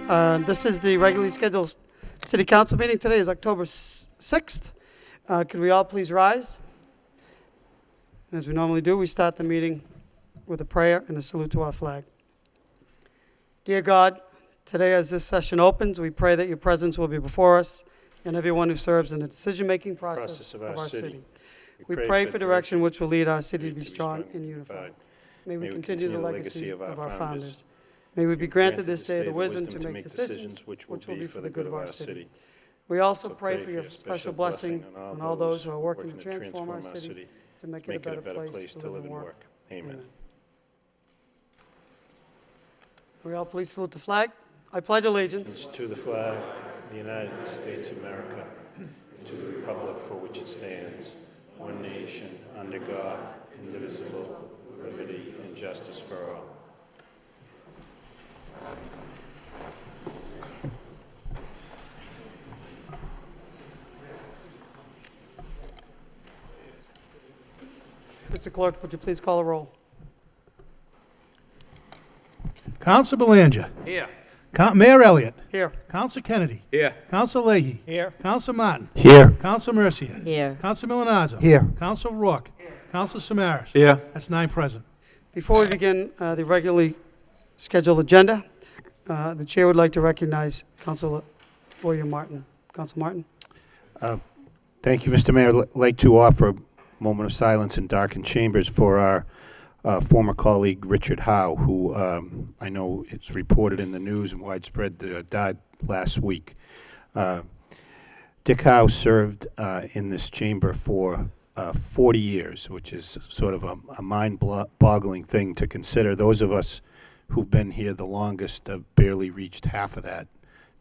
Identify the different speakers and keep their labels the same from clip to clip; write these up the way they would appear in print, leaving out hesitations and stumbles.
Speaker 1: This is the regularly scheduled City Council meeting. Today is October 6th. Could we all please rise? As we normally do, we start the meeting with a prayer and a salute to our flag. Dear God, today as this session opens, we pray that your presence will be before us and everyone who serves in the decision-making process of our city. We pray for direction which will lead our city to be strong and unified. May we continue the legacy of our founders. May we be granted this day the wisdom to make decisions which will be for the good of our city. We also pray for your special blessing on all those who are working to transform our city to make it a better place to live and work. Amen. We all please salute the flag. I pledge allegiance
Speaker 2: to the flag of the United States of America, to the republic for which it stands, one nation, under God, indivisible, with liberty and justice for all.
Speaker 1: Mr. Clerk, would you please call a roll?
Speaker 3: Counsel Belanger.
Speaker 4: Here.
Speaker 3: Mayor Elliott.
Speaker 1: Here.
Speaker 3: Counsel Kennedy.
Speaker 4: Here.
Speaker 3: Counsel Leahy.
Speaker 4: Here.
Speaker 3: Counsel Martin.
Speaker 2: Here.
Speaker 3: Counsel Mercier.
Speaker 5: Here.
Speaker 3: Counsel Milanazzo.
Speaker 2: Here.
Speaker 3: Counsel Rourke. Here. Counsel Samaras.
Speaker 2: Here.
Speaker 3: That's 9 present.
Speaker 1: Before we begin the regularly scheduled agenda, the chair would like to recognize Councilor William Martin. Council Martin.
Speaker 2: Thank you, Mr. Mayor. I'd like to offer a moment of silence in darkened chambers for our former colleague Richard Howe, who I know it's reported in the news and widespread died last week. Dick Howe served in this chamber for 40 years, which is sort of a mind-boggling thing to consider. Those of us who've been here the longest have barely reached half of that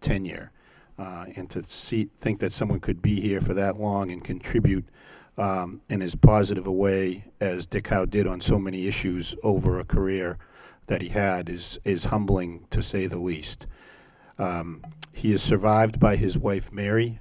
Speaker 2: tenure. And to think that someone could be here for that long and contribute in as positive a way as Dick Howe did on so many issues over a career that he had is humbling, to say the least. He is survived by his wife, Mary,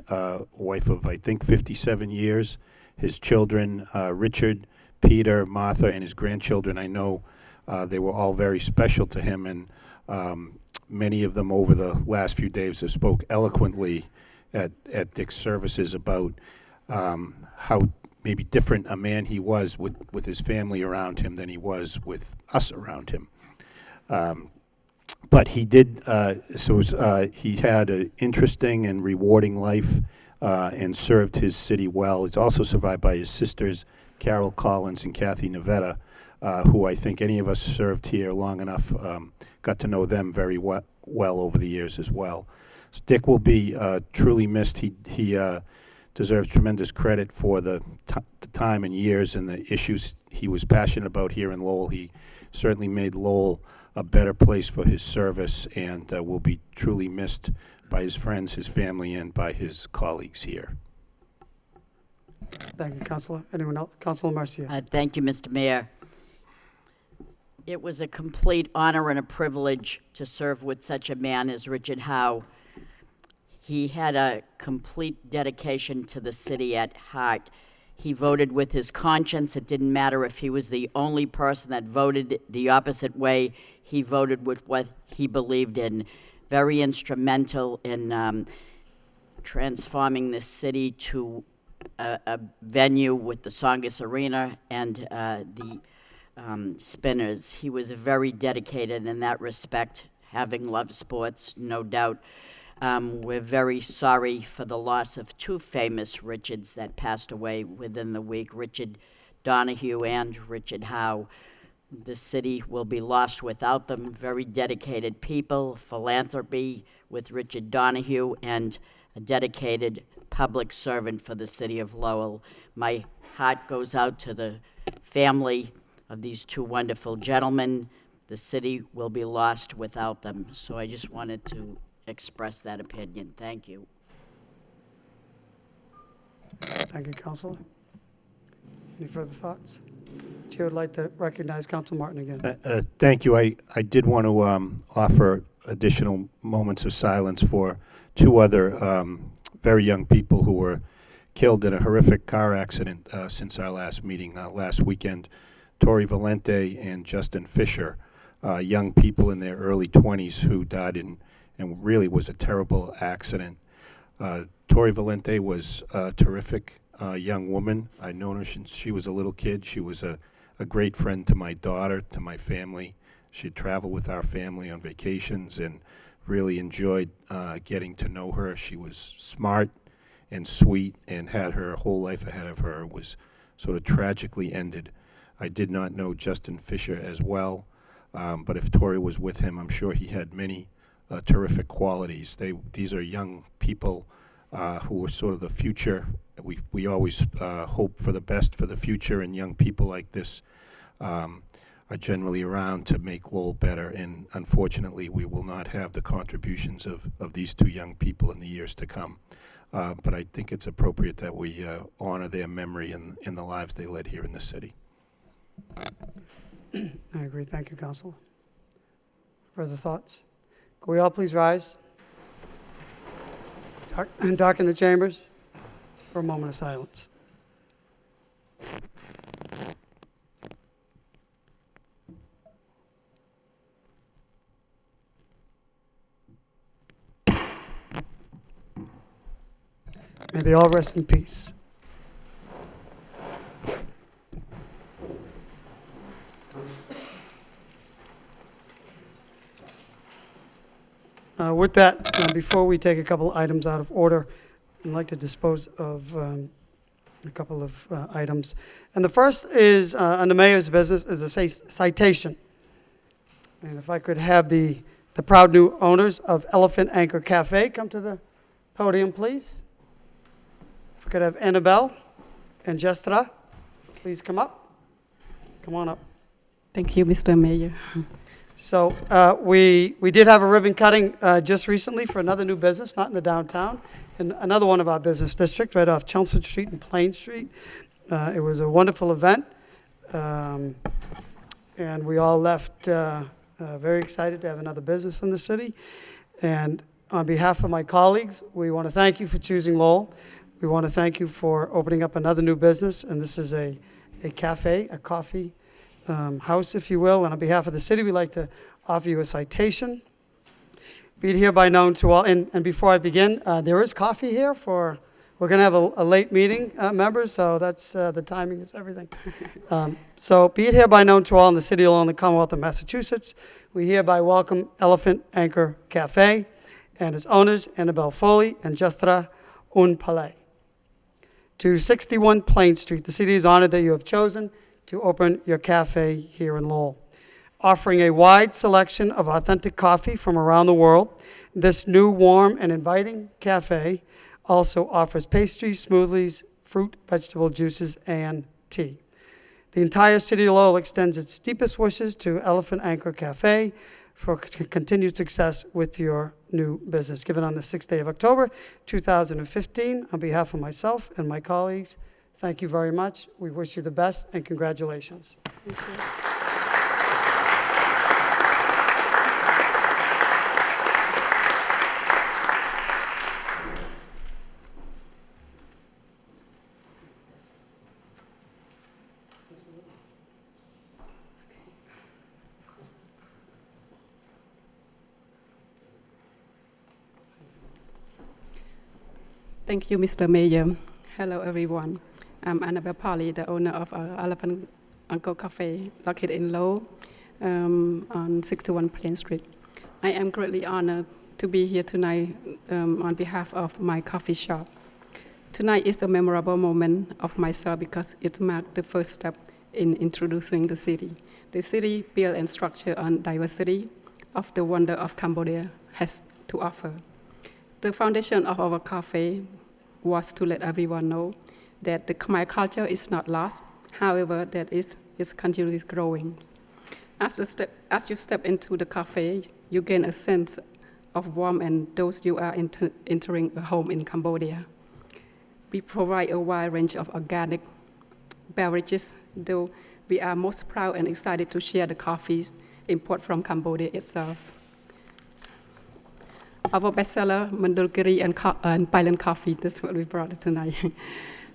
Speaker 2: wife of, I think, 57 years. His children, Richard, Peter, Martha, and his grandchildren, I know they were all very special to him, and many of them over the last few days have spoke eloquently at Dick's services about how maybe different a man he was with his family around him than he was with us around him. But he did, he had an interesting and rewarding life and served his city well. He's also survived by his sisters, Carol Collins and Kathy Nevada, who I think any of us served here long enough got to know them very well over the years as well. So Dick will be truly missed. He deserves tremendous credit for the time and years and the issues he was passionate about here in Lowell. He certainly made Lowell a better place for his service, and will be truly missed by his friends, his family, and by his colleagues here.
Speaker 1: Thank you, Councilor. Anyone else? Councilor Mercier.
Speaker 5: Thank you, Mr. Mayor. It was a complete honor and a privilege to serve with such a man as Richard Howe. He had a complete dedication to the city at heart. He voted with his conscience. It didn't matter if he was the only person that voted the opposite way. He voted with what he believed in. Very instrumental in transforming this city to a venue with the Songus Arena and the Spinners. He was very dedicated in that respect, having loved sports, no doubt. We're very sorry for the loss of 2 famous Richards that passed away within the week, Richard Donahue and Richard Howe. The city will be lost without them. Very dedicated people, philanthropy with Richard Donahue, and a dedicated public servant for the city of Lowell. My heart goes out to the family of these 2 wonderful gentlemen. The city will be lost without them. So I just wanted to express that opinion. Thank you.
Speaker 1: Thank you, Councilor. Any further thoughts? Chair would like to recognize Council Martin again.
Speaker 2: Thank you. I did want to offer additional moments of silence for 2 other very young people who were killed in a horrific car accident since our last meeting last weekend. Tori Valente and Justin Fisher, young people in their early 20s who died in and really was a terrible accident. Tori Valente was a terrific young woman. I've known her since she was a little kid. She was a great friend to my daughter, to my family. She'd travel with our family on vacations and really enjoyed getting to know her. She was smart and sweet and had her whole life ahead of her. It was sort of tragically ended. I did not know Justin Fisher as well, but if Tori was with him, I'm sure he had many terrific qualities. These are young people who are sort of the future. We always hope for the best for the future, and young people like this are generally around to make Lowell better, and unfortunately we will not have the contributions of these two young people in the years to come. But I think it's appropriate that we honor their memory and the lives they led here in the city.
Speaker 1: I agree. Thank you, Council. Further thoughts? Can we all please rise? Darken the chambers for a moment of silence. May they all rest in peace. With that, before we take a couple items out of order, I'd like to dispose of a couple of items. And the first is, on the mayor's business, is a citation. And if I could have the proud new owners of Elephant Anchor Cafe come to the podium, please. If we could have Annabelle and Jestra, please come up. Come on up.
Speaker 4: Thank you, Mr. Mayor.
Speaker 1: So we did have a ribbon cutting just recently for another new business, not in the downtown, in another one of our business district, right off Chelmsford Street and Plain Street. It was a wonderful event, and we all left very excited to have another business in the city. And on behalf of my colleagues, we want to thank you for choosing Lowell. We want to thank you for opening up another new business, and this is a cafe, a coffee house, if you will. And on behalf of the city, we'd like to offer you a citation. Be it hereby known to all, and before I begin, there is coffee here we're going to have a late meeting, members, so that's, the timing is everything. So be it hereby known to all in the city of Lowell and the Commonwealth of Massachusetts, we hereby welcome Elephant Anchor Cafe and its owners, Annabelle Foley and Justra Unpale, to 61 Plain Street. The city is honored that you have chosen to open your cafe here in Lowell. Offering a wide selection of authentic coffee from around the world, this new warm and inviting cafe also offers pastries, smoothies, fruit, vegetable juices, and tea. The entire city of Lowell extends its deepest wishes to Elephant Anchor Cafe for continued success with your new business. Given on the 6th day of October, 2015, on behalf of myself and my colleagues, thank you very much. We wish you the best and congratulations. Thank you.
Speaker 4: Thank you, Mr. Mayor. Hello, everyone. I'm Annabelle Polly, the owner of Elephant Anchor Cafe, located in Lowell on 61 Plain Street. I am greatly honored to be here tonight on behalf of my coffee shop. Tonight is a memorable moment of myself because it marked the first step in introducing the city. The city built and structured on diversity of the wonder of Cambodia has to offer. The foundation of our cafe was to let everyone know that the Khmer culture is not lost, however, that is continually growing. As you step into the cafe, you gain a sense of warmth and those you are entering a home in Cambodia. We provide a wide range of organic beverages, though we are most proud and excited to share the coffees imported from Cambodia itself. Our bestseller, Mandulkiri and Pailan coffee, that's what we brought tonight.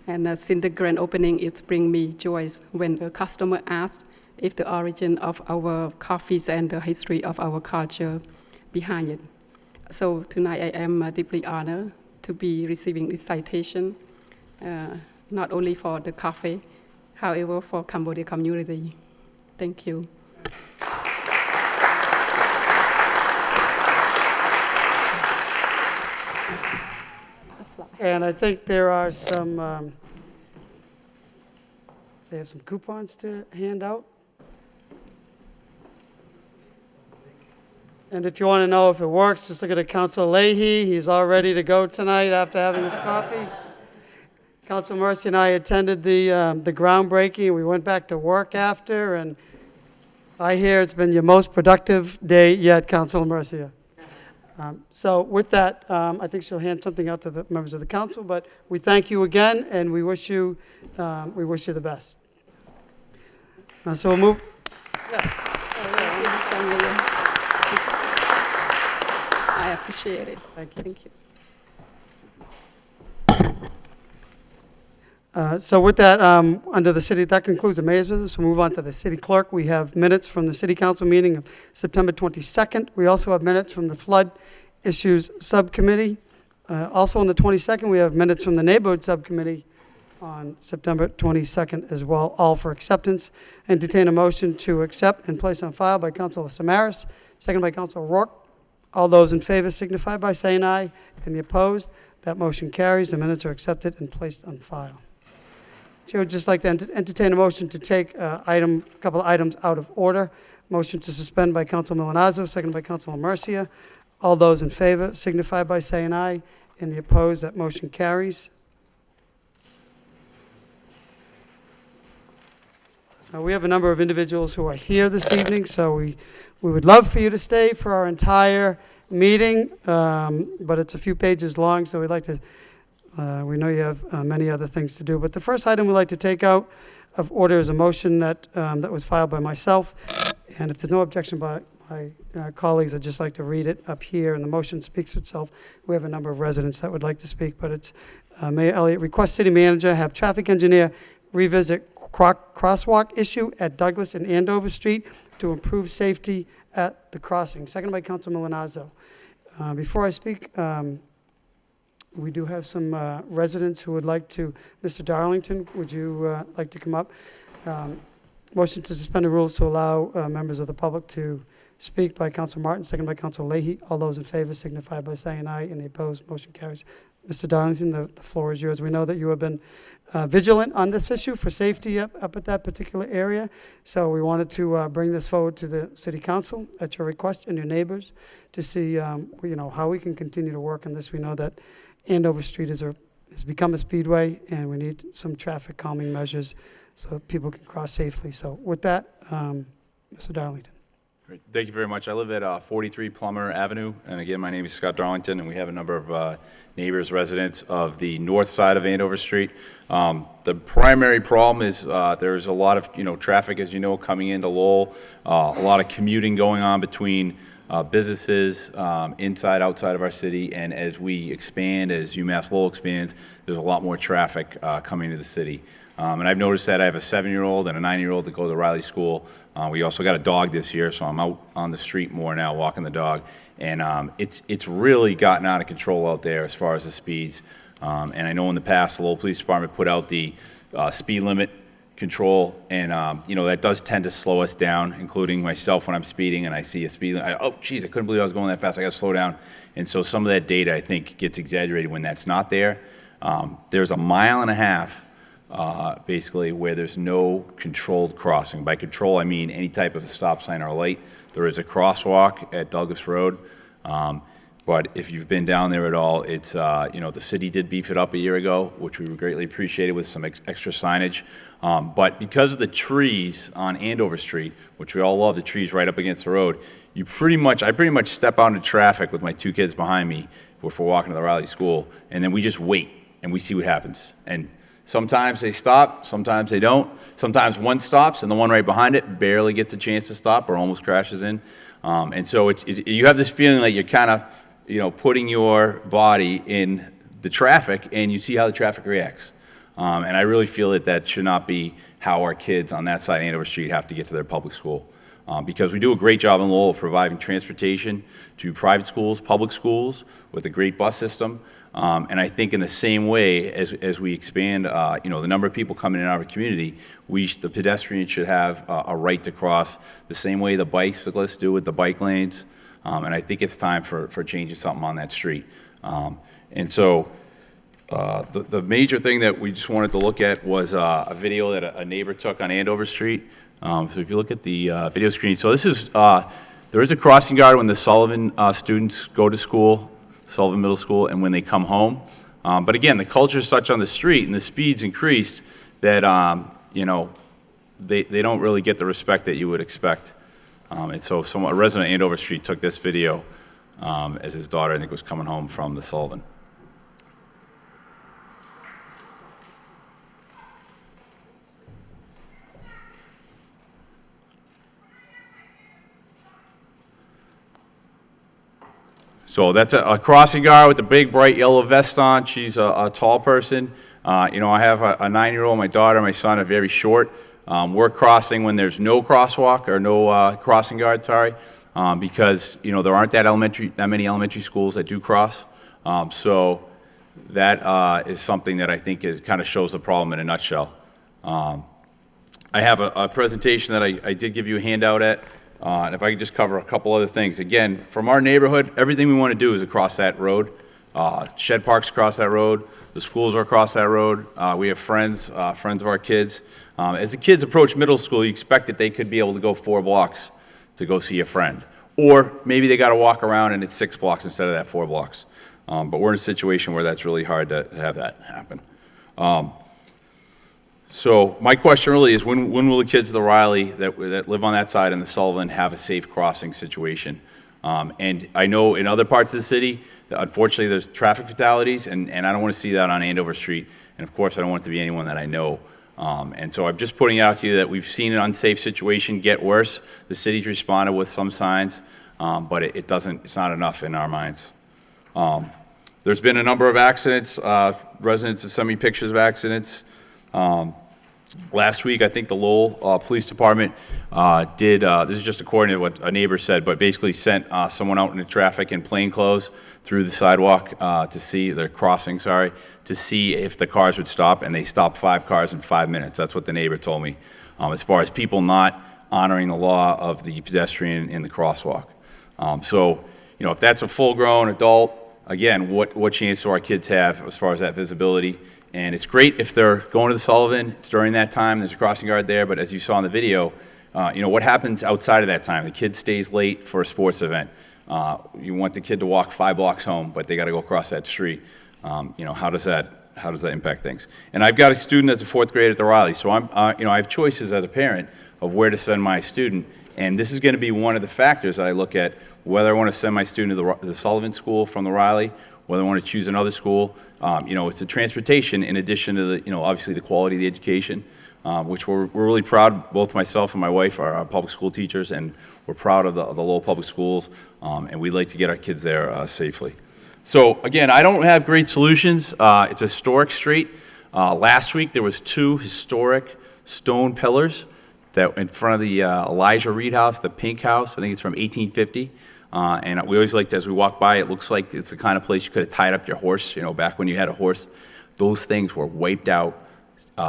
Speaker 4: And since the grand opening, it brings me joy when a customer asks if the origin of our coffees and the history of our culture behind it. So tonight I am deeply honored to be receiving this citation, not only for the cafe, however for Cambodia community. Thank you.
Speaker 1: And I think there are some, they have some coupons to hand out. And if you want to know if it works, just look at Councilor Leahy. He's all ready to go tonight after having his coffee. Councilor Mercy and I attended the groundbreaking. We went back to work after, and I hear it's been your most productive day yet, Councilor Mercy. So with that, I think she'll hand something out to the members of the council, but we thank you again, and we wish you the best. So we'll move.
Speaker 4: I appreciate it.
Speaker 1: Thank you.
Speaker 4: Thank you.
Speaker 1: So with that, under the city, that concludes the mayor's business. We'll move on to the city clerk. We have minutes from the city council meeting of September 22nd. We also have minutes from the flood issues subcommittee. Also on the 22nd, we have minutes from the neighborhood subcommittee on September 22nd as well, all for acceptance. Entertain a motion to accept and place on file by Councilor Samaras, second by Councilor Rourke. All those in favor signify by saying aye, and the opposed, that motion carries. The minutes are accepted and placed on file. Chair would just like to entertain a motion to take a couple of items out of order. Motion to suspend by Councilor Milanazzo, second by Councilor Mercia. All those in favor signify by saying aye, and the opposed, that motion carries. We have a number of individuals who are here this evening, so we would love for you to stay for our entire meeting, but it's a few pages long, so we'd like to, we know you have many other things to do. But the first item we'd like to take out of order is a motion that was filed by myself, and if there's no objection by my colleagues, I'd just like to read it up here, and the motion speaks for itself. We have a number of residents that would like to speak, but it's Mayor Elliott requests city manager have traffic engineer revisit crosswalk issue at Douglas and Andover Street to improve safety at the crossing. Second by Councilor Milanazzo. Before I speak, we do have some residents who would like to. Mr. Darlington, would you like to come up? Motion to suspend the rules to allow members of the public to speak by Councilor Martin, second by Councilor Leahy. All those in favor signify by saying aye, and the opposed, motion carries. Mr. Darlington, the floor is yours. We know that you have been vigilant on this issue for safety up at that particular area, so we wanted to bring this forward to the City Council at your request and your neighbors to see how we can continue to work on this. We know that Andover Street has become a speedway, and we need some traffic calming measures so that people can cross safely. So with that, Mr. Darlington.
Speaker 6: Great. Thank you very much. I live at 43 Plummer Avenue, and again, my name is Scott Darlington, and we have a number of neighbors, residents of the north side of Andover Street. The primary problem is there's a lot of traffic, as you know, coming into Lowell, a lot of commuting going on between businesses inside, outside of our city, and as we expand, as UMass Lowell expands, there's a lot more traffic coming to the city. And I've noticed that I have a 7-year-old and a 9-year-old that go to Riley School. We also got a dog this year, so I'm out on the street more now, walking the dog. And it's really gotten out of control out there as far as the speeds. And I know in the past, the Lowell Police Department put out the speed limit control, and that does tend to slow us down, including myself when I'm speeding and I see a speed limit. Oh, geez, I couldn't believe I was going that fast. I got to slow down. And so some of that data, I think, gets exaggerated when that's not there. There's 1.5 miles, basically, where there's no controlled crossing. By control, I mean any type of a stop sign or light. There is a crosswalk at Douglas Road, but if you've been down there at all, it's, the city did beef it up a year ago, which we greatly appreciated with some extra signage. But because of the trees on Andover Street, which we all love, the trees right up against the road, I pretty much step out into traffic with my 2 kids behind me if we're walking to the Riley School, and then we just wait and we see what happens. And sometimes they stop, sometimes they don't. Sometimes one stops and the one right behind it barely gets a chance to stop or almost crashes in. And so you have this feeling like you're kind of, putting your body in the traffic, and you see how the traffic reacts. And I really feel that should not be how our kids on that side of Andover Street have to get to their public school. because we do a great job in Lowell of providing transportation to private schools, public schools, with a great bus system. And I think in the same way as we expand, the number of people coming in our community, the pedestrians should have a right to cross the same way the bicyclists do with the bike lanes. And I think it's time for changing something on that street. And so the major thing that we just wanted to look at was a video that a neighbor took on Andover Street. So if you look at the video screen, so this is, there is a crossing guard when the Sullivan students go to school, Sullivan Middle School, and when they come home. But again, the culture is such on the street and the speeds increased that, they don't really get the respect that you would expect. And so a resident of Andover Street took this video as his daughter, I think, was coming home from the Sullivan. So that's a crossing guard with a big, bright yellow vest on. She's a tall person. I have a 9-year-old, my daughter, my son are very short. We're crossing when there's no crosswalk or no crossing guard, because, there aren't that many elementary schools that do cross. So that is something that I think kind of shows the problem in a nutshell. I have a presentation that I did give you a handout at. And if I could just cover a couple other things. Again, from our neighborhood, everything we want to do is across that road. Shed Park's across that road. The schools are across that road. We have friends of our kids. As the kids approach middle school, you expect that they could be able to go 4 blocks to go see a friend. Or maybe they got to walk around and it's 6 blocks instead of that 4 blocks. But we're in a situation where that's really hard to have that happen. So my question really is, when will the kids of the Riley that live on that side and the Sullivan have a safe crossing situation? And I know in other parts of the city, unfortunately, there's traffic fatalities, and I don't want to see that on Andover Street. And of course, I don't want it to be anyone that I know. And so I'm just putting out to you that we've seen an unsafe situation get worse. The city's responded with some signs, but it's not enough in our minds. There's been a number of accidents. Residents have sent me pictures of accidents. Last week, I think the Lowell Police Department did, this is just according to what a neighbor said, but basically sent someone out into traffic in plain clothes through the sidewalk to see if the cars would stop, and they stopped 5 cars in 5 minutes. That's what the neighbor told me, as far as people not honoring the law of the pedestrian in the crosswalk. So, if that's a full-grown adult, again, what chance do our kids have as far as that visibility? And it's great if they're going to the Sullivan, it's during that time, there's a crossing guard there, but as you saw in the video, what happens outside of that time? The kid stays late for a sports event. You want the kid to walk 5 blocks home, but they got to go across that street. How does that impact things? And I've got a student that's a 4th grade at the Riley, so I have choices as a parent of where to send my student, and this is going to be one of the factors that I look at, whether I want to send my student to the Sullivan School from the Riley, whether I want to choose another school. It's the transportation in addition to the, obviously the quality of the education, which we're really proud, both myself and my wife are public school teachers, and we're proud of the Lowell Public Schools, and we'd like to get our kids there safely. So again, I don't have great solutions. It's a historic street. Last week there was 2 historic stone pillars that in front of the Elijah Reed House, the pink house. I think it's from 1850. And we always liked, as we walk by, it looks like it's the kind of place you could have tied up your horse, back when you had a horse. Those things were wiped out,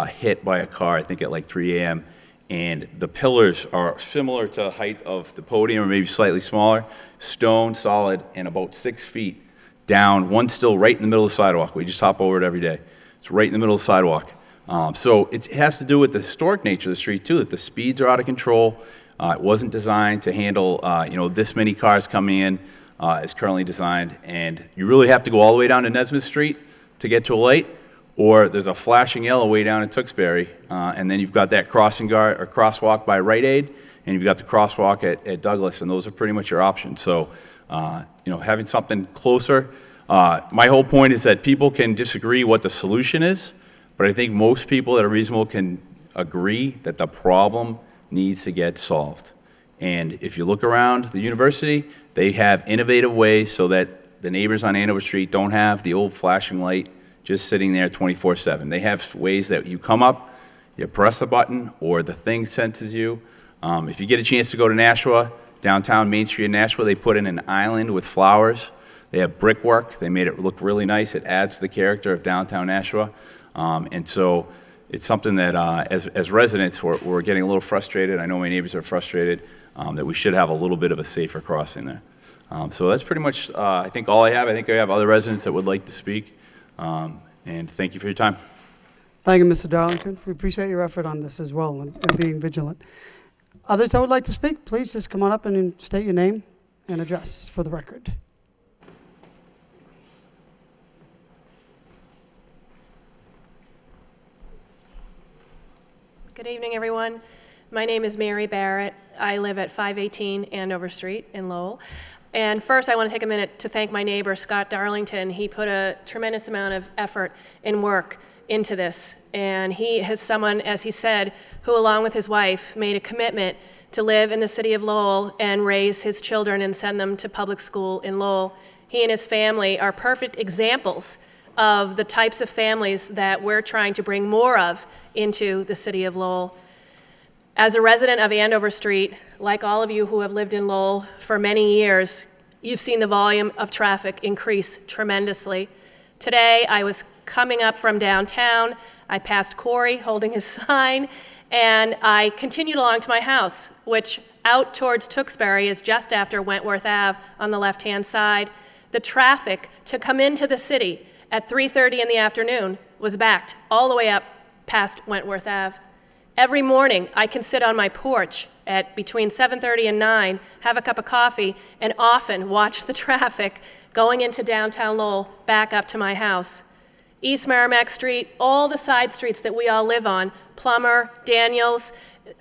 Speaker 6: hit by a car, I think at like 3 a.m. And the pillars are similar to the height of the podium, or maybe slightly smaller, stone, solid, and about 6 feet down. One still right in the middle of the sidewalk. We just hop over it every day. It's right in the middle of the sidewalk. So it has to do with the historic nature of the street, too, that the speeds are out of control. It wasn't designed to handle, this many cars coming in as currently designed. And you really have to go all the way down to Nesmith Street to get to a light, or there's a flashing yellow way down in Tewksbury, and then you've got that crossing guard or crosswalk by Rite Aid, and you've got the crosswalk at Douglas, and those are pretty much your options. So, having something closer. My whole point is that people can disagree what the solution is, but I think most people that are reasonable can agree that the problem needs to get solved. And if you look around the university, they have innovative ways so that the neighbors on Andover Street don't have the old flashing light just sitting there 24/7. They have ways that you come up, you press a button, or the thing senses you. If you get a chance to go to Nashua, downtown Main Street in Nashua, they put in an island with flowers. They have brickwork. They made it look really nice. It adds to the character of downtown Nashua. And so it's something that, as residents, we're getting a little frustrated. I know my neighbors are frustrated that we should have a little bit of a safer crossing there. So that's pretty much, I think, all I have. I think I have other residents that would like to speak. And thank you for your time.
Speaker 1: Thank you, Mr. Darlington. We appreciate your effort on this as well and being vigilant. Others that would like to speak, please just come on up and state your name and address for the record.
Speaker 7: Good evening, everyone. My name is Mary Barrett. I live at 518 Andover Street in Lowell. And first, I want to take a minute to thank my neighbor, Scott Darlington. He put a tremendous amount of effort and work into this. And he is someone, as he said, who, along with his wife, made a commitment to live in the city of Lowell and raise his children and send them to public school in Lowell. He and his family are perfect examples of the types of families that we're trying to bring more of into the city of Lowell. As a resident of Andover Street, like all of you who have lived in Lowell for many years, you've seen the volume of traffic increase tremendously. Today, I was coming up from downtown. I passed Corey holding his sign, and I continued along to my house, which out towards Tewksbury is just after Wentworth Ave on the left-hand side. The traffic to come into the city at 3:30 in the afternoon was backed all the way up past Wentworth Ave. Every morning, I can sit on my porch at between 7:30 and 9, have a cup of coffee, and often watch the traffic going into downtown Lowell back up to my house. East Merrimack Street, all the side streets that we all live on, Plummer, Daniels,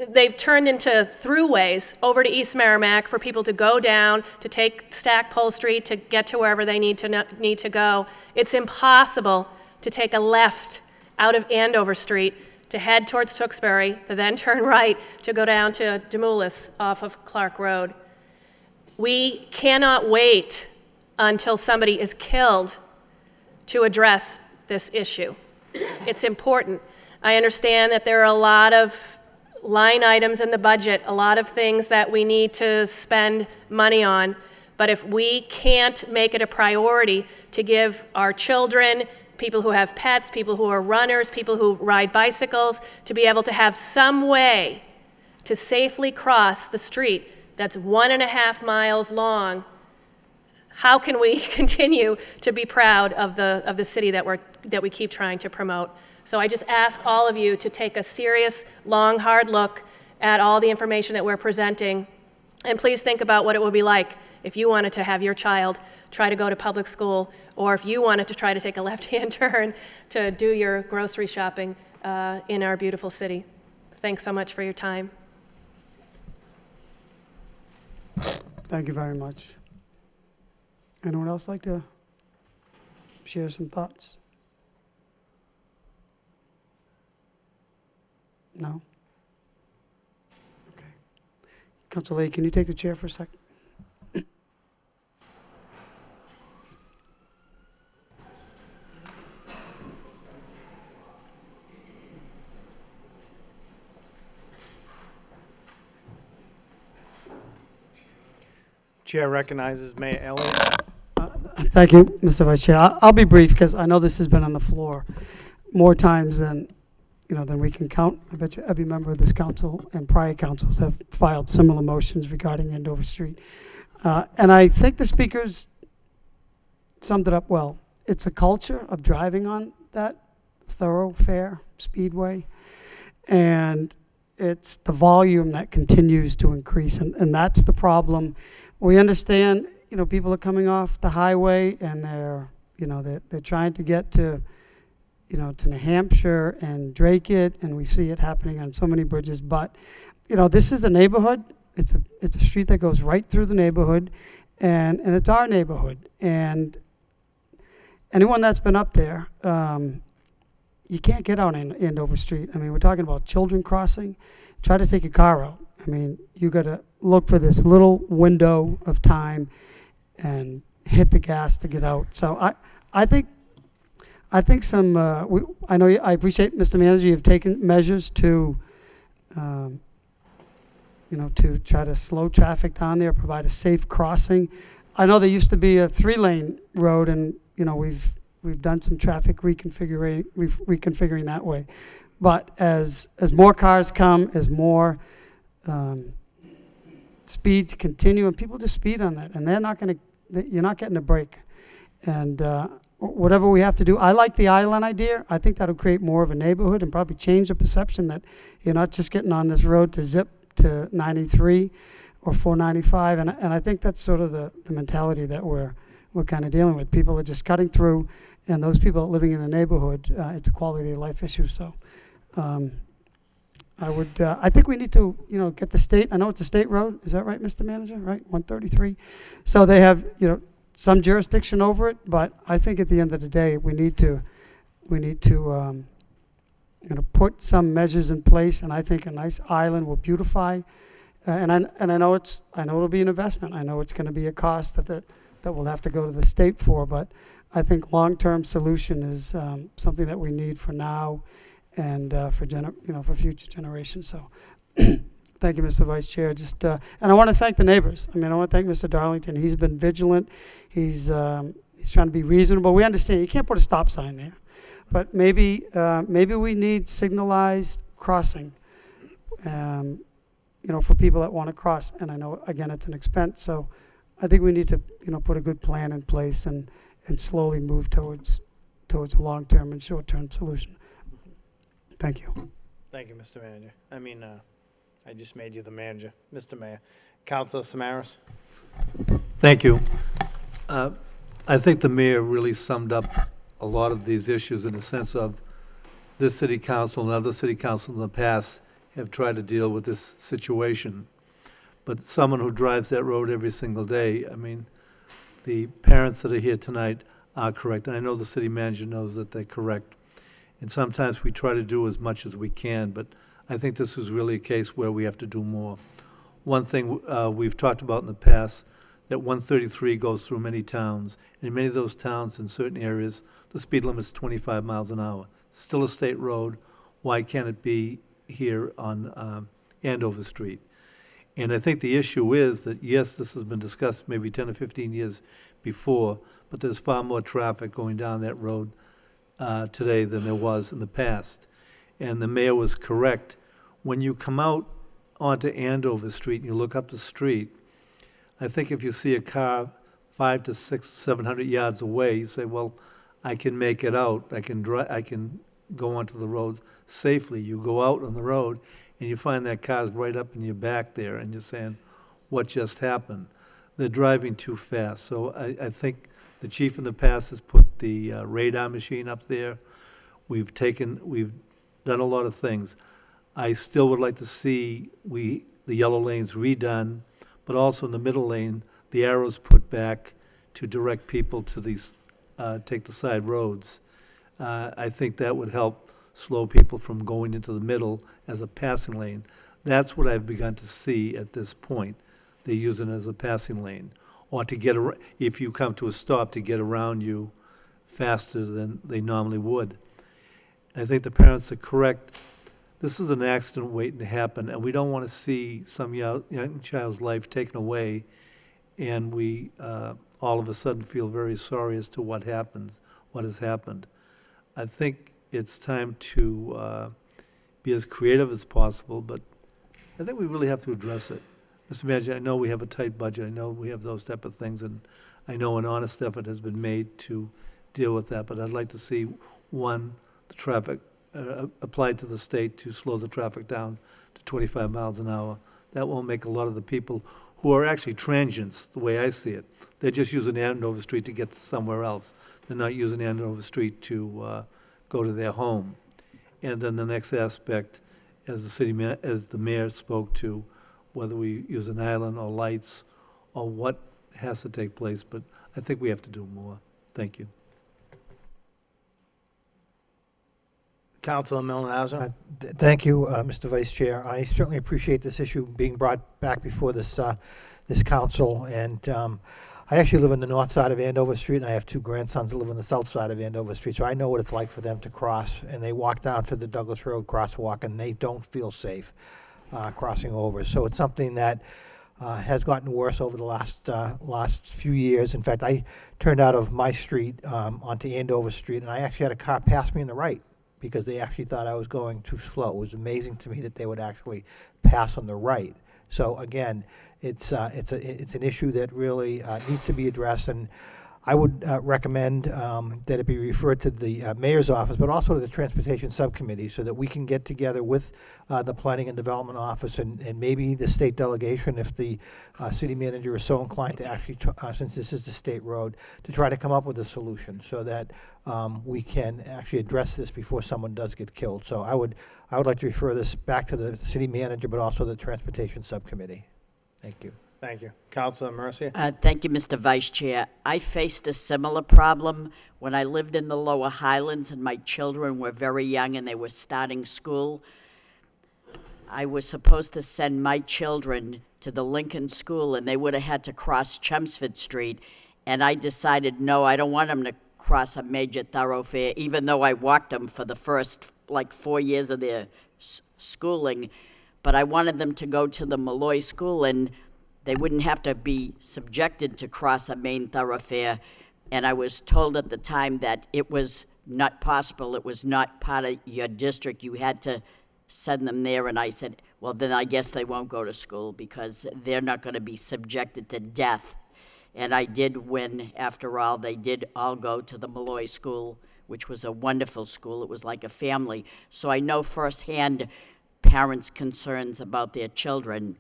Speaker 7: they've turned into throughways over to East Merrimack for people to go down, to take Stackpole Street, to get to wherever they need to go. It's impossible to take a left out of Andover Street to head towards Tewksbury, to then turn right to go down to Demoulas off of Clark Road. We cannot wait until somebody is killed to address this issue. It's important. I understand that there are a lot of line items in the budget, a lot of things that we need to spend money on, but if we can't make it a priority to give our children, people who have pets, people who are runners, people who ride bicycles, to be able to have some way to safely cross the street that's 1.5 miles long, how can we continue to be proud of the city that we keep trying to promote? So I just ask all of you to take a serious, long, hard look at all the information that we're presenting, and please think about what it would be like if you wanted to have your child try to go to public school, or if you wanted to try to take a left-hand turn to do your grocery shopping in our beautiful city. Thanks so much for your time.
Speaker 1: Thank you very much. Anyone else like to share some thoughts? No? Okay. Councilor Lee, can you take the chair for a second?
Speaker 8: Chair recognizes Mayor Elliott.
Speaker 1: Thank you, Mr. Vice Chair. I'll be brief because I know this has been on the floor more times than we can count. I bet you every member of this council and prior councils have filed similar motions regarding Andover Street. And I think the speakers summed it up well. It's a culture of driving on that thoroughfare speedway, and it's the volume that continues to increase, and that's the problem. We understand, people are coming off the highway and they're trying to get to New Hampshire and Drake-it, and we see it happening on so many bridges. But, this is a neighborhood. It's a street that goes right through the neighborhood, and it's our neighborhood. And anyone that's been up there, you can't get out in Andover Street. I mean, we're talking about children crossing. Try to take your car out. I mean, you got to look for this little window of time and hit the gas to get out. So I think I appreciate, Mr. Manager, you've taken measures to to try to slow traffic down there, provide a safe crossing. I know there used to be a 3-lane road, and we've done some traffic reconfiguring that way. But as more cars come, as more speeds continue, and people just speed on that, and you're not getting a break. And whatever we have to do, I like the island idea. I think that'll create more of a neighborhood and probably change the perception that you're not just getting on this road to zip to 93 or 495. And I think that's sort of the mentality that we're kind of dealing with. People are just cutting through, and those people living in the neighborhood, it's a quality of life issue. So I think we need to, get the state. I know it's a state road. Is that right, Mr. Manager? Right, 133. So they have, some jurisdiction over it, but I think at the end of the day, we need to put some measures in place, and I think a nice island will beautify. And I know it'll be an investment. I know it's going to be a cost that we'll have to go to the state for, but I think long-term solution is something that we need for now and for future generations. So. Thank you, Mr. Vice Chair. And I want to thank the neighbors. I want to thank Mr. Darlington. He's been vigilant. He's trying to be reasonable. We understand you can't put a stop sign there, but maybe we need signalized crossing, for people that want to cross. And I know again it's an expense, so I think we need to put a good plan in place and slowly move towards a long-term and short-term solution. Thank you.
Speaker 8: Thank you, Mr. Manager. I just made you the manager, Mr. Mayor. Councilor Samaras?
Speaker 9: Thank you. I think the mayor really summed up a lot of these issues in the sense of this city council and other city councils in the past have tried to deal with this situation. But someone who drives that road every single day, the parents that are here tonight are correct. And I know the city manager knows that they're correct. And sometimes we try to do as much as we can, but I think this is really a case where we have to do more. One thing we've talked about in the past, that 133 goes through many towns. In many of those towns, in certain areas, the speed limit is 25 miles an hour. Still a state road. Why can't it be here on Andover Street? And I think the issue is that, yes, this has been discussed maybe 10 or 15 years before, but there's far more traffic going down that road today than there was in the past. And the mayor was correct. When you come out onto Andover Street and you look up the street, I think if you see a car 500 to 600, 700 yards away, you say, well, I can make it out. I can go onto the road safely. You go out on the road and you find that car's right up in your back there, and you're saying, what just happened? They're driving too fast. So I think the chief in the past has put the radar machine up there. We've done a lot of things. I still would like to see the yellow lanes redone, but also in the middle lane, the arrows put back to direct people to these, take the side roads. I think that would help slow people from going into the middle as a passing lane. That's what I've begun to see at this point. They use it as a passing lane. Or to get, if you come to a stop, to get around you faster than they normally would. I think the parents are correct. This is an accident waiting to happen, and we don't want to see some young child's life taken away, and we all of a sudden feel very sorry as to what has happened. I think it's time to be as creative as possible, but I think we really have to address it. Mr. Manager, I know we have a tight budget. I know we have those type of things, and I know an honest effort has been made to deal with that, but I'd like to see, one, the traffic applied to the state to slow the traffic down to 25 miles an hour. That will make a lot of the people who are actually transients, the way I see it. They're just using Andover Street to get somewhere else. They're not using Andover Street to go to their home. And then the next aspect, as the mayor spoke to, whether we use an island or lights or what has to take place, but I think we have to do more. Thank you.
Speaker 8: Councilor Milinazzo?
Speaker 10: Thank you, Mr. Vice Chair. I certainly appreciate this issue being brought back before this council. And I actually live on the north side of Andover Street, and I have two grandsons that live on the south side of Andover Street. So I know what it's like for them to cross. And they walk down to the Douglas Road crosswalk, and they don't feel safe. crossing over. So it's something that has gotten worse over the last few years. In fact, I turned out of my street onto Andover Street, and I actually had a car pass me in the right because they actually thought I was going too slow. It was amazing to me that they would actually pass on the right. So again, it's an issue that really needs to be addressed, and I would recommend that it be referred to the mayor's office, but also to the transportation subcommittee, so that we can get together with the planning and development office and maybe the state delegation, if the city manager is so inclined to actually, since this is the state road, to try to come up with a solution so that we can actually address this before someone does get killed. So I would like to refer this back to the city manager, but also the transportation subcommittee. Thank you.
Speaker 8: Thank you. Councilor Mercia?
Speaker 5: Thank you, Mr. Vice Chair. I faced a similar problem when I lived in the Lower Highlands and my children were very young and they were starting school. I was supposed to send my children to the Lincoln School, and they would have had to cross Chelmsford Street. And I decided, no, I don't want them to cross a major thoroughfare, even though I walked them for the first, 4 years of their schooling. But I wanted them to go to the Malloy School, and they wouldn't have to be subjected to cross a main thoroughfare. And I was told at the time that it was not possible. It was not part of your district. You had to send them there. And I said, well, then I guess they won't go to school because they're not going to be subjected to death. And I did win. After all, they did all go to the Malloy School, which was a wonderful school. It was like a family. So I know firsthand parents' concerns about their children.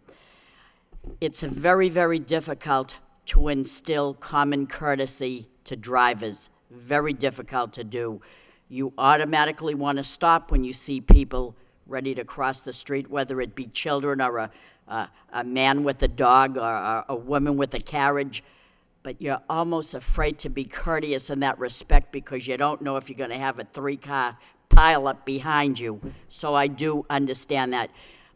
Speaker 5: It's very, very difficult to instill common courtesy to drivers. Very difficult to do. You automatically want to stop when you see people ready to cross the street, whether it be children or a man with a dog or a woman with a carriage. But you're almost afraid to be courteous in that respect because you don't know if you're going to have a 3-car pileup behind you. So I do understand that.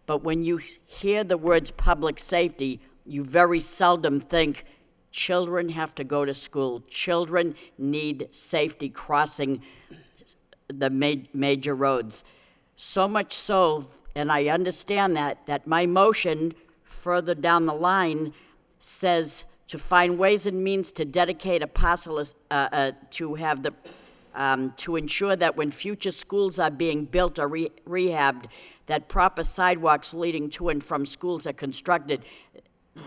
Speaker 5: But when you hear the words public safety, you very seldom think children have to go to school. Children need safety crossing the major roads. So much so, and I understand that my motion further down the line says to find ways and means to dedicate a parcel to have the to ensure that when future schools are being built or rehabbed, that proper sidewalks leading to and from schools are constructed.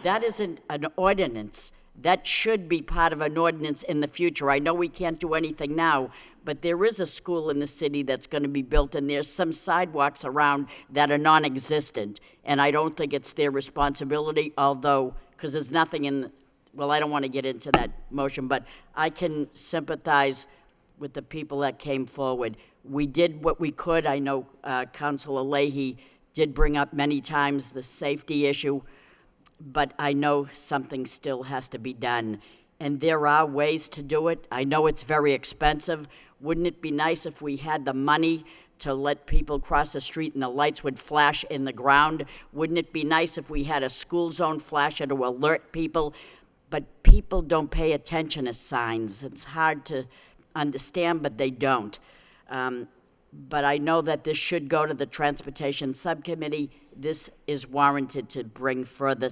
Speaker 5: That isn't an ordinance. That should be part of an ordinance in the future. I know we can't do anything now, but there is a school in the city that's going to be built, and there's some sidewalks around that are non-existent. And I don't think it's their responsibility, although, because there's nothing in, well, I don't want to get into that motion, but I can sympathize with the people that came forward. We did what we could. I know Councilor Leahy did bring up many times the safety issue, but I know something still has to be done. And there are ways to do it. I know it's very expensive. Wouldn't it be nice if we had the money to let people cross the street and the lights would flash in the ground? Wouldn't it be nice if we had a school zone flasher to alert people? But people don't pay attention to signs. It's hard to understand, but they don't. But I know that this should go to the Transportation Subcommittee. This is warranted to bring further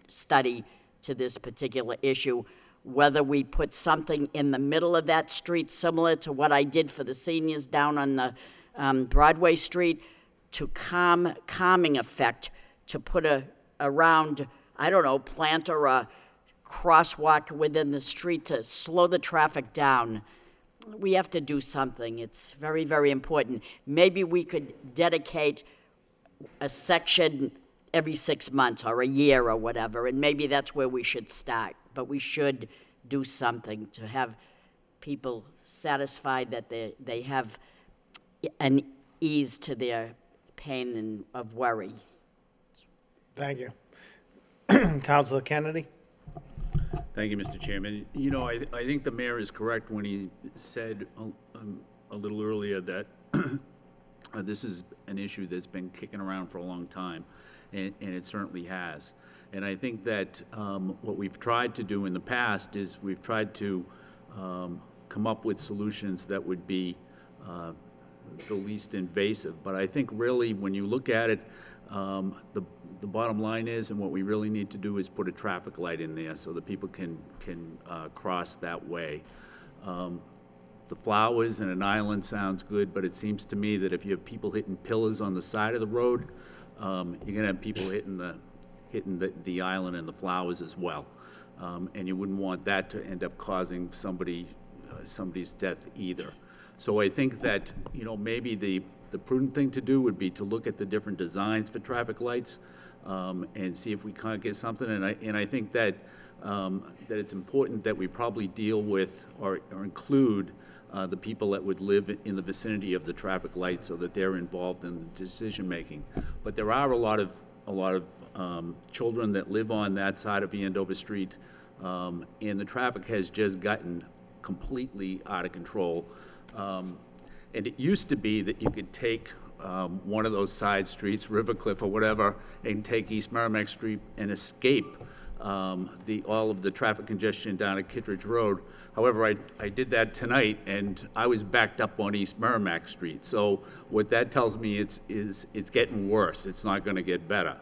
Speaker 5: study to this particular issue. Whether we put something in the middle of that street, similar to what I did for the seniors down on the Broadway Street, to calming effect, to put around, I don't know, plant or a crosswalk within the street to slow the traffic down. We have to do something. It's very, very important. Maybe we could dedicate a section every 6 months or a year or whatever, and maybe that's where we should start. But we should do something to have people satisfied that they have an ease to their pain and of worry.
Speaker 8: Thank you. Councilor Kennedy?
Speaker 11: Thank you, Mr. Chairman. You know, I think the mayor is correct when he said a little earlier that this is an issue that's been kicking around for a long time, and it certainly has. And I think that what we've tried to do in the past is we've tried to come up with solutions that would be the least invasive. But I think really when you look at it, The bottom line is, and what we really need to do is put a traffic light in there so that people can cross that way. The flowers and an island sounds good, but it seems to me that if you have people hitting pillars on the side of the road, you're gonna have people hitting the island and the flowers as well. And you wouldn't want that to end up causing somebody's death either. So I think that, maybe the prudent thing to do would be to look at the different designs for traffic lights, and see if we can't get something. And I think that it's important that we probably deal with or include the people that would live in the vicinity of the traffic light so that they're involved in the decision-making. But there are a lot of children that live on that side of Andover Street, and the traffic has just gotten completely out of control. And it used to be that you could take one of those side streets, Rivercliff or whatever, and take East Merrimack Street and escape all of the traffic congestion down at Kittredge Road. However, I did that tonight, and I was backed up on East Merrimack Street. So what that tells me it's getting worse. It's not going to get better.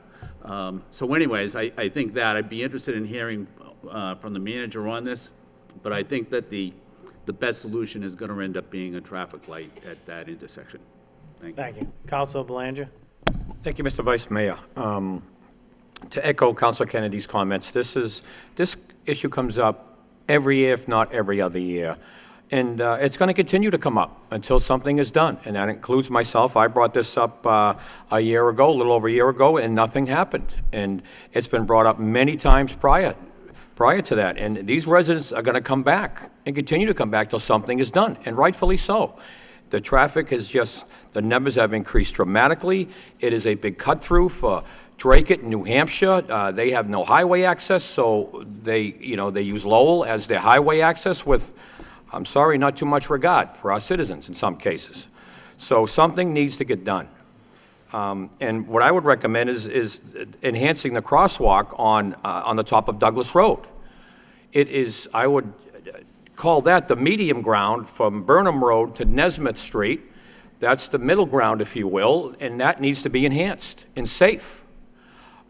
Speaker 11: So anyways, I think that I'd be interested in hearing from the manager on this, but I think that the best solution is going to end up being a traffic light at that intersection. Thank you.
Speaker 8: Thank you. Councilor Belanger?
Speaker 12: Thank you, Mr. Vice Mayor. To echo Councilor Kennedy's comments, this issue comes up every year, if not every other year. And it's going to continue to come up until something is done. And that includes myself. I brought this up a year ago, a little over a year ago, and nothing happened. And it's been brought up many times prior to that. And these residents are going to come back and continue to come back till something is done, and rightfully so. The traffic the numbers have increased dramatically. It is a big cut-through for Dracut, New Hampshire. They have no highway access, so they use Lowell as their highway access with, I'm sorry, not too much regard for our citizens in some cases. So something needs to get done. And what I would recommend is enhancing the crosswalk on the top of Douglas Road. I would call that the medium ground from Burnham Road to Nesmith Street. That's the middle ground, if you will, and that needs to be enhanced and safe.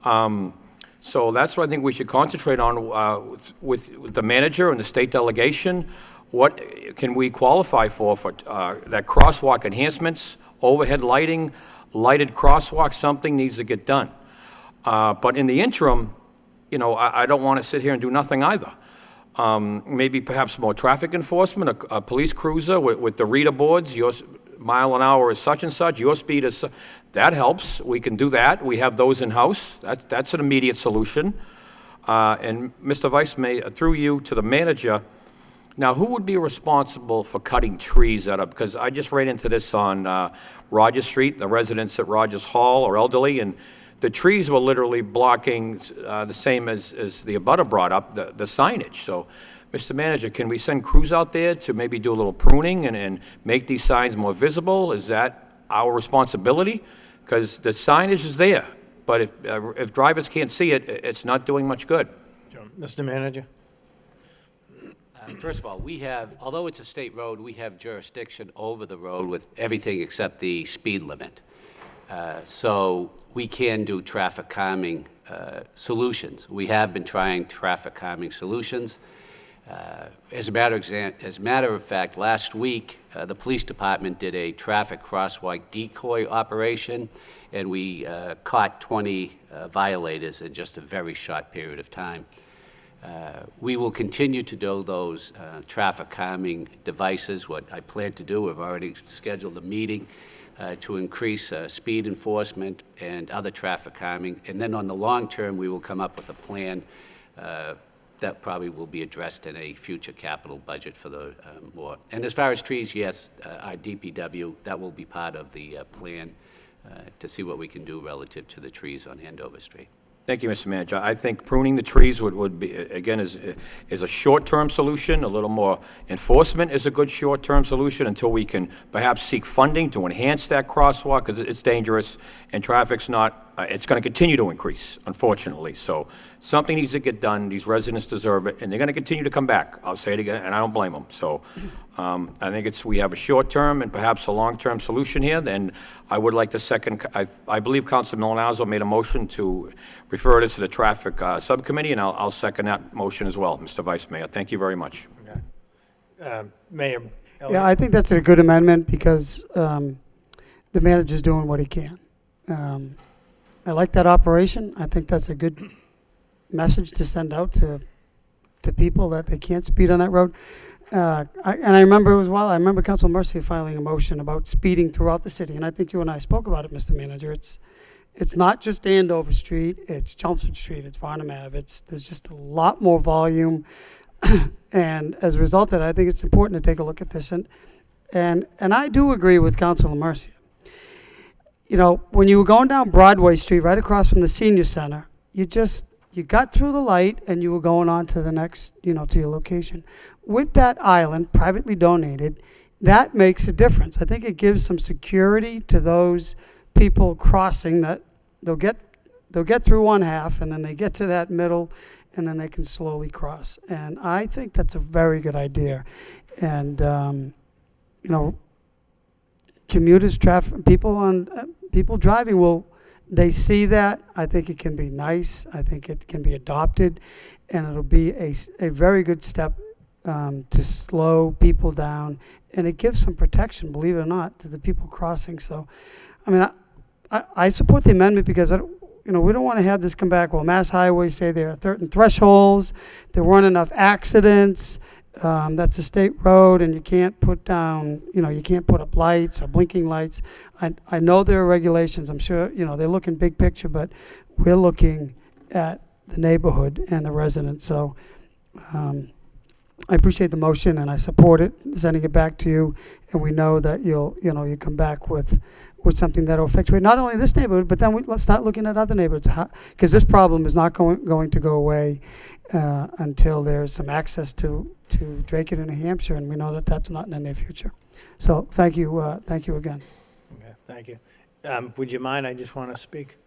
Speaker 12: So that's what I think we should concentrate on with the manager and the state delegation. What can we qualify for that crosswalk enhancements, overhead lighting, lighted crosswalk? Something needs to get done. But in the interim, I don't want to sit here and do nothing either. Maybe perhaps more traffic enforcement, a police cruiser with the reader boards. Your mile an hour is such and such, your speed is that helps. We can do that. We have those in-house. That's an immediate solution. And Mr. Vice Mayor, through you to the manager, now who would be responsible for cutting trees that up? Because I just ran into this on Rogers Street. The residents at Rogers Hall are elderly, and the trees were literally blocking the same as the abutter brought up, the signage. So, Mr. Manager, can we send crews out there to maybe do a little pruning and make these signs more visible? Is that our responsibility? Because the signage is there, but if drivers can't see it, it's not doing much good.
Speaker 8: Mr. Manager?
Speaker 13: First of all, although it's a state road, we have jurisdiction over the road with everything except the speed limit. So we can do traffic calming solutions. We have been trying traffic calming solutions. As a matter of fact, last week, the police department did a traffic crosswalk decoy operation, and we caught 20 violators in just a very short period of time. We will continue to do those traffic calming devices. What I plan to do, I've already scheduled a meeting to increase speed enforcement and other traffic calming. And then on the long term, we will come up with a plan that probably will be addressed in a future capital budget for the more. And as far as trees, yes, our DPW, that will be part of the plan to see what we can do relative to the trees on Andover Street.
Speaker 12: Thank you, Mr. Manager. I think pruning the trees would be, again, is a short-term solution. A little more enforcement is a good short-term solution until we can perhaps seek funding to enhance that crosswalk, because it's dangerous and traffic's not, it's going to continue to increase, unfortunately. So something needs to get done. These residents deserve it, and they're going to continue to come back. I'll say it again, and I don't blame them. So I think we have a short-term and perhaps a long-term solution here, and I would like to second, I believe Council Milonazo made a motion to refer this to the Traffic Subcommittee, and I'll second that motion as well, Mr. Vice Mayor. Thank you very much.
Speaker 8: Mayor Elliott.
Speaker 1: Yeah, I think that's a good amendment because the manager's doing what he can. I like that operation. I think that's a good message to send out to people that they can't speed on that road. And I remember as well, I remember Council Mercia filing a motion about speeding throughout the city, and I think you and I spoke about it, Mr. Manager. It's not just Andover Street, it's Chelmsford Street, it's Varnum Ave. There's just a lot more volume, and as a result of that, I think it's important to take a look at this. And I do agree with Councilor Mercia. You know, when you were going down Broadway Street, right across from the senior center, you got through the light and you were going on to the next, to your location. With that island, privately donated, that makes a difference. I think it gives some security to those people crossing, that they'll get through one half and then they get to that middle and then they can slowly cross. And I think that's a very good idea. And, commuters, traffic, people driving they see that. I think it can be nice. I think it can be adopted, and it'll be a very good step to slow people down, and it gives some protection, believe it or not, to the people crossing. So, I mean, I support the amendment because we don't want to have this come back. Well, Mass Highways say there are certain thresholds, there weren't enough accidents. That's a state road, and you can't put down, you can't put up lights or blinking lights. I know there are regulations. I'm sure, they're looking big picture, but we're looking at the neighborhood and the residents. So I appreciate the motion, and I support it, sending it back to you. And we know that you come back with something that will effectuate not only this neighborhood, but then let's start looking at other neighborhoods, because this problem is not going to go away until there's some access to Drake and New Hampshire, and we know that that's not in the near future. So thank you again.
Speaker 8: Okay, thank you. Would you mind? I just want to speak.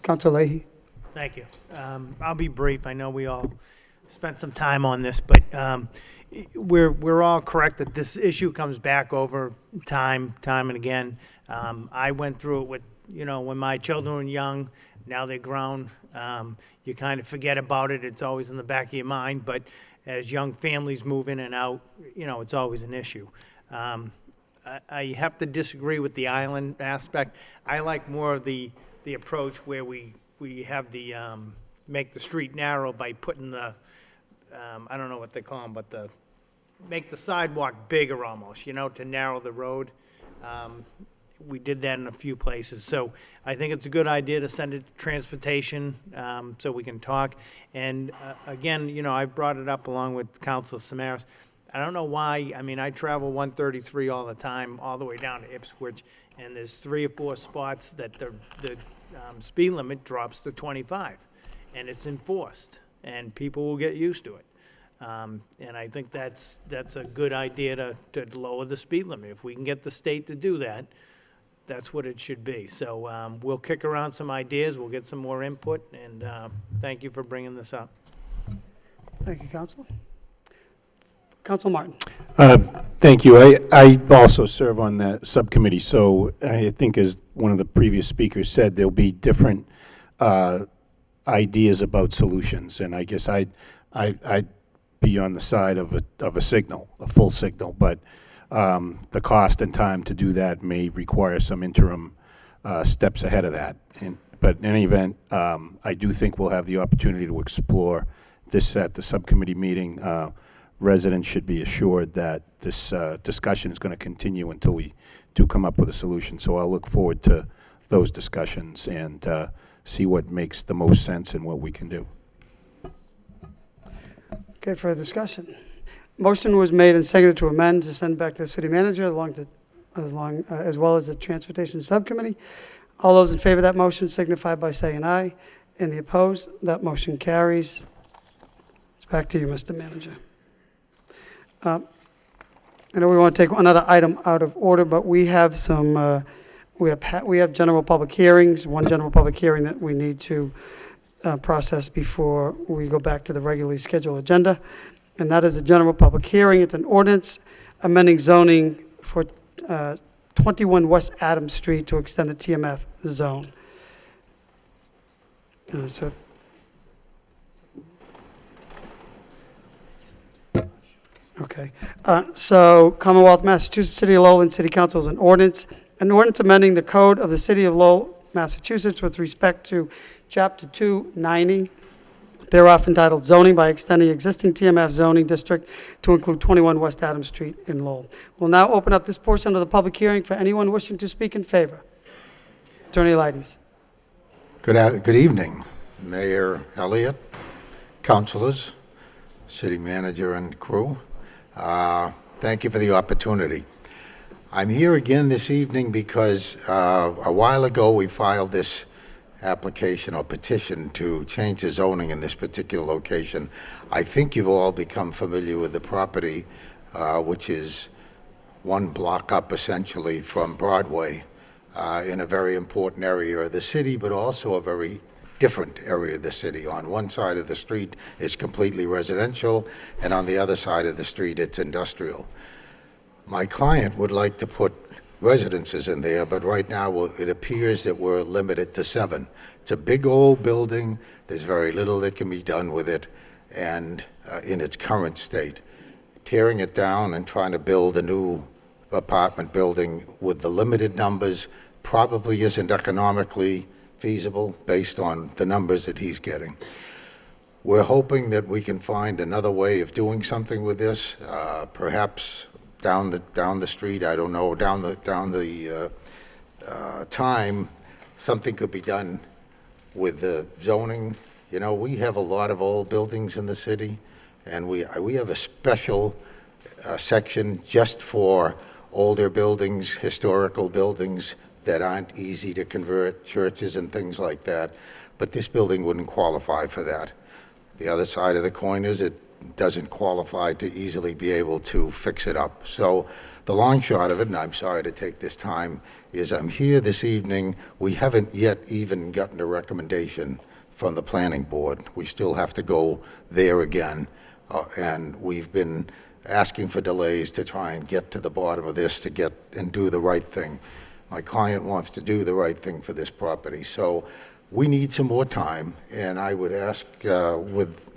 Speaker 1: Councilor Leahy.
Speaker 8: Thank you. I'll be brief. I know we all spent some time on this, but we're all correct that this issue comes back over time and again. I went through it with, when my children were young. Now they're grown. You kind of forget about it. It's always in the back of your mind. But as young families move in and out, it's always an issue. I have to disagree with the island aspect. I like more of the approach where we have the make the street narrow by putting the I don't know what they call them, but make the sidewalk bigger almost, to narrow the road. We did that in a few places. So I think it's a good idea to send it to transportation so we can talk. And again, I brought it up along with Councilor Samaras. I don't know why. I mean, I travel 133 all the time, all the way down to Ipswich, and there's 3 or 4 spots that the speed limit drops to 25, and it's enforced, and people will get used to it. And I think that's a good idea to lower the speed limit. If we can get the state to do that, that's what it should be. So we'll kick around some ideas, we'll get some more input, and thank you for bringing this up.
Speaker 1: Thank you, Councilor. Councilor Martin.
Speaker 2: Thank you. I also serve on that subcommittee, so I think, as one of the previous speakers said, there'll be different ideas about solutions, and I guess I'd be on the side of a signal, a full signal, but the cost and time to do that may require some interim steps ahead of that. But in any event, I do think we'll have the opportunity to explore this at the subcommittee meeting. Residents should be assured that this discussion is going to continue until we do come up with a solution. So I'll look forward to those discussions and see what makes the most sense and what we can do.
Speaker 1: Okay, further discussion. Motion was made and seconded to amend to send back to the city manager as well as the transportation subcommittee. All those in favor of that motion signify by saying aye. And the opposed, that motion carries. It's back to you, Mr. Manager. I know we want to take another item out of order, but we have some, we have general public hearings, one general public hearing that we need to process before we go back to the regularly scheduled agenda, and that is a general public hearing. It's an ordinance amending zoning for 21 West Adams Street to extend the TMF zone. So okay. So Commonwealth, Massachusetts, City of Lowell, and City Council is an ordinance amending the code of the City of Lowell, Massachusetts with respect to Chapter 290, thereof entitled Zoning, by extending existing TMF zoning district to include 21 West Adams Street in Lowell. We'll now open up this portion of the public hearing for anyone wishing to speak in favor. Attorney Leides.
Speaker 14: Good evening, Mayor Elliott, councilors, city manager, and crew. Thank you for the opportunity. I'm here again this evening because a while ago we filed this application or petition to change the zoning in this particular location. I think you've all become familiar with the property, which is one block up essentially from Broadway, in a very important area of the city, but also a very different area of the city. On one side of the street, it's completely residential, and on the other side of the street, it's industrial. My client would like to put residences in there, but right now it appears that we're limited to 7. It's a big old building. There's very little that can be done with it, and in its current state. Tearing it down and trying to build a new apartment building with the limited numbers probably isn't economically feasible based on the numbers that he's getting. We're hoping that we can find another way of doing something with this, perhaps down the street, I don't know, down the time, something could be done with the zoning. You know, we have a lot of old buildings in the city, and we have a special section just for older buildings, historical buildings that aren't easy to convert, churches and things like that. But this building wouldn't qualify for that. The other side of the coin is it doesn't qualify to easily be able to fix it up. So the long shot of it, and I'm sorry to take this time, is I'm here this evening. We haven't yet even gotten a recommendation from the planning board. We still have to go there again, and we've been asking for delays to try and get to the bottom of this to get and do the right thing. My client wants to do the right thing for this property, so we need some more time, and I would ask with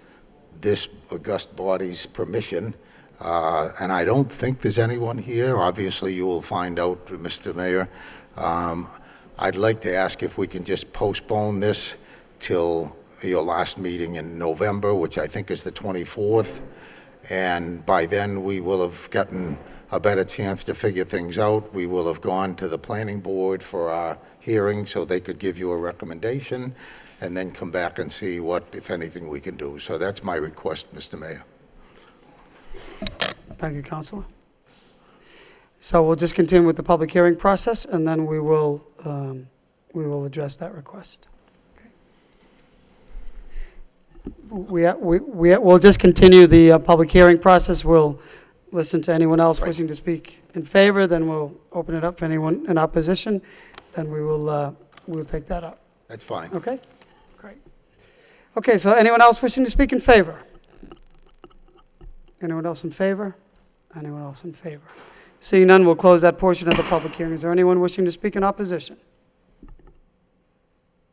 Speaker 14: this august body's permission, and I don't think there's anyone here. Obviously, you will find out, Mr. Mayor. I'd like to ask if we can just postpone this till your last meeting in November, which I think is the 24th, and by then we will have gotten a better chance to figure things out. We will have gone to the planning board for our hearing so they could give you a recommendation and then come back and see what, if anything, we can do. So that's my request, Mr. Mayor.
Speaker 1: Thank you, Councilor. So we'll just continue with the public hearing process, and then we will address that request. Okay. We'll just continue the public hearing process. We'll listen to anyone else wishing to speak in favor, then we'll open it up for anyone in opposition, then we'll take that up.
Speaker 14: That's fine.
Speaker 1: Okay? Great. Okay, so anyone else wishing to speak in favor? Anyone else in favor? Anyone else in favor? Seeing none, we'll close that portion of the public hearing. Is there anyone wishing to speak in opposition?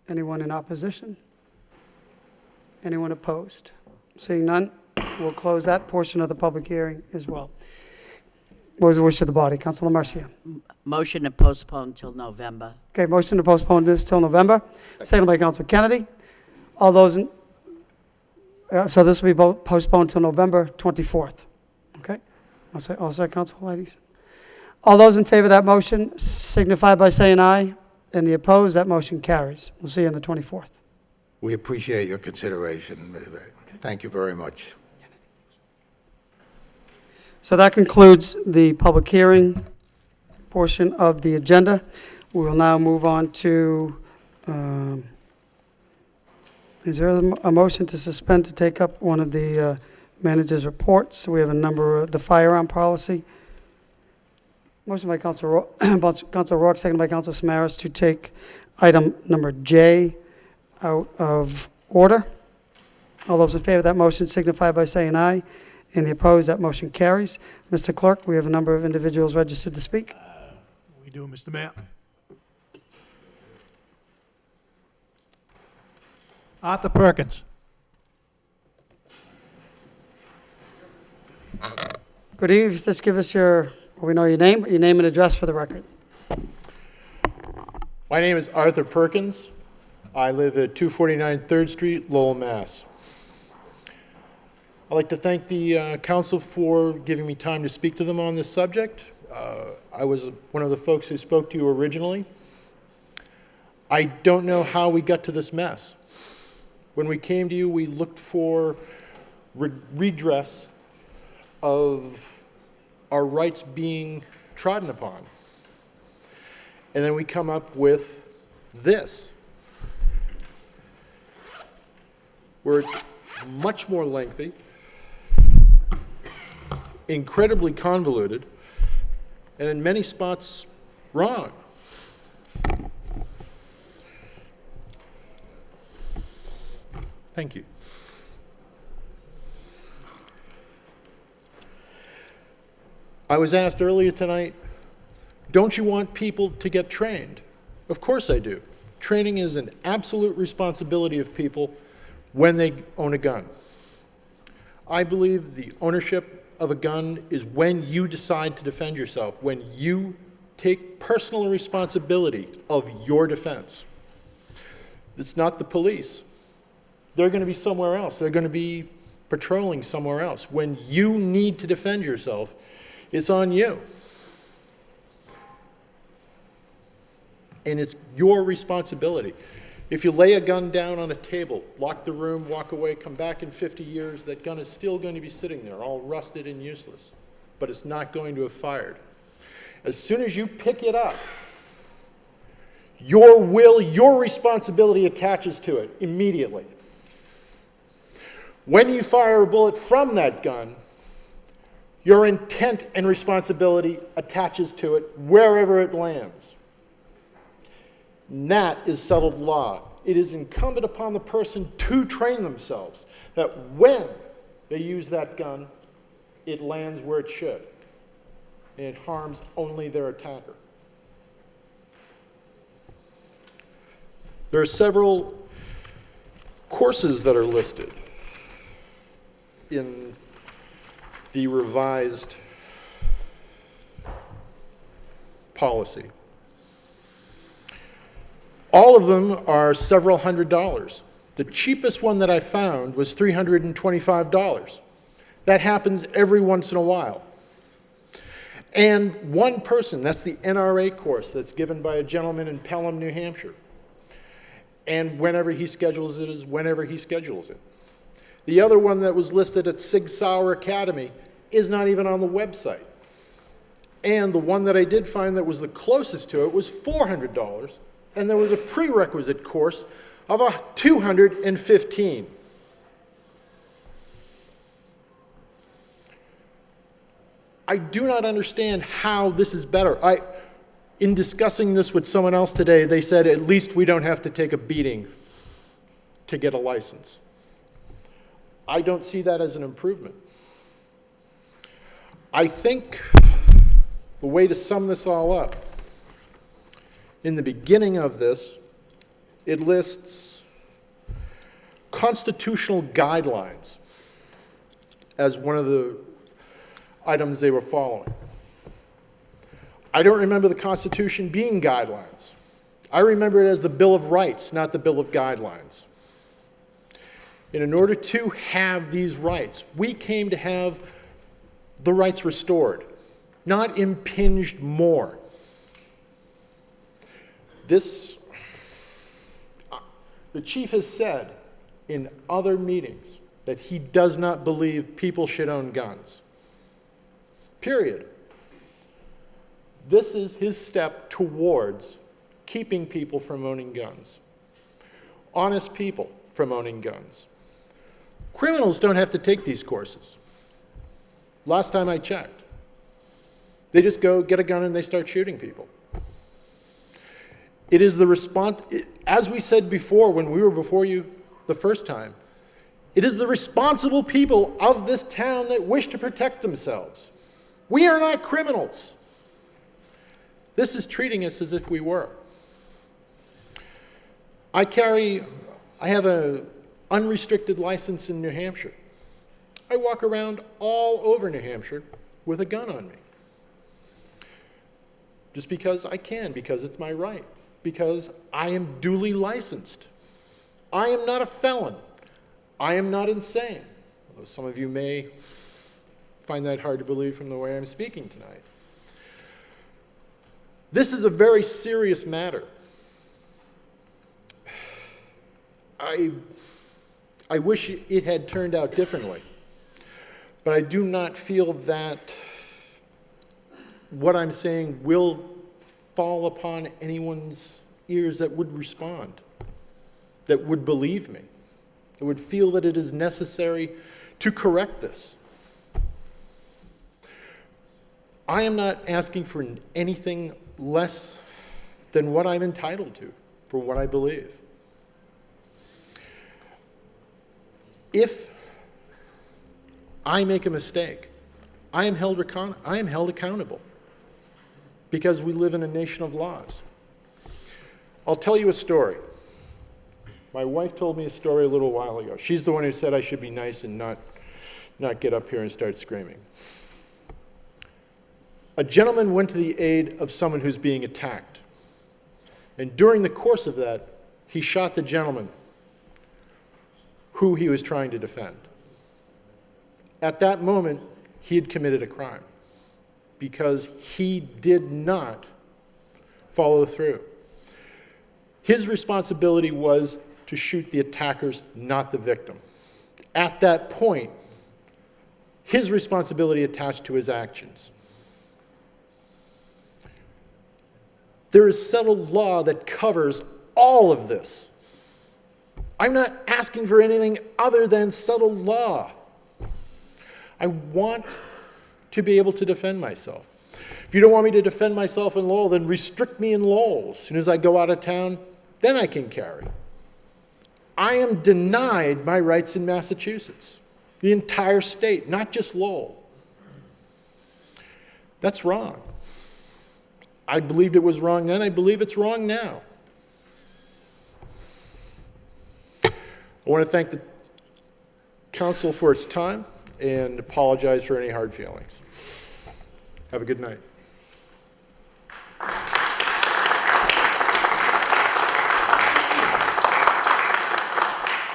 Speaker 1: Anyone in opposition? Anyone opposed? Seeing none, we'll close that portion of the public hearing as well. What was the wish of the body? Councilor Marcia.
Speaker 5: Motion to postpone till November.
Speaker 1: Okay, motion to postpone this till November. Seconded by Councilor Kennedy. All those in, so this will be postponed till November 24th. Okay? All set, Councilor ladies. All those in favor of that motion signify by saying aye. And the opposed, that motion carries. We'll see you on the 24th.
Speaker 14: We appreciate your consideration. Thank you very much.
Speaker 1: So that concludes the public hearing portion of the agenda. We will now move on to, is there a motion to suspend to take up one of the manager's reports? We have a number of the firearm policy. Motion by Council Rourke, seconded by Council Samaras to take item number J out of order. All those in favor of that motion signify by saying aye. Any opposed, that motion carries. Mr. Clerk, we have a number of individuals registered to speak.
Speaker 3: We do, Mr. Mayor. Arthur Perkins.
Speaker 1: Good evening. Just give us we know your name and address for the record.
Speaker 15: My name is Arthur Perkins. I live at 249 3rd Street, Lowell, Mass. I'd like to thank the council for giving me time to speak to them on this subject. I was one of the folks who spoke to you originally. I don't know how we got to this mess. When we came to you, we looked for redress of our rights being trodden upon. And then we come up with this, where it's much more lengthy, incredibly convoluted, and in many spots wrong. Thank you. I was asked earlier tonight, don't you want people to get trained? Of course I do. Training is an absolute responsibility of people when they own a gun. I believe the ownership of a gun is when you decide to defend yourself, when you take personal responsibility of your defense. It's not the police. They're going to be somewhere else. They're going to be patrolling somewhere else. When you need to defend yourself, it's on you. And it's your responsibility. If you lay a gun down on a table, lock the room, walk away, come back in 50 years, that gun is still going to be sitting there, all rusted and useless. But it's not going to have fired. As soon as you pick it up, your will, your responsibility attaches to it immediately. When you fire a bullet from that gun, your intent and responsibility attaches to it wherever it lands. And that is settled law. It is incumbent upon the person to train themselves that when they use that gun, it lands where it should, and it harms only their attacker. There are several courses that are listed in the revised policy. All of them are several $100s. The cheapest one that I found was $325. That happens every once in a while. And one person, that's the NRA course that's given by a gentleman in Pelham, New Hampshire. And whenever he schedules it is whenever he schedules it. The other one that was listed at Sig Sauer Academy is not even on the website. And the one that I did find that was the closest to it was $400, and there was a prerequisite course of $215. I do not understand how this is better. In discussing this with someone else today, they said at least we don't have to take a beating to get a license. I don't see that as an improvement. I think the way to sum this all up, in the beginning of this, it lists constitutional guidelines as one of the items they were following. I don't remember the Constitution being guidelines. I remember it as the Bill of Rights, not the Bill of Guidelines. And in order to have these rights, we came to have the rights restored, not impinged more. The chief has said in other meetings that he does not believe people should own guns. Period. This is his step towards keeping people from owning guns. Honest people from owning guns. Criminals don't have to take these courses. Last time I checked. They just go get a gun and they start shooting people. It is the response, as we said before when we were before you the first time, it is the responsible people of this town that wish to protect themselves. We are not criminals. This is treating us as if we were. I have an unrestricted license in New Hampshire. I walk around all over New Hampshire with a gun on me. Just because I can, because it's my right, because I am duly licensed. I am not a felon. I am not insane. Although some of you may find that hard to believe from the way I'm speaking tonight. This is a very serious matter. I wish it had turned out differently, but I do not feel that what I'm saying will fall upon anyone's ears that would respond, that would believe me, that would feel that it is necessary to correct this. I am not asking for anything less than what I'm entitled to, for what I believe. If I make a mistake, I am held accountable because we live in a nation of laws. I'll tell you a story. My wife told me a story a little while ago. She's the one who said I should be nice and not get up here and start screaming. A gentleman went to the aid of someone who's being attacked. And during the course of that, he shot the gentleman who he was trying to defend. At that moment, he had committed a crime because he did not follow through. His responsibility was to shoot the attackers, not the victim. At that point, his responsibility attached to his actions. There is settled law that covers all of this. I'm not asking for anything other than settled law. I want to be able to defend myself. If you don't want me to defend myself in Lowell, then restrict me in Lowell. As soon as I go out of town, then I can carry. I am denied my rights in Massachusetts, the entire state, not just Lowell. That's wrong. I believed it was wrong then. I believe it's wrong now. I want to thank the council for its time and apologize for any hard feelings. Have a good night.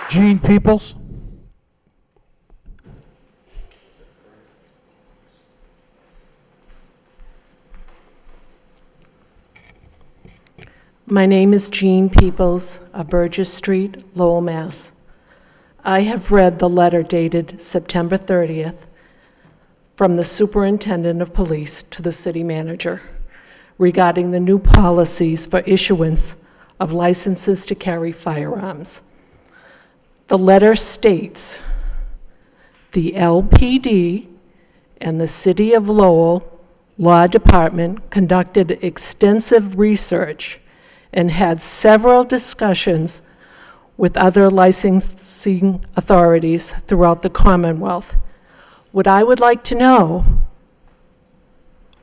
Speaker 3: Gene Peoples.
Speaker 16: My name is Jean Peoples of Burgess Street, Lowell, Mass. I have read the letter dated September 30th from the Superintendent of Police to the City Manager regarding the new policies for issuance of licenses to carry firearms. The letter states, the LPD and the City of Lowell Law Department conducted extensive research and had several discussions with other licensing authorities throughout the Commonwealth. What I would like to know,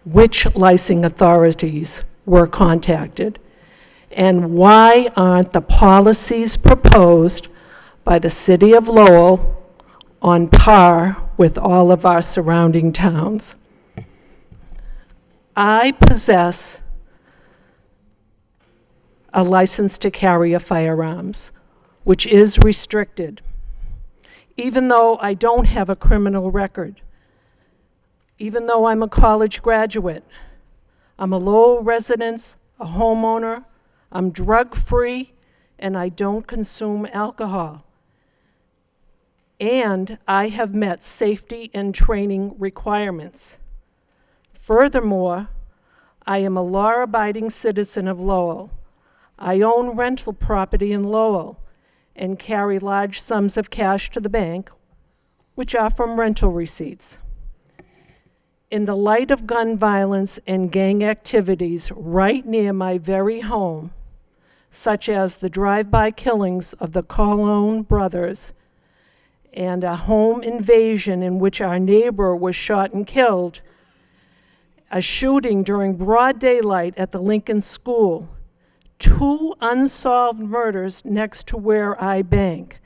Speaker 16: which licensing authorities were contacted, and why aren't the policies proposed by the City of Lowell on par with all of our surrounding towns? I possess a license to carry a firearms, which is restricted. Even though I don't have a criminal record, even though I'm a college graduate, I'm a Lowell resident, a homeowner, I'm drug-free, and I don't consume alcohol. And I have met safety and training requirements. Furthermore, I am a law-abiding citizen of Lowell. I own rental property in Lowell and carry large sums of cash to the bank, which are from rental receipts. In the light of gun violence and gang activities right near my very home, such as the drive-by killings of the Colon brothers and a home invasion in which our neighbor was shot and killed, a shooting during broad daylight at the Lincoln School, 2 unsolved murders next to where I bank,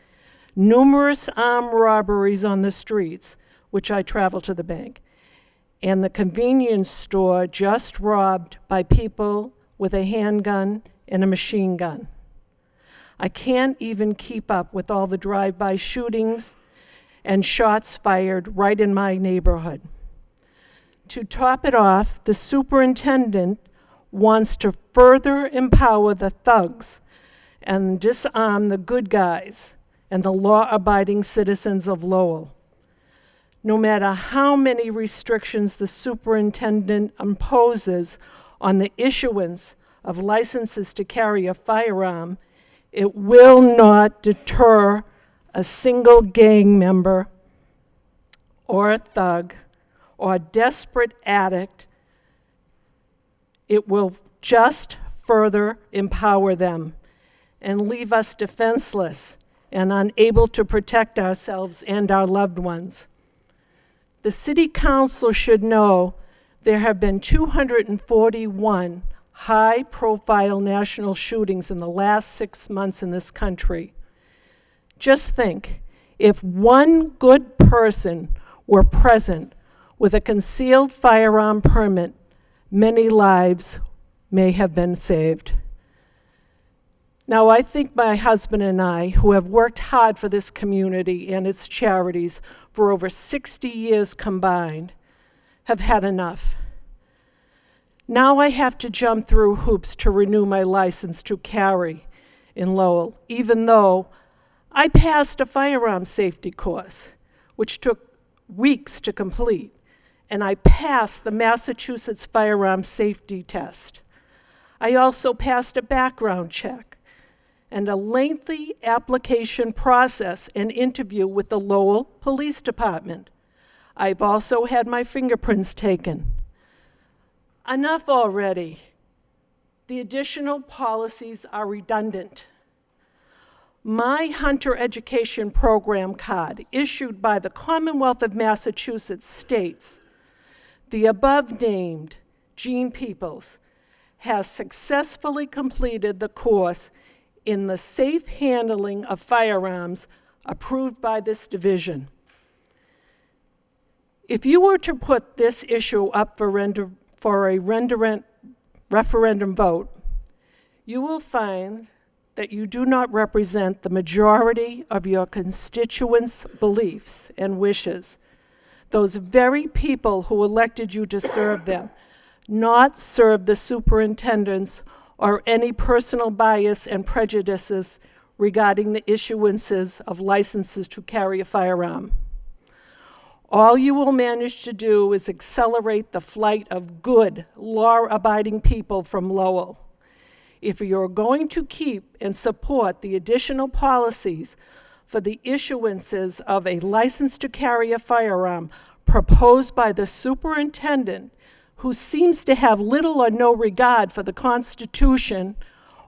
Speaker 16: numerous armed robberies on the streets, which I travel to the bank, and the convenience store just robbed by people with a handgun and a machine gun. I can't even keep up with all the drive-by shootings and shots fired right in my neighborhood. To top it off, the superintendent wants to further empower the thugs and disarm the good guys and the law-abiding citizens of Lowell. No matter how many restrictions the superintendent imposes on the issuance of licenses to carry a firearm, it will not deter a single gang member or a thug or a desperate addict. It will just further empower them and leave us defenseless and unable to protect ourselves and our loved ones. The City Council should know there have been 241 high-profile national shootings in the last 6 months in this country. Just think, if one good person were present with a concealed firearm permit, many lives may have been saved. Now, I think my husband and I, who have worked hard for this community and its charities for over 60 years combined, have had enough. Now I have to jump through hoops to renew my license to carry in Lowell, even though I passed a firearm safety course, which took weeks to complete, and I passed the Massachusetts firearm safety test. I also passed a background check and a lengthy application process and interview with the Lowell Police Department. I've also had my fingerprints taken. Enough already. The additional policies are redundant. My Hunter Education Program card, issued by the Commonwealth of Massachusetts, states, the above-named Gene Peoples has successfully completed the course in the safe handling of firearms approved by this division. If you were to put this issue up for a referendum vote, you will find that you do not represent the majority of your constituents' beliefs and wishes, those very people who elected you to serve them, not serve the superintendents or any personal bias and prejudices regarding the issuances of licenses to carry a firearm. All you will manage to do is accelerate the flight of good, law-abiding people from Lowell. If you're going to keep and support the additional policies for the issuances of a license to carry a firearm proposed by the superintendent, who seems to have little or no regard for the Constitution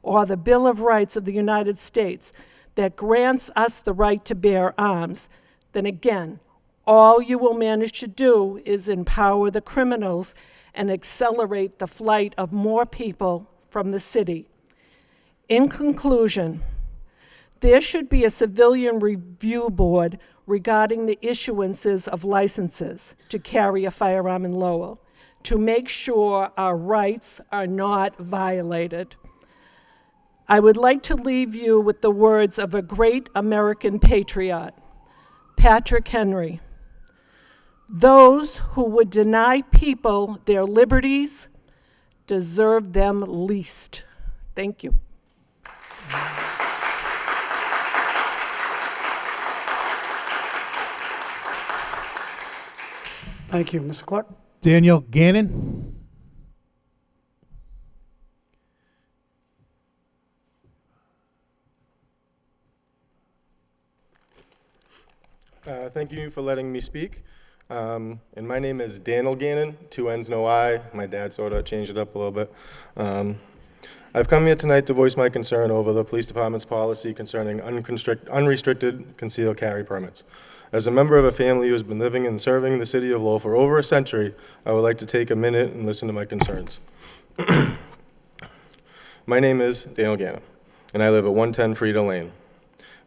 Speaker 16: or the Bill of Rights of the United States that grants us the right to bear arms, then again, all you will manage to do is empower the criminals and accelerate the flight of more people from the city. In conclusion, there should be a civilian review board regarding the issuances of licenses to carry a firearm in Lowell to make sure our rights are not violated. I would like to leave you with the words of a great American patriot, Patrick Henry. Those who would deny people their liberties deserve them least. Thank you.
Speaker 1: Thank you, Mr. Clark.
Speaker 3: Daniel Gannon.
Speaker 17: Thank you for letting me speak. And my name is Daniel Gannon, 2 N's, no I. My dad sort of changed it up a little bit. I've come here tonight to voice my concern over the police department's policy concerning unrestricted concealed carry permits. As a member of a family who has been living and serving the city of Lowell for over a century, I would like to take a minute and listen to my concerns. My name is Daniel Gannon, and I live at 110 Frida Lane.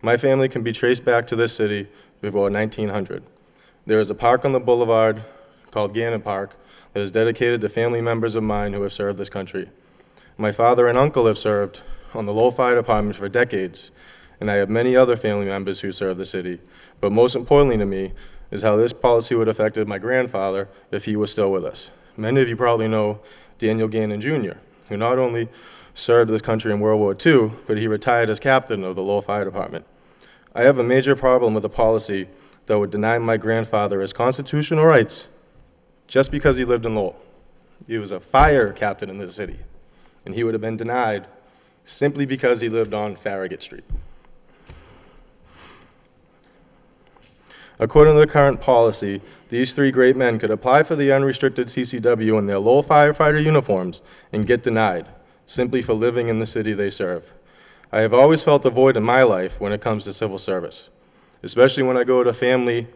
Speaker 17: My family can be traced back to this city before 1900. There is a park on the boulevard called Gannon Park that is dedicated to family members of mine who have served this country. My father and uncle have served on the Lowell Fire Department for decades, and I have many other family members who serve the city. But most importantly to me is how this policy would have affected my grandfather if he was still with us. Many of you probably know Daniel Gannon Jr., who not only served this country in World War II, but he retired as captain of the Lowell Fire Department. I have a major problem with a policy that would deny my grandfather his constitutional rights just because he lived in Lowell. He was a fire captain in this city, and he would have been denied simply because he lived on Farragut Street. According to the current policy, these 3 great men could apply for the unrestricted CCW in their Lowell firefighter uniforms and get denied, simply for living in the city they serve. I have always felt a void in my life when it comes to civil service, especially when I go to family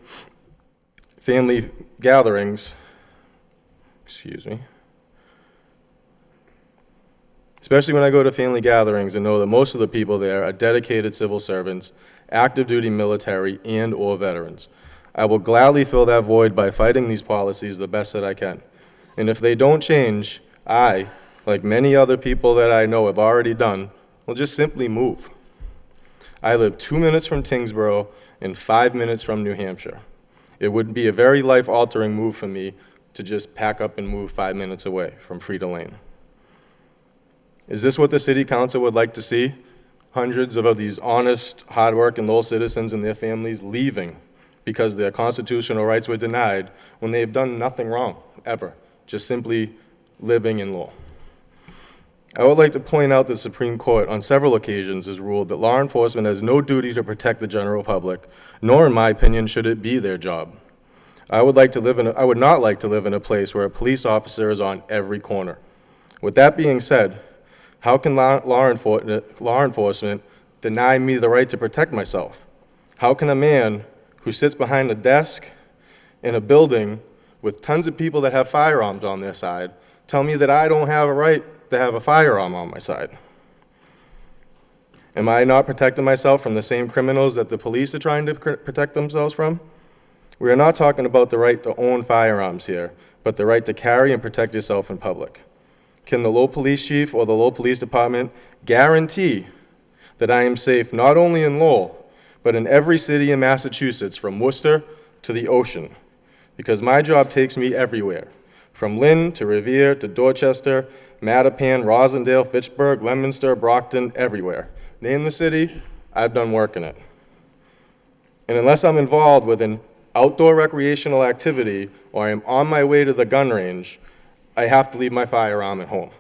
Speaker 17: gatherings, especially when I go to family gatherings and know that most of the people there are dedicated civil servants, active duty military, and or veterans. I will gladly fill that void by fighting these policies the best that I can. And if they don't change, I, like many other people that I know have already done, will just simply move. I live 2 minutes from Tingsboro and 5 minutes from New Hampshire. It would be a very life-altering move for me to just pack up and move 5 minutes away from Frida Lane. Is this what the city council would like to see? Hundreds of these honest, hard-working Lowell citizens and their families leaving because their constitutional rights were denied when they have done nothing wrong, ever, just simply living in Lowell. I would like to point out that the Supreme Court on several occasions has ruled that law enforcement has no duty to protect the general public, nor, in my opinion, should it be their job. I would not like to live in a place where a police officer is on every corner. With that being said, how can law enforcement deny me the right to protect myself? How can a man who sits behind a desk in a building with tons of people that have firearms on their side tell me that I don't have a right to have a firearm on my side? Am I not protecting myself from the same criminals that the police are trying to protect themselves from? We are not talking about the right to own firearms here, but the right to carry and protect yourself in public. Can the Lowell Police Chief or the Lowell Police Department guarantee that I am safe not only in Lowell, but in every city in Massachusetts from Worcester to the ocean? Because my job takes me everywhere, from Lynn to Revere to Dorchester, Mattapan, Rosendale, Fitchburg, Leominster, Brockton, everywhere. Name the city, I've done work in it. And unless I'm involved with an outdoor recreational activity or I am on my way to the gun range, I have to leave my firearm at home.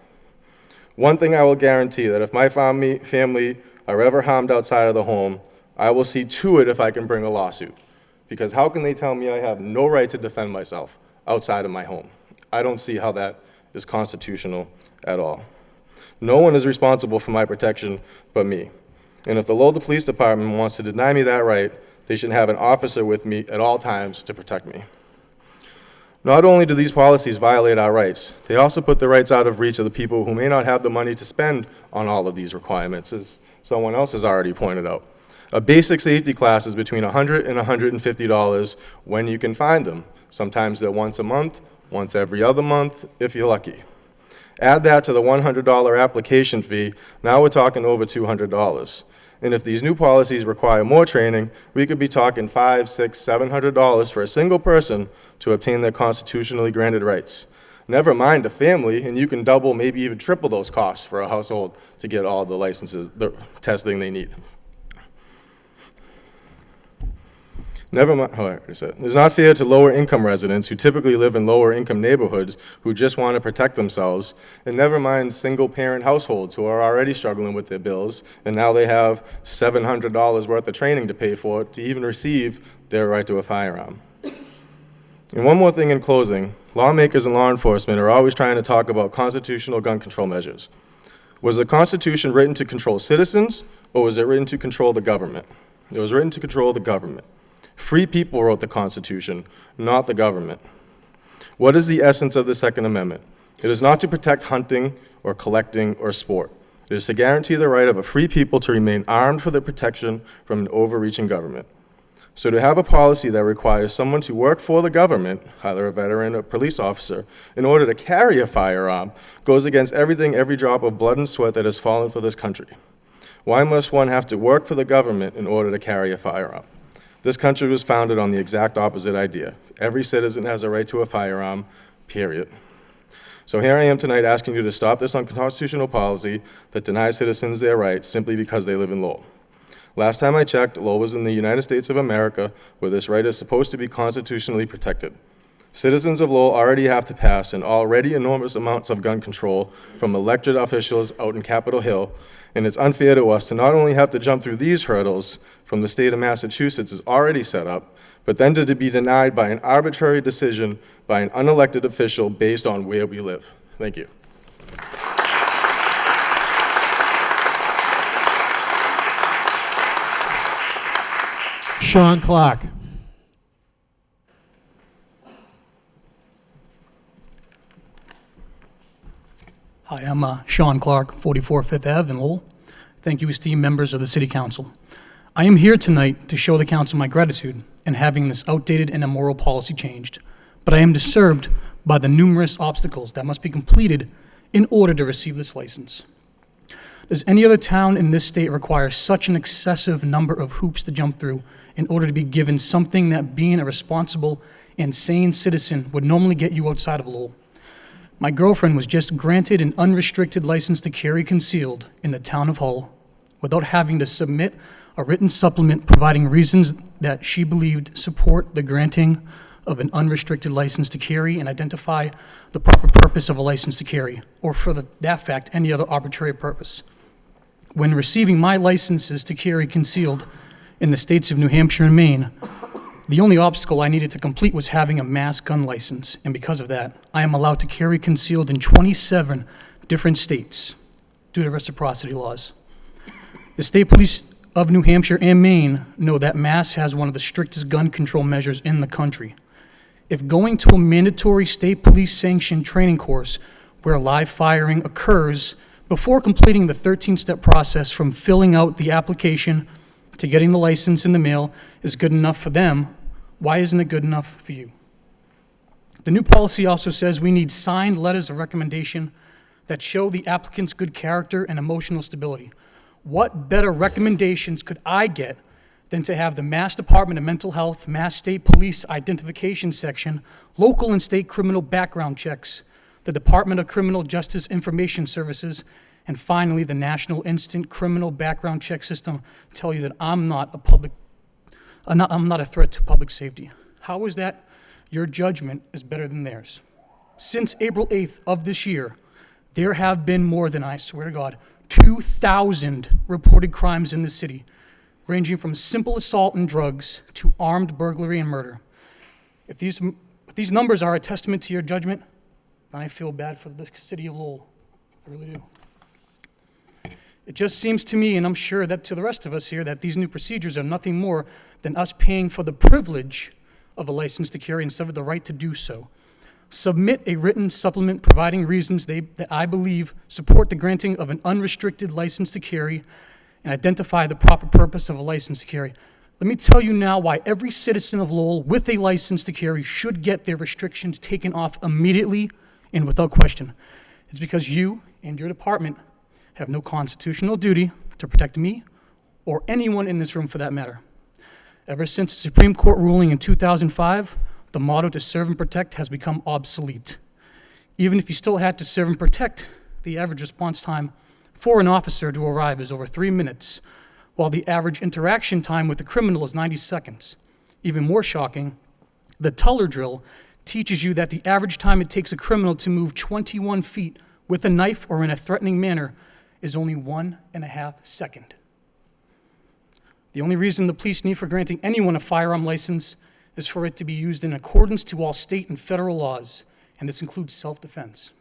Speaker 17: One thing I will guarantee, that if my family are ever harmed outside of the home, I will see to it if I can bring a lawsuit. Because how can they tell me I have no right to defend myself outside of my home? I don't see how that is constitutional at all. No one is responsible for my protection but me. And if the Lowell Police Department wants to deny me that right, they should have an officer with me at all times to protect me. Not only do these policies violate our rights, they also put the rights out of reach of the people who may not have the money to spend on all of these requirements, as someone else has already pointed out. A basic safety class is between $100 and $150 when you can find them. Sometimes they're once a month, once every other month, if you're lucky. Add that to the $100 application fee, now we're talking over $200. And if these new policies require more training, we could be talking $500, $600, $700 for a single person to obtain their constitutionally granted rights. Never mind a family, and you can double, maybe even triple those costs for a household to get all the licenses, the testing they need. Never mind, it's not fair to lower income residents who typically live in lower income neighborhoods who just want to protect themselves, and never mind single parent households who are already struggling with their bills, and now they have $700 worth of training to pay for to even receive their right to a firearm. And one more thing in closing, lawmakers and law enforcement are always trying to talk about constitutional gun control measures. Was the Constitution written to control citizens, or was it written to control the government? It was written to control the government. Free people wrote the Constitution, not the government. What is the essence of the Second Amendment? It is not to protect hunting or collecting or sport. It is to guarantee the right of a free people to remain armed for the protection from an overreaching government. So to have a policy that requires someone to work for the government, either a veteran or police officer, in order to carry a firearm goes against everything, every drop of blood and sweat that has fallen for this country. Why must one have to work for the government in order to carry a firearm? This country was founded on the exact opposite idea. Every citizen has a right to a firearm, period. So here I am tonight asking you to stop this unconstitutional policy that denies citizens their rights simply because they live in Lowell. Last time I checked, Lowell was in the United States of America, where this right is supposed to be constitutionally protected. Citizens of Lowell already have to pass an already enormous amounts of gun control from elected officials out in Capitol Hill, and it's unfair to us to not only have to jump through these hurdles from the state of Massachusetts is already set up, but then to be denied by an arbitrary decision by an unelected official based on where we live. Thank you.
Speaker 3: Sean Clark.
Speaker 18: Hi, I'm Sean Clark, 44 Fifth Ave in Lowell. Thank you, esteemed members of the City Council. I am here tonight to show the Council my gratitude in having this outdated and immoral policy changed, but I am disturbed by the numerous obstacles that must be completed in order to receive this license. Does any other town in this state require such an excessive number of hoops to jump through in order to be given something that being a responsible and sane citizen would normally get you outside of Lowell? My girlfriend was just granted an unrestricted license to carry concealed in the town of Hull without having to submit a written supplement providing reasons that she believed support the granting of an unrestricted license to carry and identify the proper purpose of a license to carry, or for that fact, any other arbitrary purpose. When receiving my licenses to carry concealed in the states of New Hampshire and Maine, the only obstacle I needed to complete was having a mass gun license, and because of that, I am allowed to carry concealed in 27 different states due to reciprocity laws. The state police of New Hampshire and Maine know that Mass has one of the strictest gun control measures in the country. If going to a mandatory state police sanctioned training course where live firing occurs before completing the 13-step process from filling out the application to getting the license in the mail is good enough for them, why isn't it good enough for you? The new policy also says we need signed letters of recommendation that show the applicant's good character and emotional stability. What better recommendations could I get than to have the Mass Department of Mental Health, Mass State Police Identification Section, local and state criminal background checks, the Department of Criminal Justice Information Services, and finally the National Instant Criminal Background Check System tell you that I'm not a threat to public safety. How is that your judgment is better than theirs? Since April 8th of this year, there have been more than, I swear to God, 2,000 reported crimes in the city, ranging from simple assault and drugs to armed burglary and murder. If these numbers are a testament to your judgment, then I feel bad for the city of Lowell. I really do. It just seems to me, and I'm sure that to the rest of us here, that these new procedures are nothing more than us paying for the privilege of a license to carry instead of the right to do so. Submit a written supplement providing reasons that I believe support the granting of an unrestricted license to carry and identify the proper purpose of a license to carry. Let me tell you now why every citizen of Lowell with a license to carry should get their restrictions taken off immediately and without question. It's because you and your department have no constitutional duty to protect me or anyone in this room for that matter. Ever since the Supreme Court ruling in 2005, the motto to serve and protect has become obsolete. Even if you still had to serve and protect, the average response time for an officer to arrive is over 3 minutes, while the average interaction time with the criminal is 90 seconds. Even more shocking, the Tuller drill teaches you that the average time it takes a criminal to move 21 feet with a knife or in a threatening manner is only 1.5 seconds. The only reason the police need for granting anyone a firearm license is for it to be used in accordance to all state and federal laws, and this includes self-defense.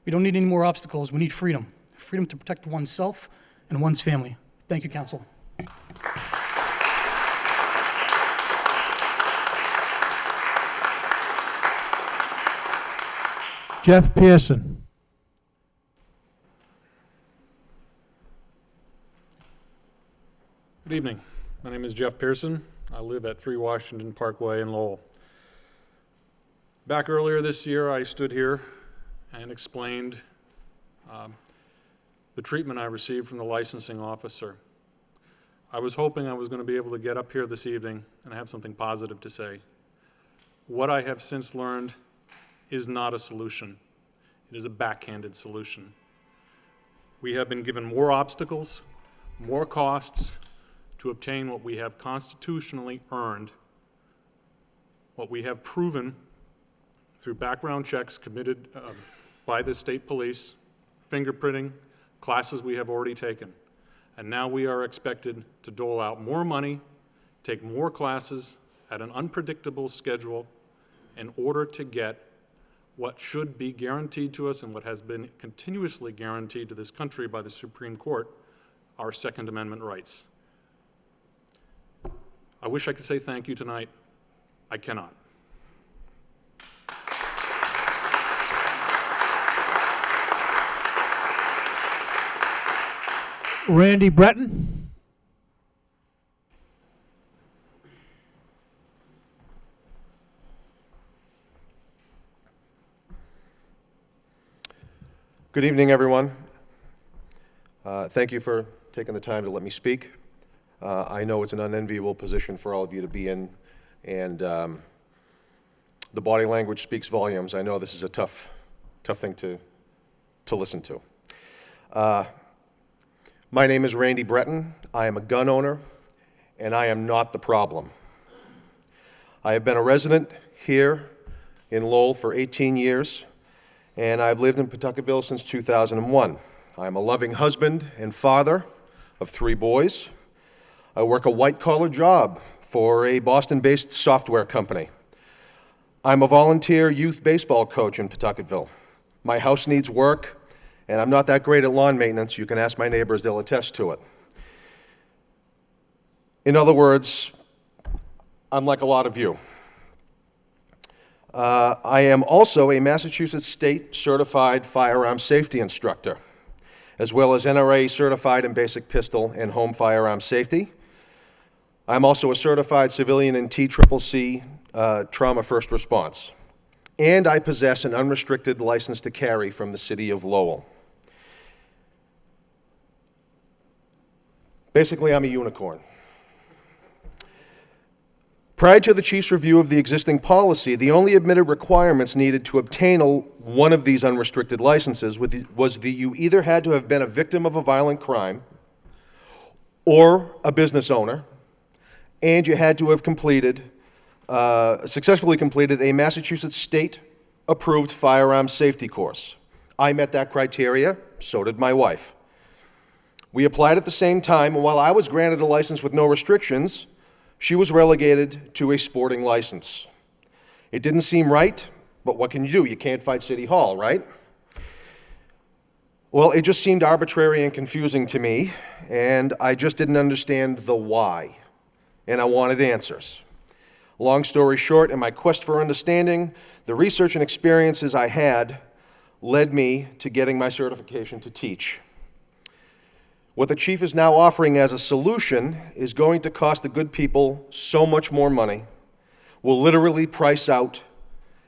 Speaker 18: We don't need any more obstacles. We need freedom. Freedom to protect oneself and one's family. Thank you, Council.
Speaker 3: Jeff Pearson.
Speaker 19: Good evening. My name is Jeff Pearson. I live at 3 Washington Parkway in Lowell. Back earlier this year, I stood here and explained the treatment I received from the licensing officer. I was hoping I was going to be able to get up here this evening and have something positive to say. What I have since learned is not a solution. It is a backhanded solution. We have been given more obstacles, more costs to obtain what we have constitutionally earned, what we have proven through background checks committed by the state police, fingerprinting, classes we have already taken. And now we are expected to dole out more money, take more classes at an unpredictable schedule in order to get what should be guaranteed to us and what has been continuously guaranteed to this country by the Supreme Court, our Second Amendment rights. I wish I could say thank you tonight. I cannot.
Speaker 3: Randy Breton.
Speaker 17: Good evening, everyone. Thank you for taking the time to let me speak. I know it's an unenviable position for all of you to be in, and the body language speaks volumes. I know this is a tough thing to listen to. My name is Randy Breton. I am a gun owner, and I am not the problem. I have been a resident here in Lowell for 18 years, and I've lived in Pawtucketville since 2001. I'm a loving husband and father of 3 boys. I work a white-collar job for a Boston-based software company. I'm a volunteer youth baseball coach in Pawtucketville. My house needs work, and I'm not that great at lawn maintenance. You can ask my neighbors, they'll attest to it. In other words, I'm like a lot of you. I am also a Massachusetts State Certified Firearm Safety Instructor, as well as NRA Certified in Basic Pistol and Home Firearm Safety. I'm also a certified civilian in TCCC Trauma First Response. And I possess an unrestricted license to carry from the city of Lowell. Basically, I'm a unicorn. Prior to the chief's review of the existing policy, the only admitted requirements needed to obtain one of these unrestricted licenses was that you either had to have been a victim of a violent crime or a business owner, and you had to have successfully completed a Massachusetts state-approved firearm safety course. I met that criteria, so did my wife. We applied at the same time, and while I was granted a license with no restrictions, she was relegated to a sporting license. It didn't seem right, but what can you do? You can't fight City Hall, right? Well, it just seemed arbitrary and confusing to me, and I just didn't understand the why, and I wanted answers. Long story short, in my quest for understanding, the research and experiences I had led me to getting my certification to teach. What the chief is now offering as a solution is going to cost the good people so much more money, will literally price out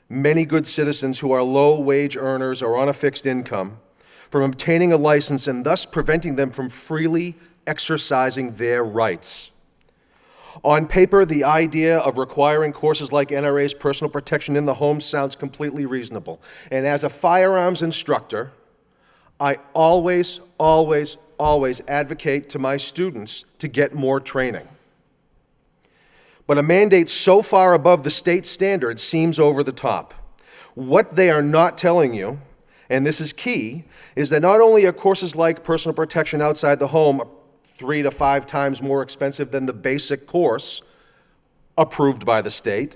Speaker 17: many good citizens who are low-wage earners or on a fixed income from obtaining a license and thus preventing them from freely exercising their rights. On paper, the idea of requiring courses like NRA's personal protection in the home sounds completely reasonable. And as a firearms instructor, I always advocate to my students to get more training. But a mandate so far above the state standard seems over the top. What they are not telling you, and this is key, is that not only are courses like personal protection outside the home 3 to 5 times more expensive than the basic course approved by the state,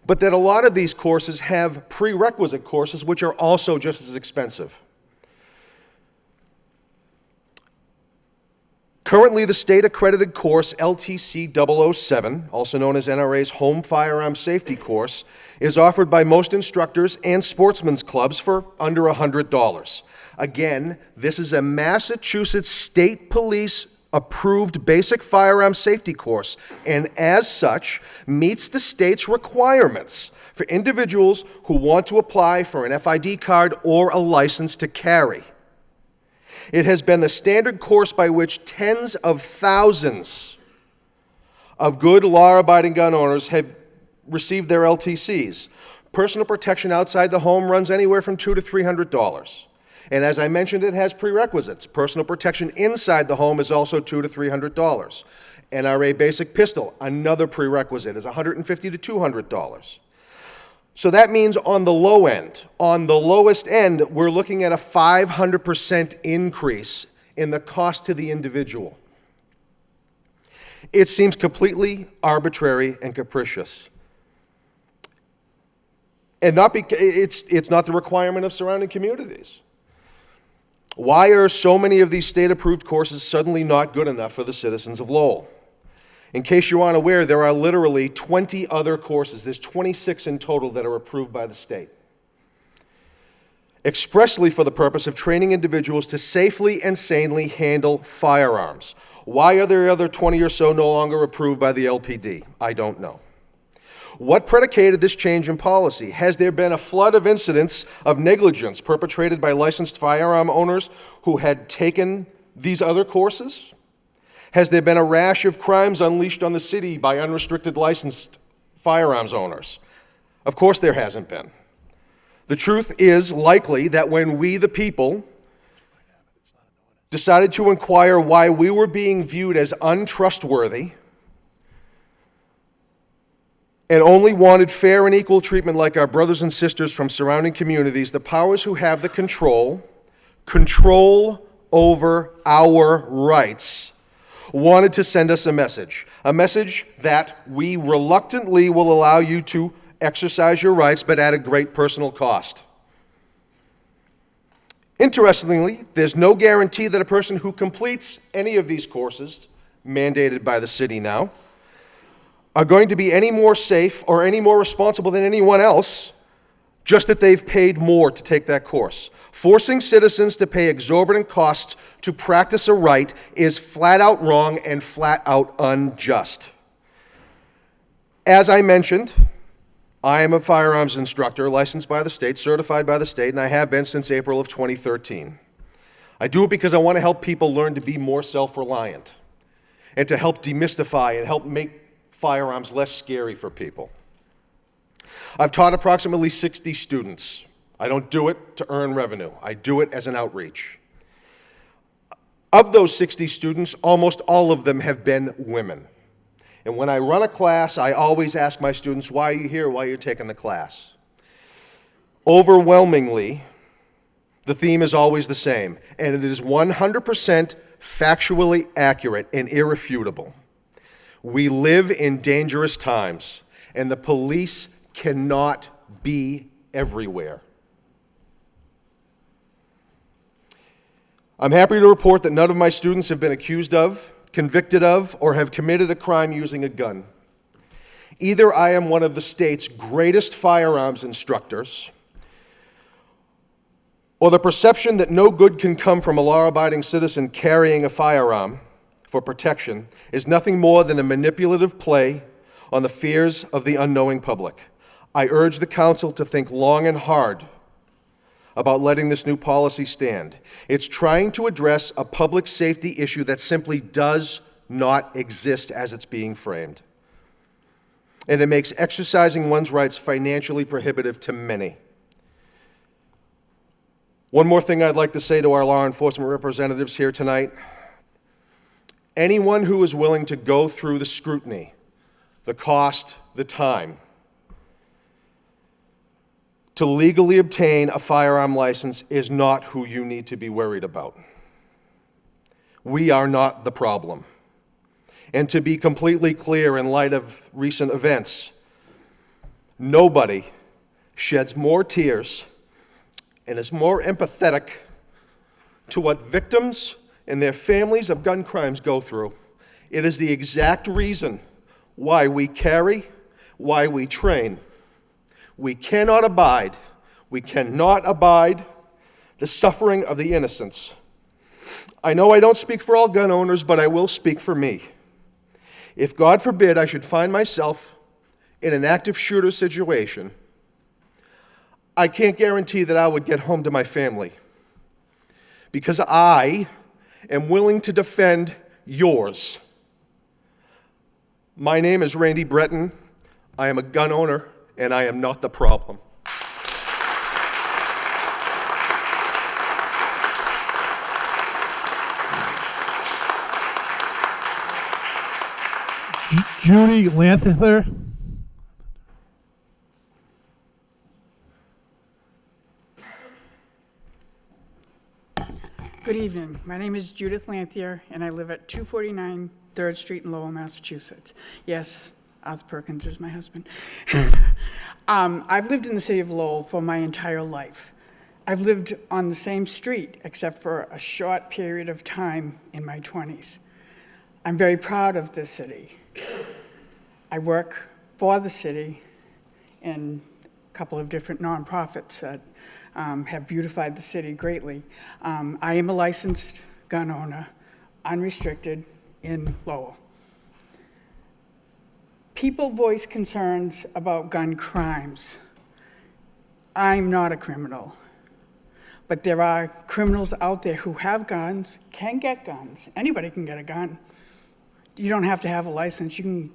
Speaker 17: but that a lot of these courses have prerequisite courses which are also just as expensive. Currently, the state-accredited course LTC 007, also known as NRA's Home Firearm Safety Course, is offered by most instructors and sportsmen's clubs for under $100. Again, this is a Massachusetts State Police approved basic firearm safety course, and as such, meets the state's requirements for individuals who want to apply for an FID card or a license to carry. It has been the standard course by which tens of thousands of good law-abiding gun owners have received their LTCs. Personal protection outside the home runs anywhere from $200 to $300. And as I mentioned, it has prerequisites. Personal protection inside the home is also $200 to $300. NRA basic pistol, another prerequisite, is $150 to $200. So that means on the low end, on the lowest end, we're looking at a 500% increase in the cost to the individual. It seems completely arbitrary and capricious. And it's not the requirement of surrounding communities. Why are so many of these state-approved courses suddenly not good enough for the citizens of Lowell? In case you aren't aware, there are literally 20 other courses. There's 26 in total that are approved by the state, expressly for the purpose of training individuals to safely and sanely handle firearms. Why are there other 20 or so no longer approved by the LPD? I don't know. What predicated this change in policy? Has there been a flood of incidents of negligence perpetrated by licensed firearm owners who had taken these other courses? Has there been a rash of crimes unleashed on the city by unrestricted licensed firearms owners? Of course there hasn't been. The truth is likely that when we, the people, decided to inquire why we were being viewed as untrustworthy and only wanted fair and equal treatment like our brothers and sisters from surrounding communities, the powers who have the control over our rights, wanted to send us a message that we reluctantly will allow you to exercise your rights, but at a great personal cost. Interestingly, there's no guarantee that a person who completes any of these courses, mandated by the city now, are going to be any more safe or any more responsible than anyone else, just that they've paid more to take that course. Forcing citizens to pay exorbitant costs to practice a right is flat out wrong and flat out unjust. As I mentioned, I am a firearms instructor licensed by the state, certified by the state, and I have been since April of 2013. I do it because I want to help people learn to be more self-reliant and to help demystify and help make firearms less scary for people. I've taught approximately 60 students. I don't do it to earn revenue. I do it as an outreach. Of those 60 students, almost all of them have been women. And when I run a class, I always ask my students, why are you here? Why are you taking the class? Overwhelmingly, the theme is always the same, and it is 100% factually accurate and irrefutable. We live in dangerous times, and the police cannot be everywhere. I'm happy to report that none of my students have been accused of, convicted of, or have committed a crime using a gun. Either I am one of the state's greatest firearms instructors, or the perception that no good can come from a law-abiding citizen carrying a firearm for protection is nothing more than a manipulative play on the fears of the unknowing public. I urge the council to think long and hard about letting this new policy stand. It's trying to address a public safety issue that simply does not exist as it's being framed. And it makes exercising one's rights financially prohibitive to many. One more thing I'd like to say to our law enforcement representatives here tonight. Anyone who is willing to go through the scrutiny, the cost, the time, to legally obtain a firearm license is not who you need to be worried about. We are not the problem. And to be completely clear in light of recent events, nobody sheds more tears and is more empathetic to what victims and their families of gun crimes go through. It is the exact reason why we carry, why we train. We cannot abide the suffering of the innocents. I know I don't speak for all gun owners, but I will speak for me. If, God forbid, I should find myself in an active shooter situation, I can't guarantee that I would get home to my family, because I am willing to defend yours. My name is Randy Breton. I am a gun owner, and I am not the problem.
Speaker 3: Judy Lanther.
Speaker 20: Good evening. My name is Judith Lanthier, and I live at 249 3rd Street in Lowell, Massachusetts. Yes, Arthur Perkins is my husband. I've lived in the city of Lowell for my entire life. I've lived on the same street, except for a short period of time in my 20s. I'm very proud of this city. I work for the city in a couple of different nonprofits that have beautified the city greatly. I am a licensed gun owner, unrestricted, in Lowell. People voice concerns about gun crimes. I'm not a criminal, but there are criminals out there who have guns, can get guns. Anybody can get a gun. You don't have to have a license. You can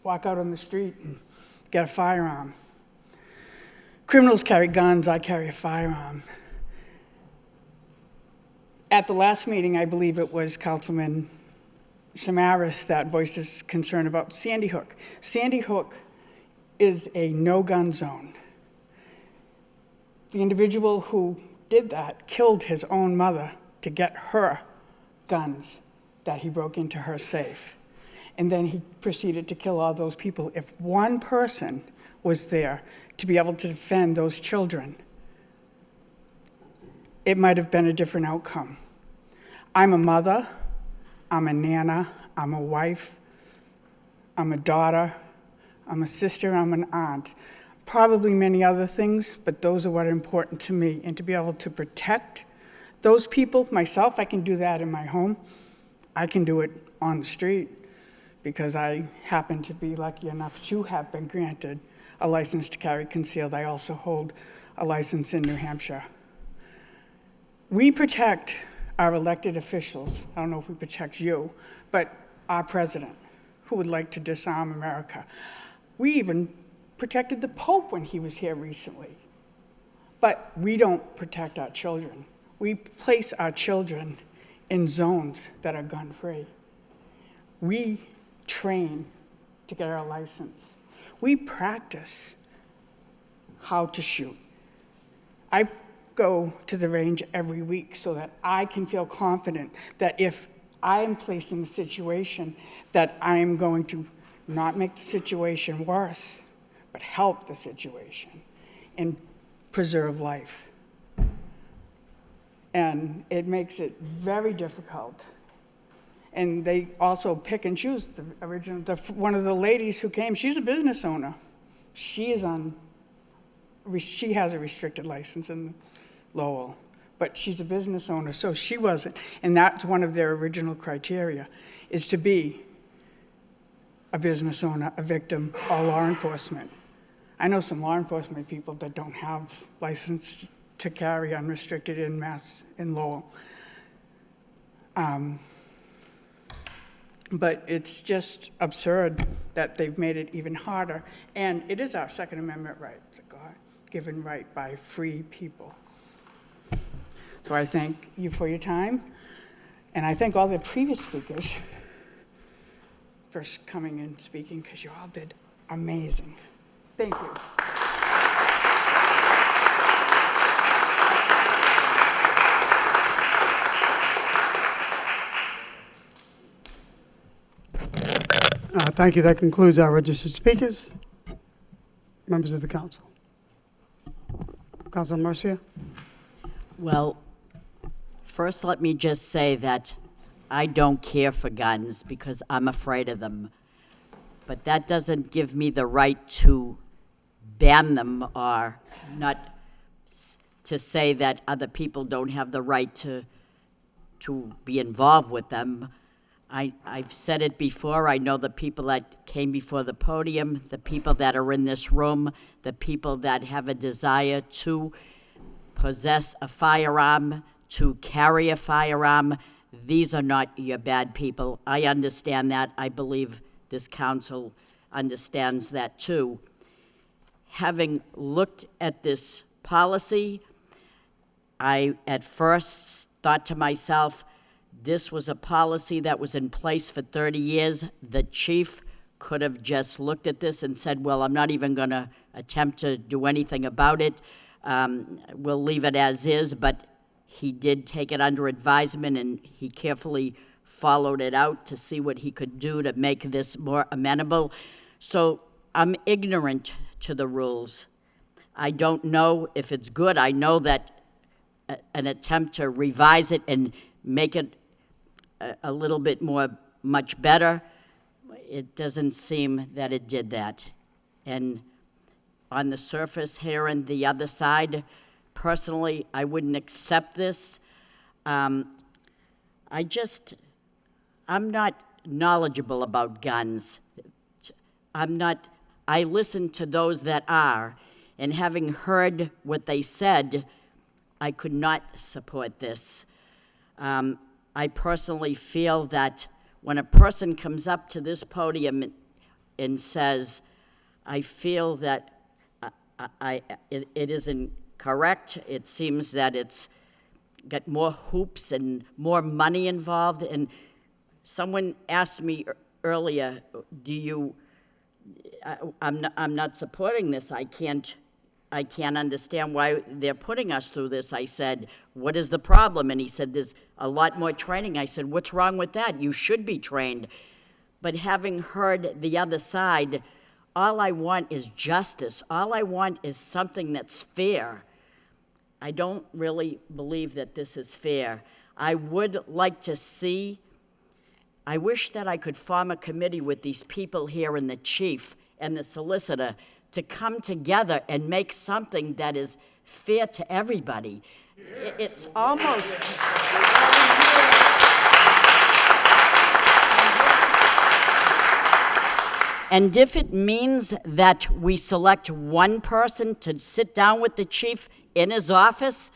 Speaker 20: walk out on the street and get a firearm. Criminals carry guns, I carry a firearm. At the last meeting, I believe it was Councilman Samaras that voiced his concern about Sandy Hook. Sandy Hook is a no-gun zone. The individual who did that killed his own mother to get her guns that he broke into her safe. And then he proceeded to kill all those people. If one person was there to be able to defend those children, it might have been a different outcome. I'm a mother, I'm a nana, I'm a wife, I'm a daughter, I'm a sister, I'm an aunt. Probably many other things, but those are what are important to me. And to be able to protect those people, myself, I can do that in my home. I can do it on the street because I happen to be lucky enough to have been granted a license to carry concealed. I also hold a license in New Hampshire. We protect our elected officials. I don't know if we protect you, but our president, who would like to disarm America. We even protected the Pope when he was here recently. But we don't protect our children. We place our children in zones that are gun-free. We train to get our license. We practice how to shoot. I go to the range every week so that I can feel confident that if I am placed in a situation that I am going to not make the situation worse, but help the situation and preserve life. And it makes it very difficult. And they also pick and choose. One of the ladies who came, she's a business owner. She has a restricted license in Lowell, but she's a business owner, so she wasn't. And that's one of their original criteria, is to be a business owner, a victim, or law enforcement. I know some law enforcement people that don't have license to carry unrestricted in Lowell. But it's just absurd that they've made it even harder. And it is our Second Amendment right. It's a God-given right by free people. So I thank you for your time. And I thank all the previous speakers for coming and speaking, because you all did amazing. Thank you.
Speaker 1: Thank you. That concludes our registered speakers. Members of the council. Councilor Mercia?
Speaker 5: Well, first let me just say that I don't care for guns because I'm afraid of them. But that doesn't give me the right to ban them or not to say that other people don't have the right to be involved with them. I've said it before. I know the people that came before the podium, the people that are in this room, the people that have a desire to possess a firearm, to carry a firearm. These are not your bad people. I understand that. I believe this council understands that too. Having looked at this policy, I at first thought to myself, this was a policy that was in place for 30 years. The chief could have just looked at this and said, well, I'm not even going to attempt to do anything about it. We'll leave it as is, but he did take it under advisement and he carefully followed it out to see what he could do to make this more amenable. So I'm ignorant to the rules. I don't know if it's good. I know that an attempt to revise it and make it a little bit much better, it doesn't seem that it did that. And on the surface here and the other side, personally, I wouldn't accept this. I'm not knowledgeable about guns. I listen to those that are, and having heard what they said, I could not support this. I personally feel that when a person comes up to this podium and says, I feel that it isn't correct, it seems that it's got more hoops and more money involved, and someone asked me earlier, I'm not supporting this. I can't understand why they're putting us through this. I said, what is the problem? And he said, there's a lot more training. I said, what's wrong with that? You should be trained. But having heard the other side, all I want is justice. All I want is something that's fair. I don't really believe that this is fair. I would like to see, I wish that I could form a committee with these people here and the chief and the solicitor to come together and make something that is fair to everybody. It's almost... And if it means that we select one person to sit down with the chief in his office,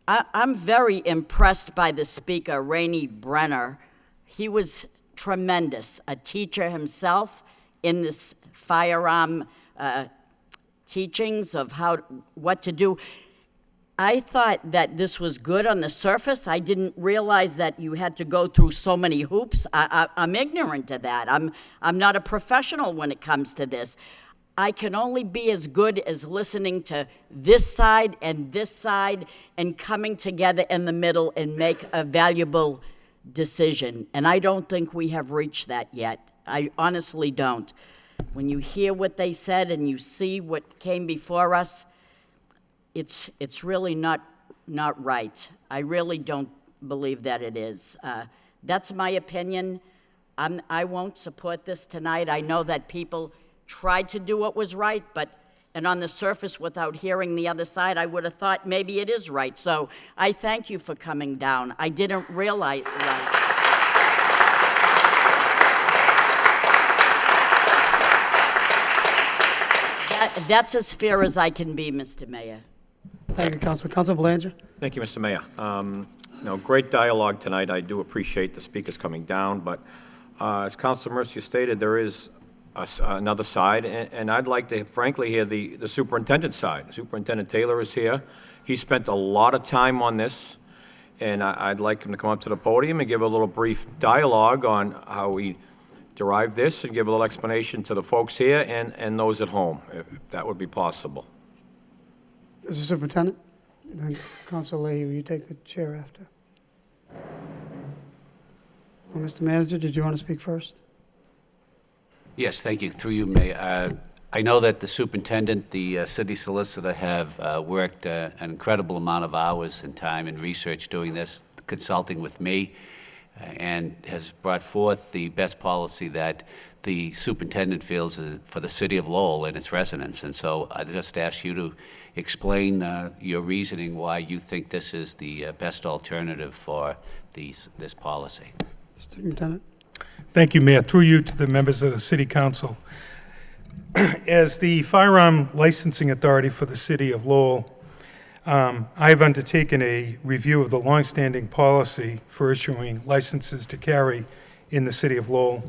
Speaker 5: I'm very impressed by the speaker, Rainey Brenner. He was tremendous, a teacher himself in this firearm teachings of what to do. I thought that this was good on the surface. I didn't realize that you had to go through so many hoops. I'm ignorant to that. I'm not a professional when it comes to this. I can only be as good as listening to this side and coming together in the middle and make a valuable decision. And I don't think we have reached that yet. I honestly don't. When you hear what they said and you see what came before us, it's really not right. I really don't believe that it is. That's my opinion. I won't support this tonight. I know that people tried to do what was right, and on the surface, without hearing the other side, I would have thought maybe it is right. So I thank you for coming down. I didn't realize that. That's as fair as I can be, Mr. Mayor.
Speaker 1: Thank you, Councilor. Councilor Belanger.
Speaker 12: Thank you, Mr. Mayor. Great dialogue tonight. I do appreciate the speakers coming down, but as Councilor Mercier stated, there is another side, and I'd like to frankly hear the superintendent's side. Superintendent Taylor is here. He spent a lot of time on this, and I'd like him to come up to the podium and give a little brief dialogue on how he derived this and give a little explanation to the folks here and those at home, if that would be possible.
Speaker 1: Mr. Superintendent, then Councilor Leahy, will you take the chair after? Well, Mr. Manager, did you want to speak first?
Speaker 13: Yes, thank you. Through you, Mayor. I know that the superintendent, the city solicitor have worked an incredible amount of hours and time and research doing this, consulting with me, and has brought forth the best policy that the superintendent feels for the city of Lowell and its residents. And so I just ask you to explain your reasoning why you think this is the best alternative for this policy.
Speaker 1: Superintendent.
Speaker 21: Thank you, Mayor. Through you to the members of the City Council. As the firearm licensing authority for the city of Lowell, I've undertaken a review of the longstanding policy for issuing licenses to carry in the city of Lowell.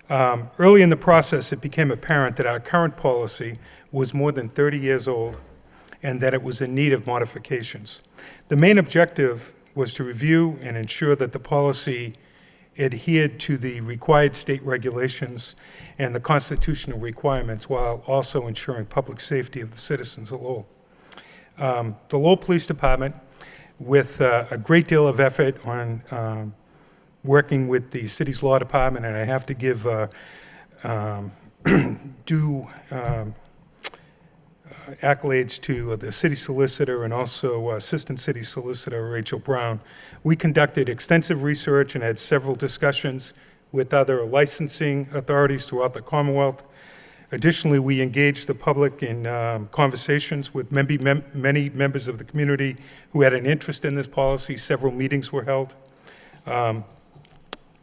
Speaker 21: Early in the process, it became apparent that our current policy was more than 30 years old and that it was in need of modifications. The main objective was to review and ensure that the policy adhered to the required state regulations and the constitutional requirements while also ensuring public safety of the citizens of Lowell. The Lowell Police Department, with a great deal of effort on working with the city's law department, and I have to give due accolades to the city solicitor and also Assistant City Solicitor Rachel Brown. We conducted extensive research and had several discussions with other licensing authorities throughout the Commonwealth. Additionally, we engaged the public in conversations with many members of the community who had an interest in this policy. Several meetings were held.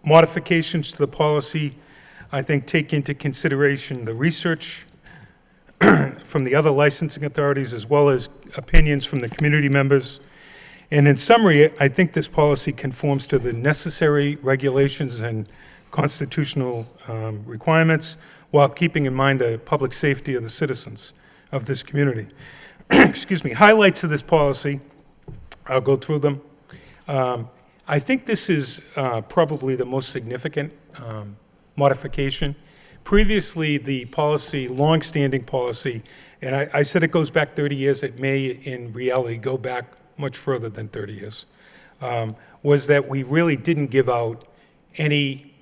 Speaker 21: Modifications to the policy, I think, take into consideration the research from the other licensing authorities as well as opinions from the community members. And in summary, I think this policy conforms to the necessary regulations and constitutional requirements while keeping in mind the public safety of the citizens of this community. Excuse me. Highlights of this policy, I'll go through them. I think this is probably the most significant modification. Previously, the policy, long-standing policy, and I said it goes back 30 years, it may in reality go back much further than 30 years, was that we really didn't give out any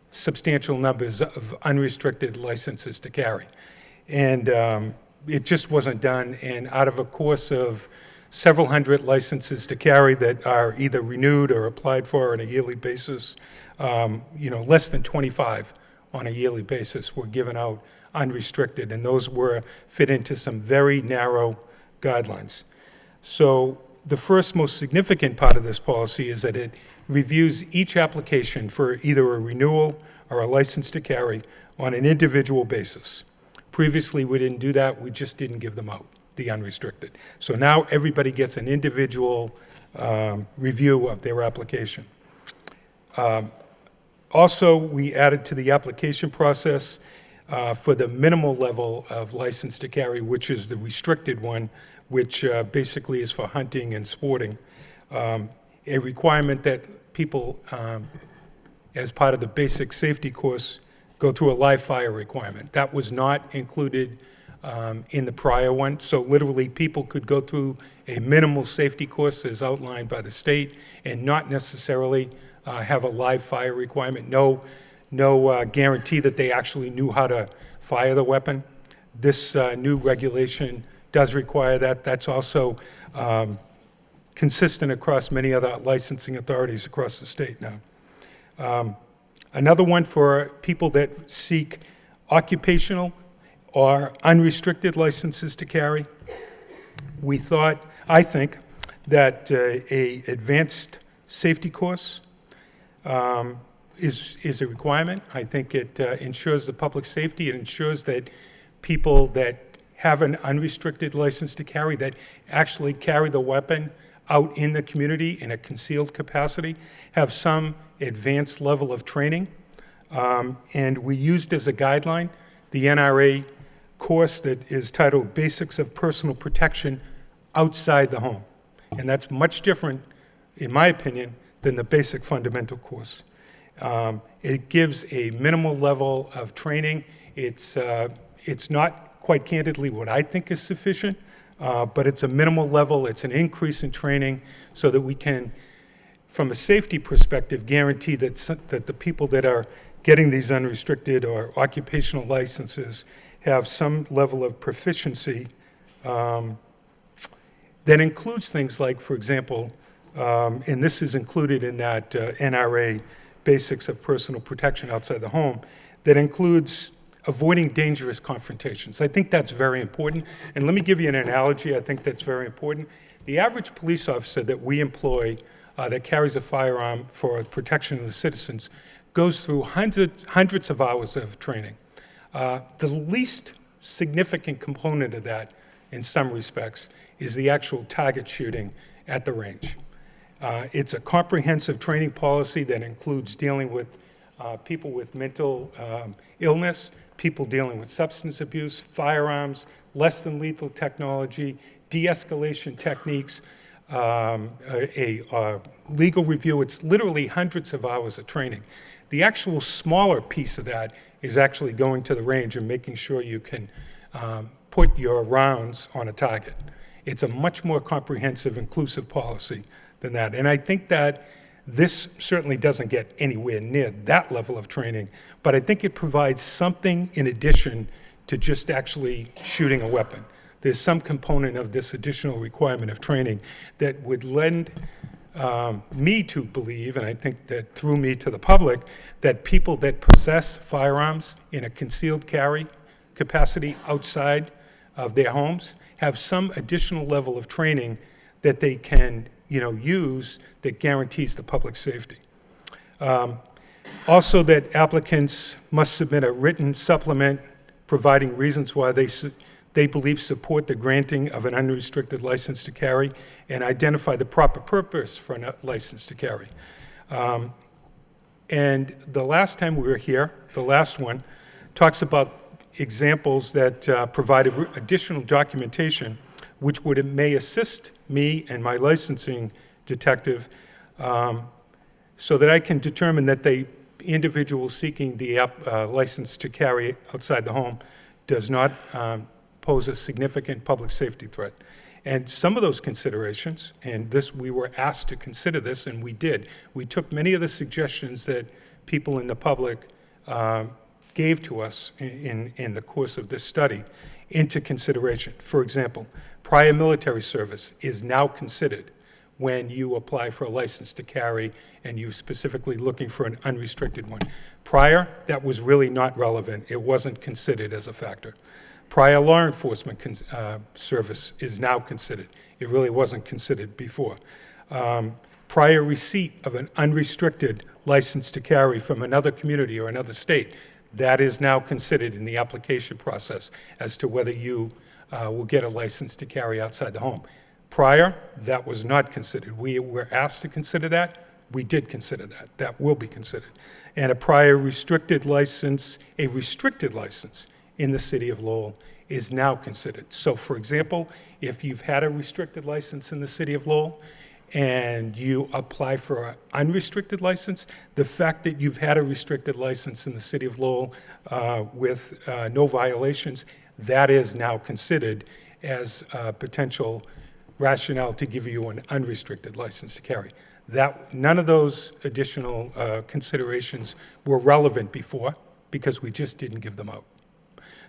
Speaker 21: substantial numbers of unrestricted licenses to carry. And it just wasn't done, and out of a course of several hundred licenses to carry that are either renewed or applied for on a yearly basis, less than 25 on a yearly basis were given out unrestricted, and those were fit into some very narrow guidelines. So the first most significant part of this policy is that it reviews each application for either a renewal or a license to carry on an individual basis. Previously, we didn't do that. We just didn't give them out, the unrestricted. So now everybody gets an individual review of their application. Also, we added to the application process for the minimal level of license to carry, which is the restricted one, which basically is for hunting and sporting, a requirement that people, as part of the basic safety course, go through a live fire requirement. That was not included in the prior one, so literally people could go through a minimal safety course as outlined by the state and not necessarily have a live fire requirement, no guarantee that they actually knew how to fire the weapon. This new regulation does require that. That's also consistent across many other licensing authorities across the state now. Another one for people that seek occupational or unrestricted licenses to carry. I think that a advanced safety course is a requirement. I think it ensures the public safety. It ensures that people that have an unrestricted license to carry, that actually carry the weapon out in the community in a concealed capacity, have some advanced level of training. And we used as a guideline the NRA course that is titled Basics of Personal Protection Outside the Home. And that's much different, in my opinion, than the basic fundamental course. It gives a minimal level of training. It's not quite candidly what I think is sufficient, but it's a minimal level. It's an increase in training so that we can from a safety perspective, guarantee that, that the people that are getting these unrestricted or occupational licenses have some level of proficiency that includes things like, for example, and this is included in that NRA Basics of Personal Protection Outside the Home, that includes avoiding dangerous confrontations. I think that's very important. And let me give you an analogy. I think that's very important. The average police officer that we employ that carries a firearm for protection of the citizens goes through hundreds of hours of training. The least significant component of that, in some respects, is the actual target shooting at the range. It's a comprehensive training policy that includes dealing with people with mental illness, people dealing with substance abuse, firearms, less than lethal technology, de-escalation techniques, a legal review. It's literally hundreds of hours of training. The actual smaller piece of that is actually going to the range and making sure you can put your rounds on a target. It's a much more comprehensive, inclusive policy than that. And I think that this certainly doesn't get anywhere near that level of training, but I think it provides something in addition to just actually shooting a weapon. There's some component of this additional requirement of training that would lend me to believe, and I think that through me to the public, that people that possess firearms in a concealed carry capacity outside of their homes have some additional level of training that they can, use that guarantees the public safety. Also, that applicants must submit a written supplement providing reasons why they believe support the granting of an unrestricted license to carry and identify the proper purpose for a license to carry. And the last time we were here, the last one, talks about examples that provide additional documentation which may assist me and my licensing detective so that I can determine that the individual seeking the license to carry outside the home does not pose a significant public safety threat. And some of those considerations, and we were asked to consider this, and we did. We took many of the suggestions that people in the public gave to us in the course of this study into consideration. For example, prior military service is now considered when you apply for a license to carry and you're specifically looking for an unrestricted one. Prior, that was really not relevant. It wasn't considered as a factor. Prior law enforcement service is now considered. It really wasn't considered before. Prior receipt of an unrestricted license to carry from another community or another state, that is now considered in the application process as to whether you will get a license to carry outside the home. Prior, that was not considered. We were asked to consider that. We did consider that. That will be considered. And a prior restricted license in the city of Lowell is now considered. So, for example, if you've had a restricted license in the city of Lowell and you apply for an unrestricted license, the fact that you've had a restricted license in the city of Lowell with no violations, that is now considered as a potential rationale to give you an unrestricted license to carry. None of those additional considerations were relevant before because we just didn't give them out.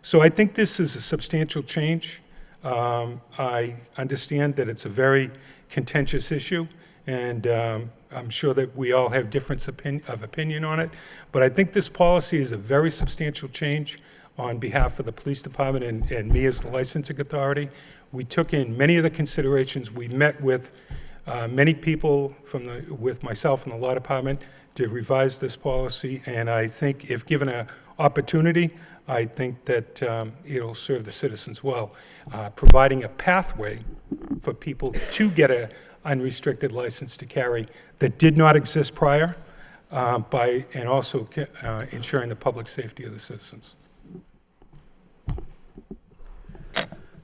Speaker 21: So I think this is a substantial change. I understand that it's a very contentious issue, and I'm sure that we all have difference of opinion on it, but I think this policy is a very substantial change on behalf of the police department and me as the licensing authority. We took in many of the considerations. We met with many people with myself and the law department to revise this policy, and I think if given an opportunity, I think that it'll serve the citizens well, providing a pathway for people to get an unrestricted license to carry that did not exist prior, and also ensuring the public safety of the citizens.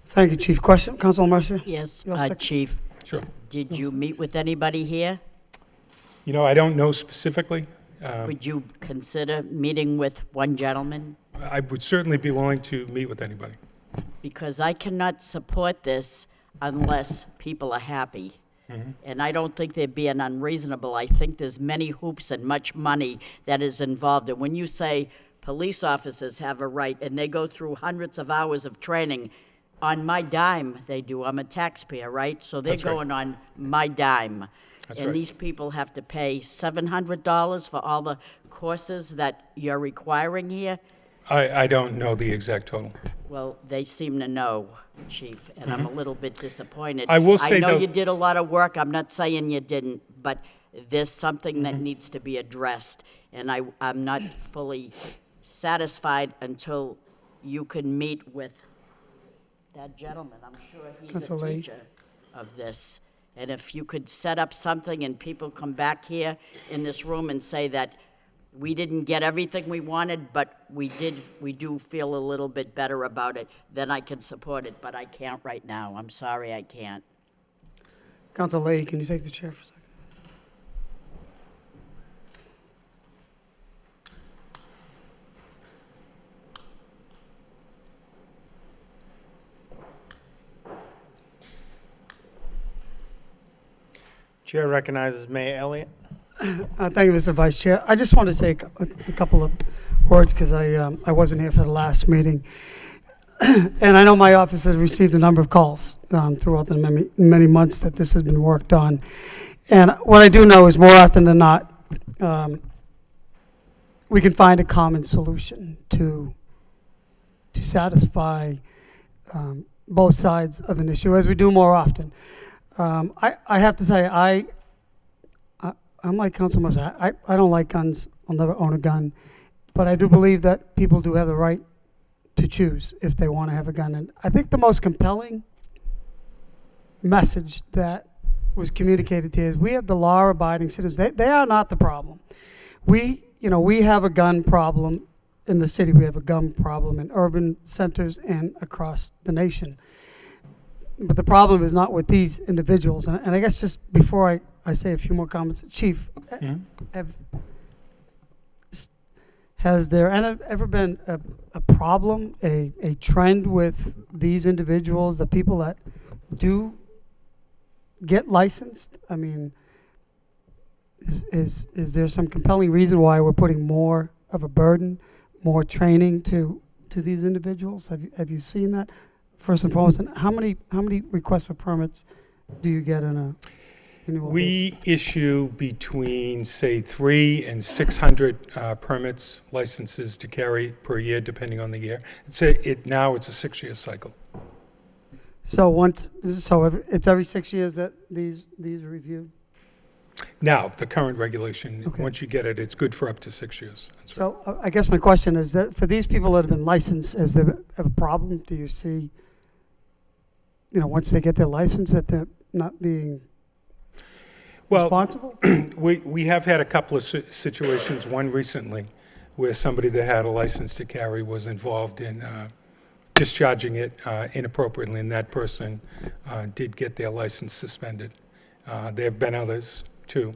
Speaker 1: Thank you, Chief. Question, Councilor Mercer?
Speaker 5: Yes,
Speaker 1: You all set?
Speaker 5: Chief.
Speaker 21: Sure.
Speaker 5: Did you meet with anybody here?
Speaker 21: I don't know specifically.
Speaker 5: Would you consider meeting with one gentleman?
Speaker 21: I would certainly be willing to meet with anybody.
Speaker 5: Because I cannot support this unless people are happy. And I don't think they're being unreasonable. I think there's many hoops and much money that is involved. And when you say police officers have a right, and they go through hundreds of hours of training, on my dime they do. I'm a taxpayer, right? So they're
Speaker 21: That's right.
Speaker 5: going on my dime.
Speaker 21: That's
Speaker 5: And
Speaker 21: right.
Speaker 5: these people have to pay $700 for all the courses that you're requiring here?
Speaker 21: I don't know the exact total.
Speaker 5: Well, they seem to know, Chief, and I'm a little bit disappointed.
Speaker 21: I will say,
Speaker 5: I know
Speaker 21: though-
Speaker 5: you did a lot of work, I'm not saying you didn't, but there's something that needs to be addressed, and I'm not fully satisfied until you can meet with that gentleman. I'm sure he's a
Speaker 1: Council Lee.
Speaker 5: teacher of this. And if you could set up something and people come back here in this room and say that we didn't get everything we wanted, but we do feel a little bit better about it, then I can support it, but I can't right now. I'm sorry, I can't.
Speaker 1: Council Lee, can you take the chair for a second?
Speaker 8: Chair recognizes Mayor Elliott.
Speaker 1: Thank you, Mr. Vice Chair. I just want to say a couple of words because I wasn't here for the last meeting. And I know my office has received a number of calls throughout the many months that this has been worked on. And what I do know is more often than not, we can find a common solution to satisfy both sides of an issue, as we do more often. I have to say, I'm like Council Mercer. I don't like guns. I'll never own a gun. But I do believe that people do have the right to choose if they want to have a gun. And I think the most compelling message that was communicated here is we have the law-abiding citizens. They are not the problem. We have a gun problem in the city. We have a gun problem in urban centers and across the nation. But the problem is not with these individuals. And I guess just before I say a few more comments, Chief, has there ever been a problem, a trend with these individuals, the people that do get licensed? I mean, is there some compelling reason why we're putting more of a burden, more training to these individuals? Have you seen that? First and foremost, and how many requests for permits do you get in a annual
Speaker 21: We issue between, say, 300 and 600 permits, licenses to carry per year, depending on the year. Now it's a 6-year cycle.
Speaker 1: So it's every 6 years that these are reviewed?
Speaker 21: Now, the current regulation,
Speaker 1: Okay.
Speaker 21: once you get it, it's good for up to 6 years. That's right.
Speaker 1: So I guess my question is that for these people that have been licensed, is there a problem? Do you see, once they get their license, that they're not being responsible?
Speaker 21: We have had a couple of situations, one recently, where somebody that had a license to carry was involved in discharging it inappropriately, and that person did get their license suspended. There have been others, too.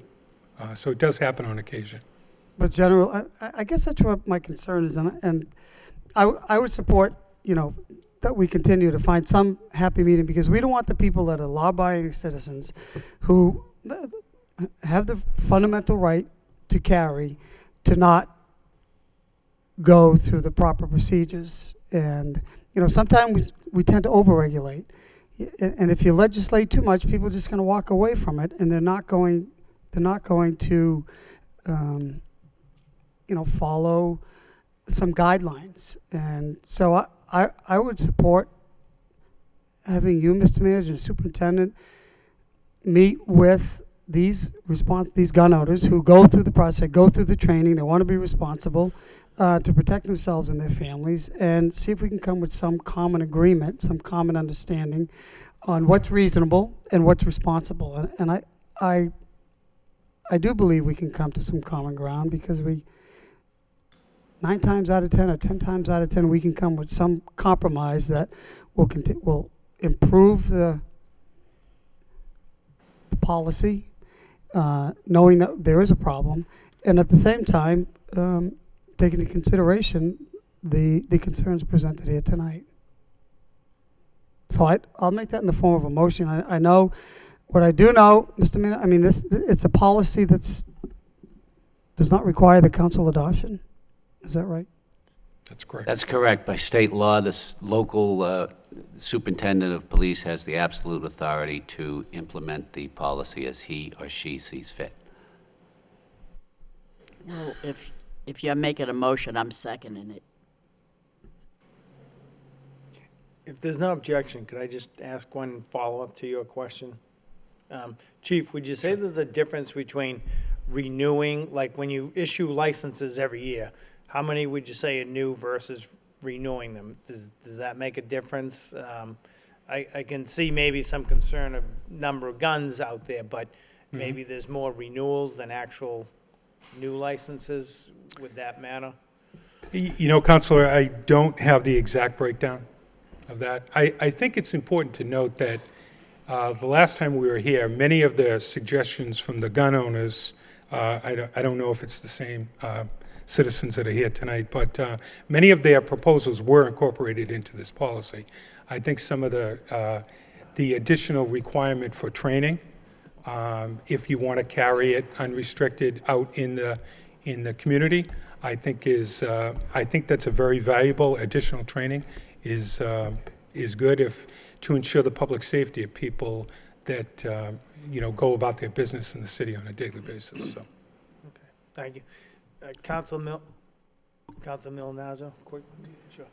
Speaker 21: So it does happen on occasion.
Speaker 1: But general, I guess that's what my concern is, and I would support, that we continue to find some happy medium, because we don't want the people that are law-abiding citizens who have the fundamental right to carry to not go through the proper procedures. And, sometimes we tend to overregulate. And if you legislate too much, people are just going to walk away from it, and they're not going to, follow some guidelines. And so I would support having you, Mr. Manager and Superintendent, meet with these gun owners who go through the process, go through the training, they want to be responsible to protect themselves and their families, and see if we can come with some common agreement, some common understanding on what's reasonable and what's responsible. And I do believe we can come to some common ground, because 9 times out of 10 or 10 times out of 10, we can come with some compromise that will improve the policy, knowing that there is a problem, and at the same time, take into consideration the concerns presented here tonight. So I'll make that in the form of a motion. I know What I do know, Mr. Mina, I mean, it's a policy does not require the council adoption. Is that right?
Speaker 21: That's correct.
Speaker 13: That's correct. By state law, this local superintendent of police has the absolute authority to implement the policy as he or she sees fit.
Speaker 5: Well, if you're making a motion, I'm seconding it.
Speaker 8: If there's no objection, could I just ask one follow-up to your question? Chief, would you say there's a difference between renewing, like when you issue licenses every year, how many would you say are new versus renewing them? Does that make a difference? I can see maybe some concern of number of guns out there, but maybe there's more renewals than actual new licenses. Would that matter?
Speaker 21: You know, Counselor, I don't have the exact breakdown of that. I think it's important to note that the last time we were here, many of the suggestions from the gun owners, I don't know if it's the same citizens that are here tonight, but many of their proposals were incorporated into this policy. I think some of the additional requirement for training, if you want to carry it unrestricted out in the community, I think that's a very valuable additional training. Is good to ensure the public safety of people that go about their business in the city on a daily basis. So,
Speaker 8: okay, thank you, Council Milanazzo, quick, sure.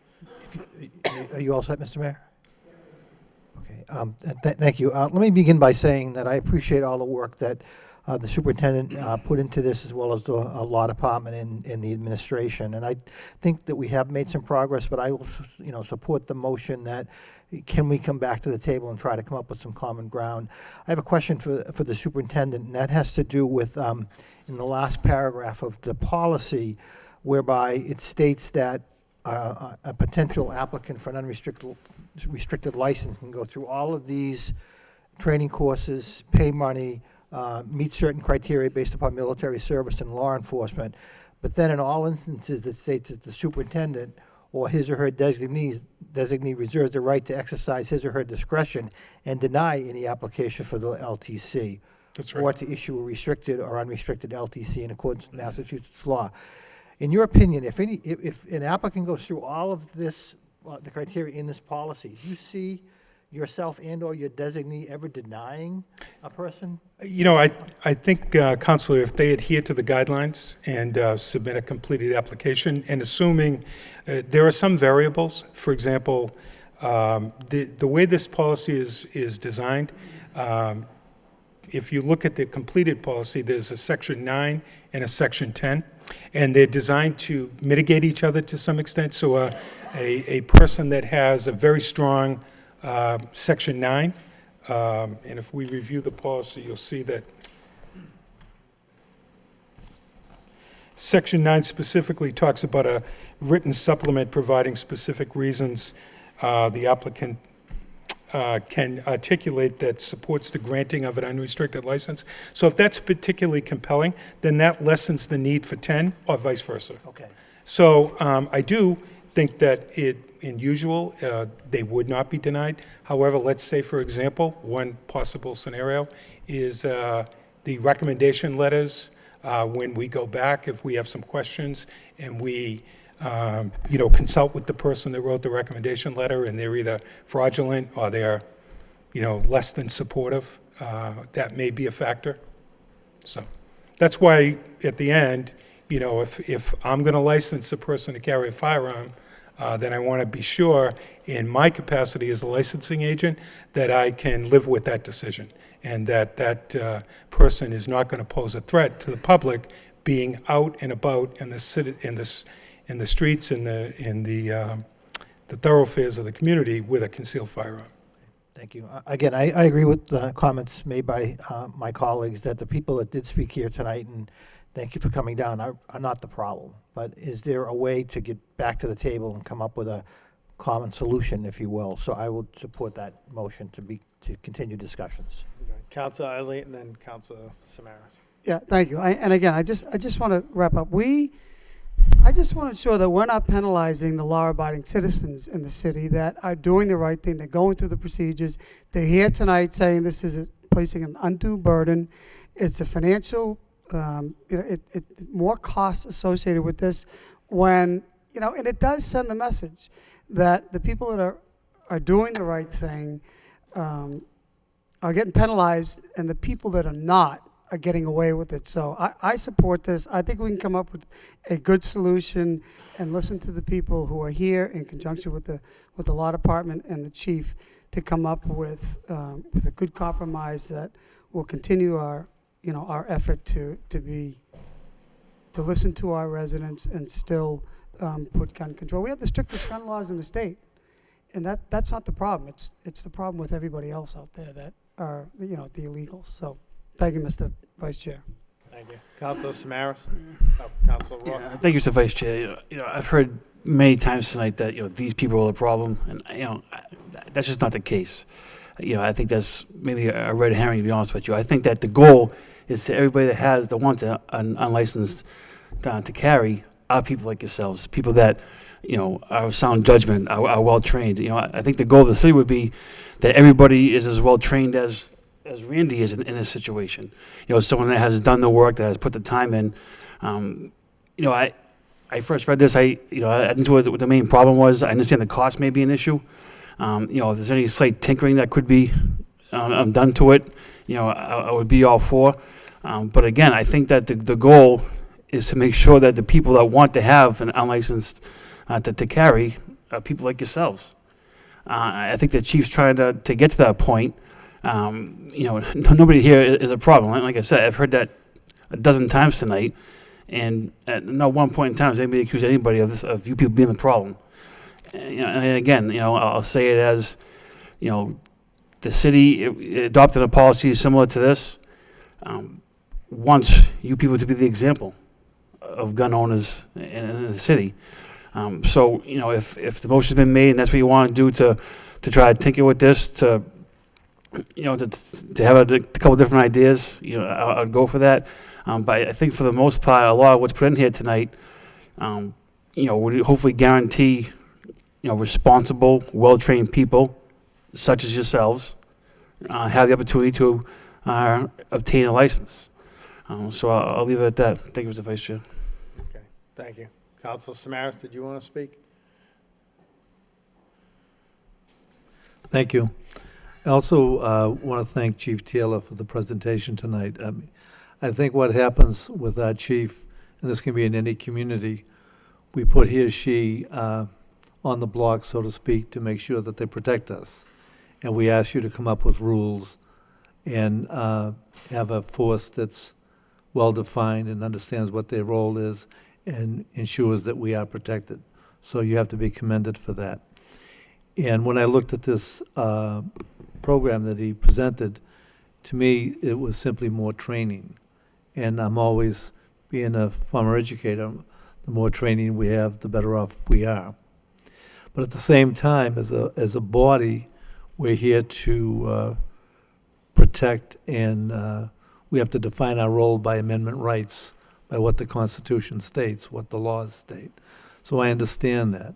Speaker 10: Are you all set, Mr. Mayor? Okay, thank you. Let me begin by saying that I appreciate all the work that the superintendent put into this, as well as the law department and the administration. And I think that we have made some progress, but I also, support the motion that can we come back to the table and try to come up with some common ground. I have a question for the superintendent, and that has to do with in the last paragraph of the policy, whereby it states that a potential applicant for an restricted license can go through all of these training courses, pay money, meet certain criteria based upon military service and law enforcement, but then in all instances it states that the superintendent or his or her designee reserves the right to exercise his or her discretion and deny any application for the LTC.
Speaker 21: That's right.
Speaker 10: Or to issue a restricted or unrestricted LTC in accordance with Massachusetts law. In your opinion, if an applicant goes through all of this, the criteria in this policy, do you see yourself and or your designee ever denying a person?
Speaker 21: I think, Counselor, if they adhere to the guidelines and submit a completed application, and assuming there are some variables, for example, the way this policy is designed, if you look at the completed policy, there's a Section 9 and a Section 10, and they're designed to mitigate each other to some extent. So a person that has a very strong Section 9, and if we review the policy, you'll see that Section 9 specifically talks about a written supplement providing specific reasons the applicant can articulate that supports the granting of an unrestricted license. So if that's particularly compelling, then that lessens the need for 10 or vice versa.
Speaker 10: Okay.
Speaker 21: So I do think that in usual, they would not be denied. However, let's say, for example, one possible scenario is the recommendation letters, when we go back, if we have some questions and we consult with the person that wrote the recommendation letter and they're either fraudulent or they're, less than supportive, that may be a factor. So that's why at the end, if I'm going to license a person to carry a firearm, then I want to be sure in my capacity as a licensing agent that I can live with that decision and that person is not going to pose a threat to the public being out and about in the city, in the streets, in the thoroughfares of the community with a concealed firearm.
Speaker 10: Thank you. Again, I agree with the comments made by my colleagues that the people that did speak here tonight, and thank you for coming down, are not the problem. But is there a way to get back to the table and come up with a common solution, if you will? So I would support that motion to continue discussions.
Speaker 8: Councilor Elliott and then Councilor Samara.
Speaker 1: Yeah, thank you. And again, I just want to wrap up. I just want to ensure that we're not penalizing the law-abiding citizens in the city that are doing the right thing. They're going through the procedures. They're here tonight saying this is placing an undue burden. It's a financial, more costs associated with this when, and it does send the message that the people that are doing the right thing are getting penalized, and the people that are not are getting away with it. So I support this. I think we can come up with a good solution and listen to the people who are here in conjunction with the law department and the chief to come up with a good compromise that will continue our effort to listen to our residents and still put gun control. We have the strictest gun laws in the state, and that's not the problem. It's the problem with everybody else out there that are the illegals. So thank you, Mr. Vice Chair.
Speaker 8: Thank you. Councilor Samaras? Oh, Councilor Rourke?
Speaker 4: Yeah, thank you, Mr. Vice Chair. I've heard many times tonight that these people are the problem, and that's just not the case. I think that's maybe a red herring, to be honest with you. I think that the goal is to everybody that wants an unlicensed to carry are people like yourselves, people that are of sound judgment, are well trained. I think the goal of the city would be that everybody is as well trained as Randy is in this situation. Someone that has done the work, that has put the time in. I first read this. I didn't know what the main problem was. I understand the cost may be an issue. If there's any slight tinkering that could be done to it, I would be all for. But again, I think that the goal is to make sure that the people that want to have an unlicensed to carry are people like yourselves. I think the chief's trying to get to that point. Nobody here is a problem. Like I said, I've heard that a dozen times tonight, and at no one point in time has anybody accused anybody of you people being the problem. And again, I'll say it as, the city adopted a policy similar to this. Wants you people to be the example of gun owners in the city. So, if the motion's been made and that's what you want to do to try to tinker with this, to have a couple different ideas, I'd go for that. But I think for the most part, a lot of what's put in here tonight, would hopefully guarantee, responsible, well-trained people, such as yourselves, have the opportunity to obtain a license. So I'll leave it at that. Thank you, Mr. Vice Chair.
Speaker 8: Okay, thank you. Councilor Samaras, did you want to speak?
Speaker 9: Thank you. I also want to thank Chief Taylor for the presentation tonight. I think what happens with our chief, and this can be in any community, we put he or she on the block, so to speak, to make sure that they protect us. And we ask you to come up with rules and have a force that's well-defined and understands what their role is and ensures that we are protected. So you have to be commended for that. And when I looked at this program that he presented, to me, it was simply more training. And I'm always, being a former educator, the more training we have, the better off we are. But at the same time, as a body, we're here to protect, and we have to define our role by amendment rights, by what the Constitution states, what the laws state. So I understand that.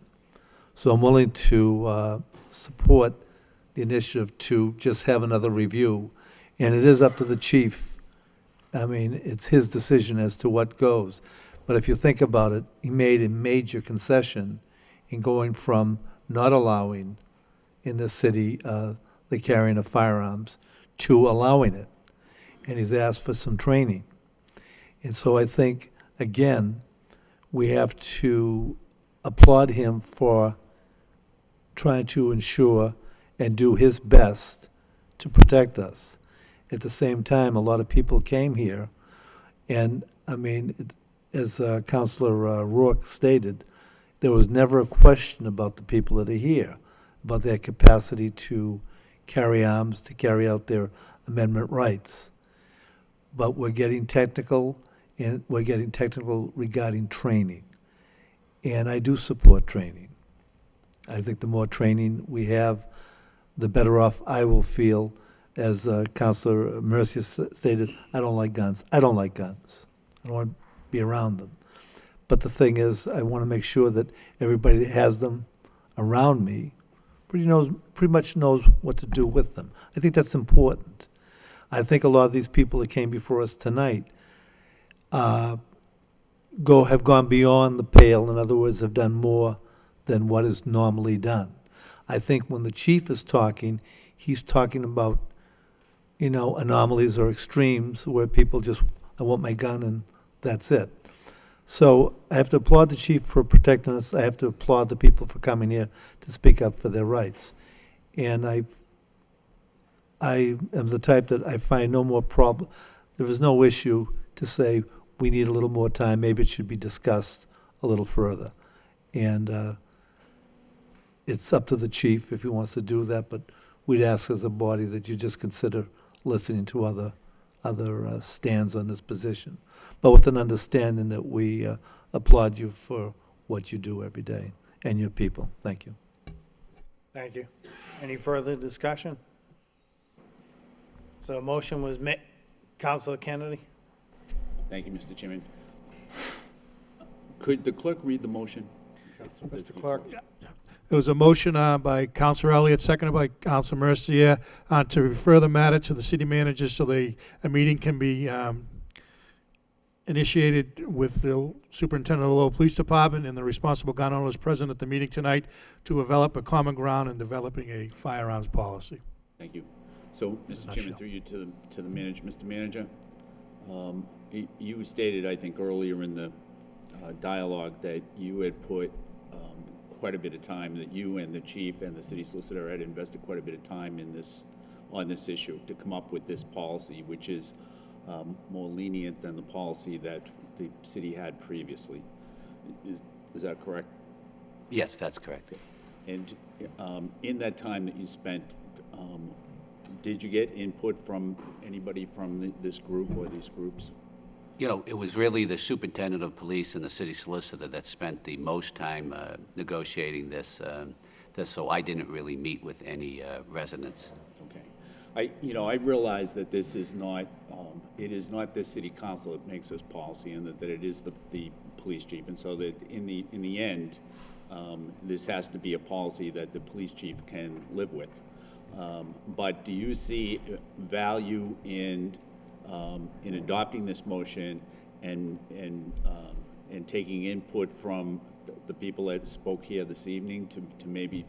Speaker 9: So I'm willing to support the initiative to just have another review. And it is up to the chief. I mean, it's his decision as to what goes. But if you think about it, he made a major concession in going from not allowing in the city the carrying of firearms to allowing it. And he's asked for some training. And so I think, again, we have to applaud him for trying to ensure and do his best to protect us. At the same time, a lot of people came here, and I mean, as Councilor Rourke stated, there was never a question about the people that are here, about their capacity to carry arms, to carry out their amendment rights. But we're getting technical, and we're getting technical regarding training. And I do support training. I think the more training we have, the better off I will feel. As Councilor Mercia stated, I don't like guns. I don't like guns. I don't want to be around them. But the thing is, I want to make sure that everybody that has them around me pretty much knows what to do with them. I think that's important. I think a lot of these people that came before us tonight have gone beyond the pale. In other words, have done more than what is normally done. I think when the chief is talking, he's talking about, anomalies or extremes where people just, I want my gun and that's it. So I have to applaud the chief for protecting us. I have to applaud the people for coming here to speak up for their rights. And I am the type that I find no more problem. There is no issue to say we need a little more time. Maybe it should be discussed a little further. And it's up to the chief if he wants to do that, but we'd ask as a body that you just consider listening to other stands on this position, but with an understanding that we applaud you for what you do every day and your people. Thank you.
Speaker 8: Thank you. Any further discussion? So a motion was made. Councilor Kennedy?
Speaker 11: Thank you, Mr. Chairman. Could the clerk read the motion?
Speaker 3: Mr. Clerk. There was a motion by Councilor Elliott, seconded by Councilor Mercier, to refer the matter to the city manager so a meeting can be initiated with the superintendent of the Lowell Police Department and the responsible gun owners present at the meeting tonight to develop a common ground in developing a firearms policy.
Speaker 11: Thank you. So, Mr. Chairman, through you to the manager, Mr. Manager, you stated, I think, earlier in the dialogue that you had put quite a bit of time, that you and the chief and the city solicitor had invested quite a bit of time on this issue to come up with this policy, which is more lenient than the policy that the city had previously. Is that correct?
Speaker 13: Yes, that's correct.
Speaker 11: And in that time that you spent, did you get input from anybody from this group or these groups?
Speaker 13: It was really the superintendent of police and the city solicitor that spent the most time negotiating this, so I didn't really meet with any residents.
Speaker 11: Okay. I realize that this is not, it is not the city council that makes this policy, and that it is the police chief, and so that in the end, this has to be a policy that the police chief can live with. But do you see value in adopting this motion and taking input from the people that spoke here this evening to maybe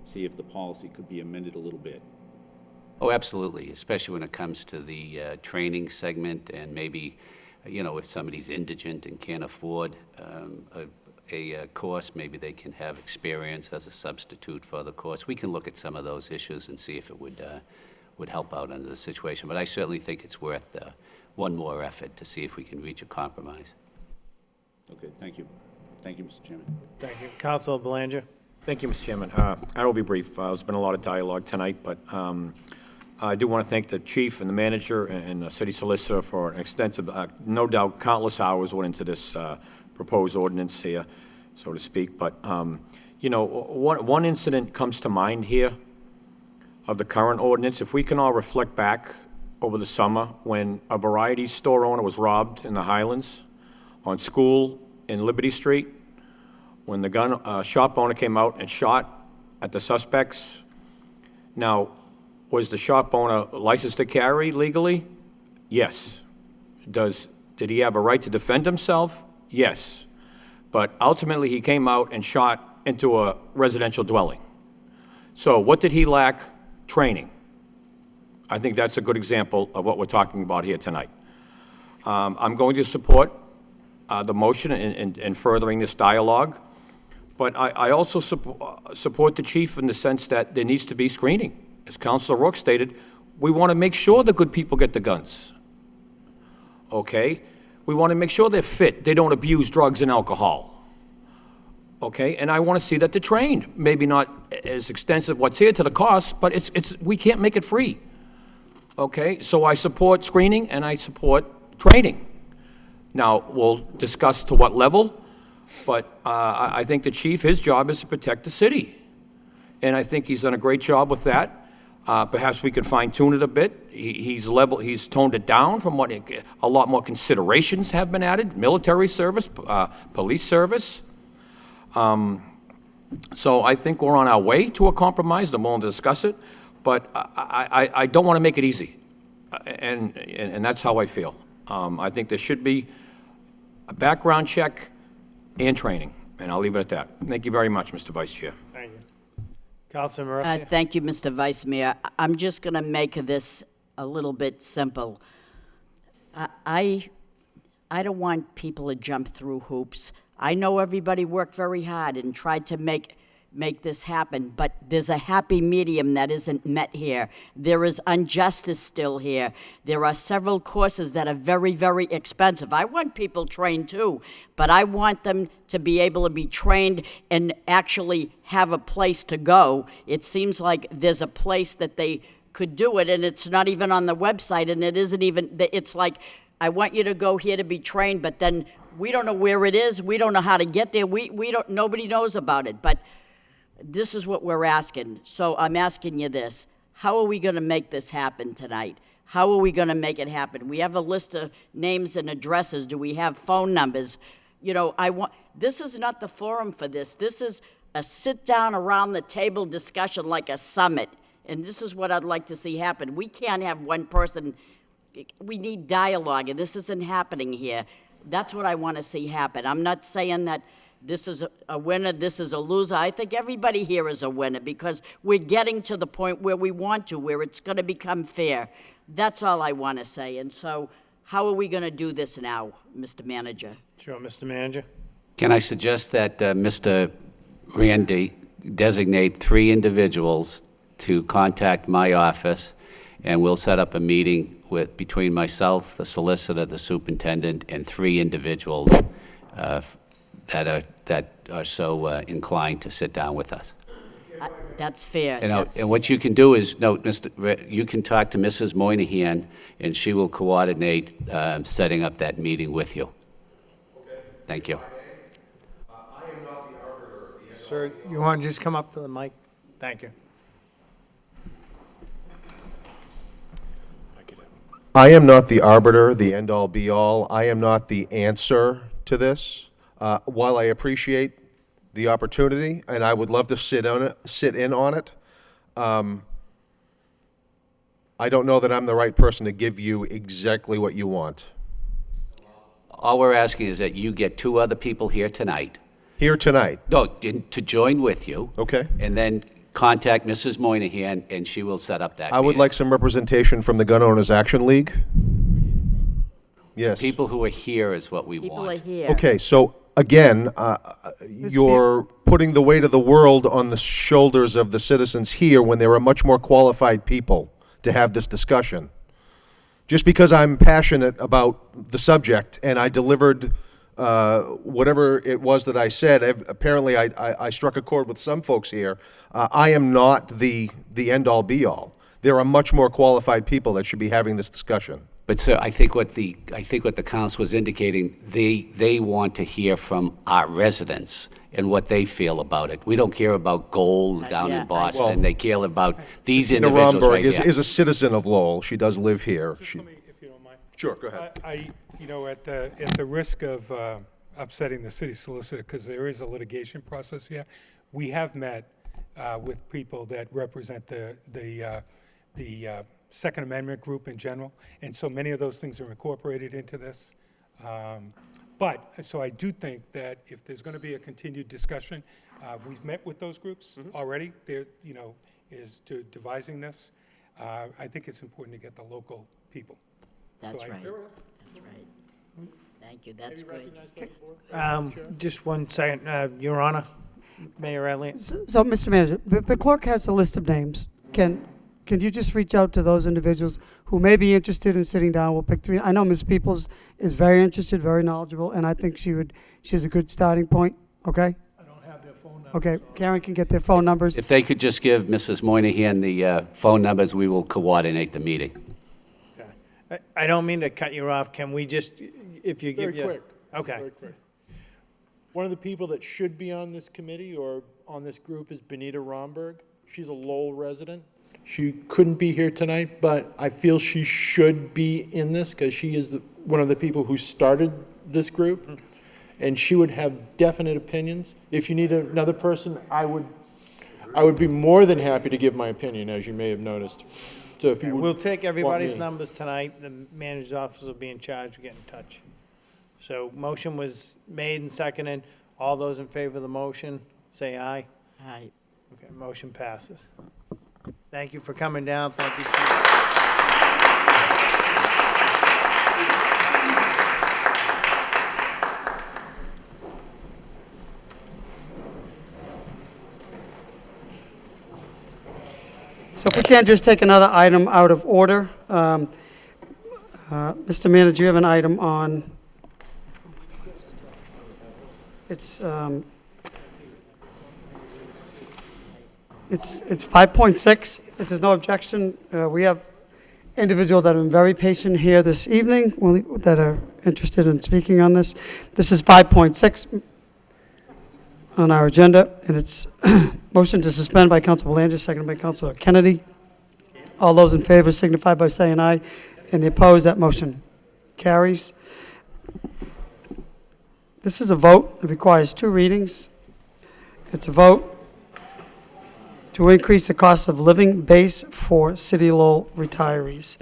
Speaker 11: see if the policy could be amended a little bit?
Speaker 13: Oh, absolutely, especially when it comes to the training segment, and maybe, if somebody's indigent and can't afford a course, maybe they can have experience as a substitute for the course. We can look at some of those issues and see if it would help out under the situation. But I certainly think it's worth one more effort to see if we can reach a compromise.
Speaker 11: Okay, thank you. Thank you, Mr. Chairman.
Speaker 8: Thank you. Councilor Belanger?
Speaker 12: Thank you, Mr. Chairman. I will be brief. There's been a lot of dialogue tonight, but I do want to thank the chief and the manager and the city solicitor for an extensive, no doubt, countless hours went into this proposed ordinance here, so to speak. But, one incident comes to mind here of the current ordinance. If we can all reflect back over the summer when a variety store owner was robbed in the Highlands on School in Liberty Street, when the shop owner came out and shot at the suspects. Now, was the shop owner licensed to carry legally? Yes. Did he have a right to defend himself? Yes. But ultimately, he came out and shot into a residential dwelling. So what did he lack? Training. I think that's a good example of what we're talking about here tonight. I'm going to support the motion in furthering this dialogue, but I also support the chief in the sense that there needs to be screening. As Councilor Rourke stated, we want to make sure the good people get the guns. Okay? We want to make sure they're fit, they don't abuse drugs and alcohol. Okay? And I want to see that they're trained. Maybe not as extensive what's here to the cost, but we can't make it free. Okay? So I support screening and I support training. Now, we'll discuss to what level, but I think the chief, his job is to protect the city. And I think he's done a great job with that. Perhaps we could fine-tune it a bit. He's toned it down from what a lot more considerations have been added, military service, police service. So I think we're on our way to a compromise. I'm willing to discuss it, but I don't want to make it easy. And that's how I feel. I think there should be a background check and training, and I'll leave it at that. Thank you very much, Mr. Vice Chair.
Speaker 8: Thank you. Councilor Murphy?
Speaker 5: Thank you, Mr. Vice Mayor. I'm just going to make this a little bit simple. I don't want people to jump through hoops. I know everybody worked very hard and tried to make this happen, but there's a happy medium that isn't met here. There is injustice still here. There are several courses that are very, very expensive. I want people trained too, but I want them to be able to be trained and actually have a place to go. It seems like there's a place that they could do it, and it's not even on the website, and it isn't even, it's like, I want you to go here to be trained, but then we don't know where it is. We don't know how to get there. We don't, nobody knows about it, but this is what we're asking. So I'm asking you this. How are we going to make this happen tonight? How are we going to make it happen? We have a list of names and addresses. Do we have phone numbers? You know, this is not the forum for this. This is a sit-down around the table discussion like a summit. And this is what I'd like to see happen. We can't have one person. We need dialogue, and this isn't happening here. That's what I want to see happen. I'm not saying that this is a winner, this is a loser. I think everybody here is a winner because we're getting to the point where we want to, where it's going to become fair. That's all I want to say. And so how are we going to do this now, Mr. Manager?
Speaker 8: Sure, Mr. Manager.
Speaker 13: Can I suggest that Mr. Randy designate 3 individuals to contact my office, and we'll set up a meeting between myself, the solicitor, the superintendent, and 3 individuals that are so inclined to sit down with us.
Speaker 5: That's fair.
Speaker 13: And what you can do is, you can talk to Mrs. Moynihan, and she will coordinate setting up that meeting with you. Okay. Thank you.
Speaker 8: I am not the arbiter of the Sir, you want to just come up to the mic? Thank you.
Speaker 17: I am not the arbiter, the end-all, be-all. I am not the answer to this. While I appreciate the opportunity, and I would love to sit in on it, I don't know that I'm the right person to give you exactly what you want.
Speaker 13: All we're asking is that you get 2 other people here tonight.
Speaker 17: Here tonight?
Speaker 13: No, to join with you.
Speaker 17: Okay.
Speaker 13: And then contact Mrs. Moynihan, and she will set up that
Speaker 17: I would
Speaker 13: meeting.
Speaker 17: like some representation from the Gun Owners Action League. Yes.
Speaker 13: People who are here is what we want.
Speaker 5: People are here.
Speaker 17: Okay, so again, you're putting the weight of the world on the shoulders of the citizens here when there are much more qualified people to have this discussion. Just because I'm passionate about the subject and I delivered whatever it was that I said, apparently I struck a chord with some folks here. I am not the end-all be-all. There are much more qualified people that should be having this discussion.
Speaker 13: But sir, I think what the council was indicating, they want to hear from our residents and what they feel about it. We don't care about gold down in Boston.
Speaker 17: Well,
Speaker 13: they care about these
Speaker 17: Tina
Speaker 13: individuals
Speaker 17: Romberg
Speaker 13: right here.
Speaker 17: is a citizen of Lowell. She does live here.
Speaker 21: Just let me, if you don't mind.
Speaker 17: Sure, go ahead.
Speaker 21: You know, at the risk of upsetting the city solicitor, because there is a litigation process here, we have met with people that represent the Second Amendment group in general, and so many of those things are incorporated into this. So I do think that if there's going to be a continued discussion, we've met with those groups already. They're, is to devising this. I think it's important to get the local people.
Speaker 5: That's
Speaker 21: So
Speaker 5: right. That's right. Thank you. That's good.
Speaker 8: Just one second, Your Honor, Mayor Elliott.
Speaker 1: So, Mr. Manager, the clerk has a list of names. Can you just reach out to those individuals who may be interested in sitting down? We'll pick 3. I know Ms. Peoples is very interested, very knowledgeable, and I think she has a good starting point. Okay?
Speaker 3: I don't have their phone number.
Speaker 1: Okay, Karen can get their phone numbers.
Speaker 13: If they could just give Mrs. Moynihan the phone numbers, we will coordinate the meeting.
Speaker 8: I don't mean to cut you off. Can we just, if you give
Speaker 15: Very
Speaker 8: you...
Speaker 15: quick.
Speaker 8: Okay.
Speaker 15: Very quick. One of the people that should be on this committee or on this group is Benita Romberg. She's a Lowell resident. She couldn't be here tonight, but I feel she should be in this because she is one of the people who started this group, and she would have definite opinions. If you need another person, I would be more than happy to give my opinion, as you may have noticed. So if you would.
Speaker 8: We'll take everybody's
Speaker 15: me-
Speaker 8: numbers tonight. The manager's office will be in charge of getting in touch. So motion was made and seconded. All those in favor of the motion, say aye.
Speaker 5: Aye.
Speaker 8: Okay, motion passes. Thank you for coming down. Thank you. Chief.
Speaker 1: So if we can't just take another item out of order. Mr. Manager, you have an item on, it's 5.6. If there's no objection, we have individuals that have been very patient here this evening that are interested in speaking on this. This is 5.6 on our agenda, and it's motion to suspend by Council Belanger, seconded by Councilor Kennedy. All those in favor signify by saying aye, and the opposed, that motion carries. This is a vote that requires 2 readings. It's a vote to increase the cost of living base for City of Lowell retirees.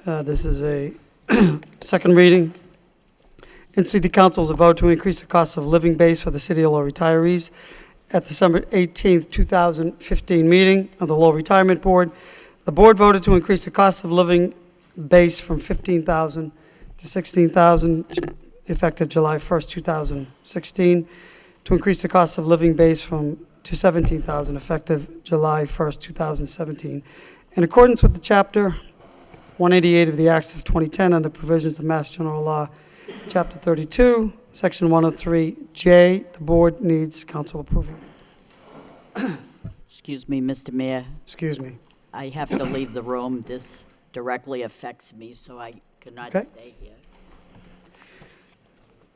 Speaker 1: This is a second reading. In City Council is a vote to increase the cost of living base for the City of Lowell retirees. At December 18th, 2015 meeting of the Lowell Retirement Board, the board voted to increase the cost of living base from $15,000 to $16,000 effective July 1st, 2016, to increase the cost of living base to $17,000 effective July 1st, 2017. In accordance with the Chapter 188 of the Acts of 2010 and the provisions of Mass General Law, Chapter 32, Section 103J, the board needs council approval.
Speaker 5: Excuse me, Mr. Mayor.
Speaker 1: Excuse me.
Speaker 5: I have to leave the room. This directly affects me, so I cannot
Speaker 1: Okay.
Speaker 5: stay here.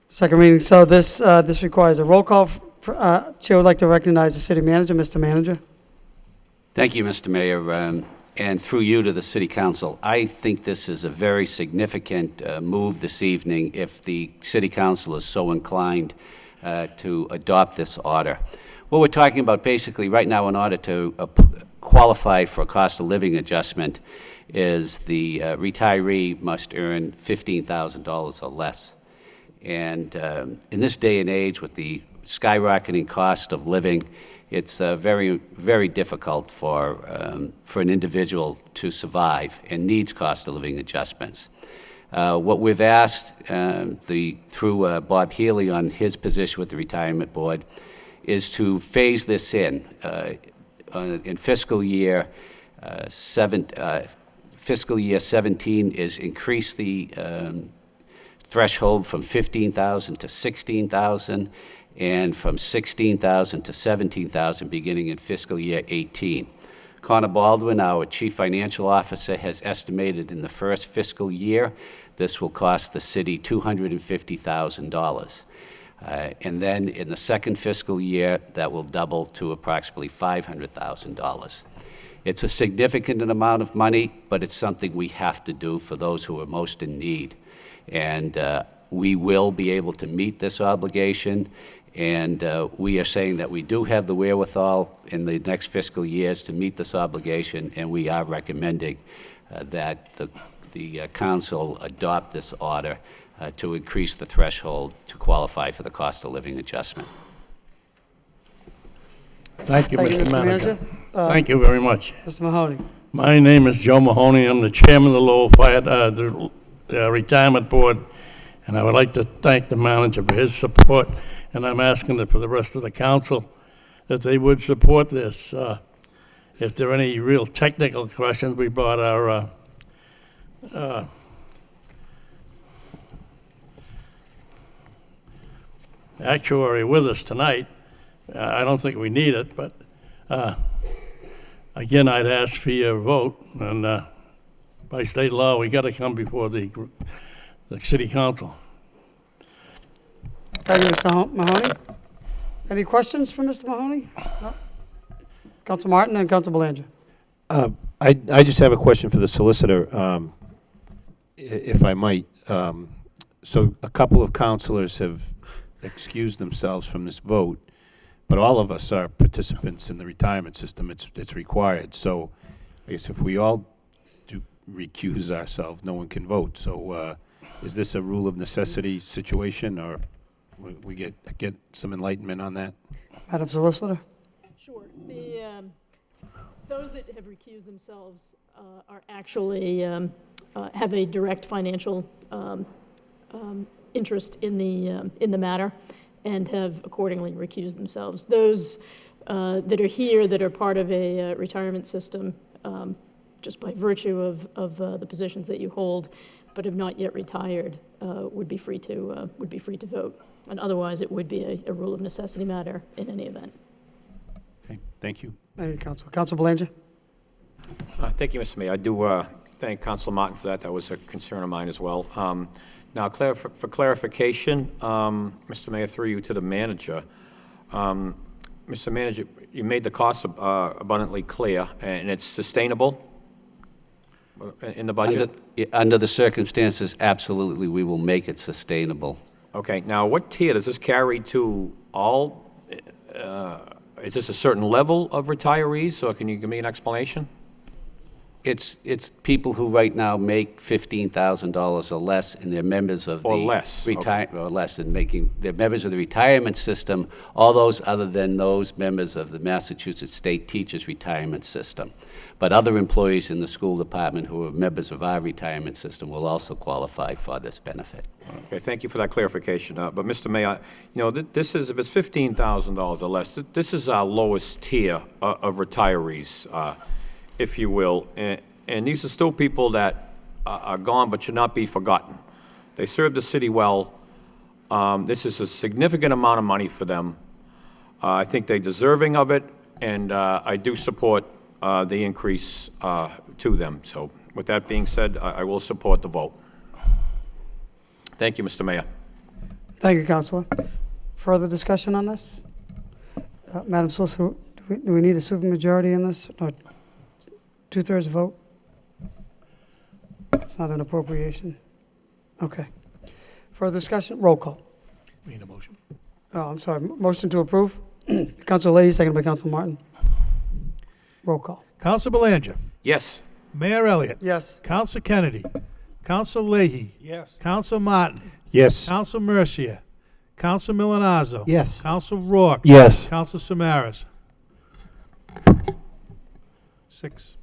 Speaker 1: Second reading. So this requires a roll call. Chair would like to recognize the city manager. Mr. Manager.
Speaker 13: Thank you, Mr. Mayor, and through you to the City Council. I think this is a very significant move this evening if the City Council is so inclined to adopt this order. What we're talking about basically right now, in order to qualify for a cost of living adjustment, is the retiree must earn $15,000 or less. And in this day and age, with the skyrocketing cost of living, it's very, very difficult for an individual to survive and needs cost of living adjustments. What we've asked through Bob Healy on his position with the Retirement Board is to phase this in fiscal year 17 is increase the threshold from $15,000 to $16,000, and from $16,000 to $17,000 beginning in fiscal year 18. Connor Baldwin, our Chief Financial Officer, has estimated in the first fiscal year this will cost the city $250,000. And then in the second fiscal year, that will double to approximately $500,000. It's a significant amount of money, but it's something we have to do for those who are most in need. And we will be able to meet this obligation, and we are saying that we do have the wherewithal in the next fiscal years to meet this obligation, and we are recommending that the council adopt this order to increase the threshold to qualify for the cost of living adjustment.
Speaker 6: Thank you,
Speaker 1: Thank you,
Speaker 6: Mr.
Speaker 1: Mr.
Speaker 6: Manager.
Speaker 1: Manager.
Speaker 6: Thank you very much.
Speaker 1: Mr. Mahoney.
Speaker 6: My name is Joe Mahoney. I'm the chairman of the Lowell Retirement Board, and I would like to thank the manager for his support, and I'm asking that for the rest of the council that they would support this. If there are any real technical questions, we brought our actuary with us tonight. I don't think we need it, but again, I'd ask for your vote, and by state law, we got to come before the city council.
Speaker 1: Thank you, Mr. Mahoney. Any questions for Mr. Mahoney? No? Council Martin and Council Belanger.
Speaker 2: I just have a question for the solicitor, if I might. So a couple of councilors have excused themselves from this vote, but all of us are participants in the retirement system. It's required. So I guess if we all recuse ourselves, no one can vote. So is this a rule of necessity situation, or we get some enlightenment on that?
Speaker 1: Madam Solicitor?
Speaker 7: Sure. Those that have recused themselves are actually have a direct financial interest in the matter and have accordingly recused themselves. Those that are here that are part of a retirement system, just by virtue of the positions that you hold, but have not yet retired, would be free to vote. And otherwise, it would be a rule of necessity matter in any event.
Speaker 2: Okay, thank you.
Speaker 1: Thank you, Council. Council Belanger?
Speaker 12: Thank you, Mr. Mayor. I do thank Council Martin for that. That was a concern of mine as well. Now, for clarification, Mr. Mayor, through you to the manager. Mr. Manager, you made the costs abundantly clear, and it's sustainable in the budget?
Speaker 13: Under the circumstances, absolutely, we will make it sustainable.
Speaker 12: Okay, now what tier does this carry to all? Is this a certain level of retirees, or can you give me an explanation?
Speaker 13: It's people who right now make $15,000 or less, and they're members of
Speaker 12: Or less, okay.
Speaker 13: Or less, and they're members of the retirement system. All those other than those members of the Massachusetts State Teachers Retirement System. But other employees in the school department who are members of our retirement system will also qualify for this benefit.
Speaker 12: Okay, thank you for that clarification. But Mr. Mayor, you know, this is, if it's $15,000 or less, this is our lowest tier of retirees, if you will. And these are still people that are gone but should not be forgotten. They serve the city well. This is a significant amount of money for them. I think they're deserving of it, and I do support the increase to them. So with that being said, I will support the vote. Thank you, Mr. Mayor.
Speaker 1: Thank you, Councilor. Further discussion on this? Madam Solicitor, do we need a supermajority in this? No, two-thirds vote? It's not an appropriation? Okay. Further discussion? Roll call.
Speaker 3: We need a motion.
Speaker 1: Oh, I'm sorry. Motion to approve? Councilor Leahy, seconded by Councilor Martin. Roll call.
Speaker 3: Council Belanger.
Speaker 12: Yes.
Speaker 3: Mayor Elliott.
Speaker 1: Yes.
Speaker 3: Council Kennedy. Council Leahy.
Speaker 21: Yes.
Speaker 3: Council Martin.
Speaker 2: Yes.
Speaker 3: Council Mercia. Council Milonazo.
Speaker 10: Yes.
Speaker 3: Council Rourke.
Speaker 4: Yes.
Speaker 3: Council Samaras. 6.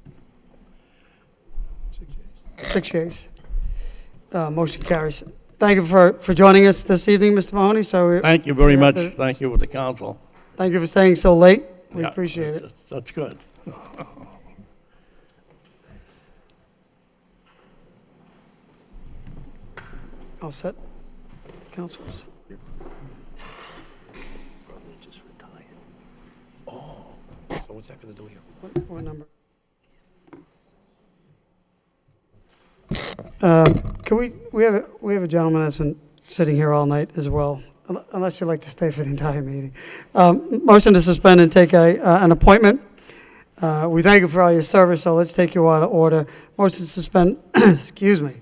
Speaker 1: 6 yeas. Motion carries. Thank you for joining us this evening, Mr. Mahoney. So
Speaker 6: Thank you very much. Thank you with the council.
Speaker 1: Thank you for staying so late. We
Speaker 6: Yeah,
Speaker 1: appreciate it.
Speaker 6: That's good.
Speaker 1: All set, councilors?
Speaker 12: So what's that going to do here?
Speaker 1: What number? Can we have a gentleman that's been sitting here all night as well, unless you'd like to stay for the entire meeting. Motion to suspend and take an appointment. We thank you for all your service, so let's take you out of order. Motion to suspend, excuse me,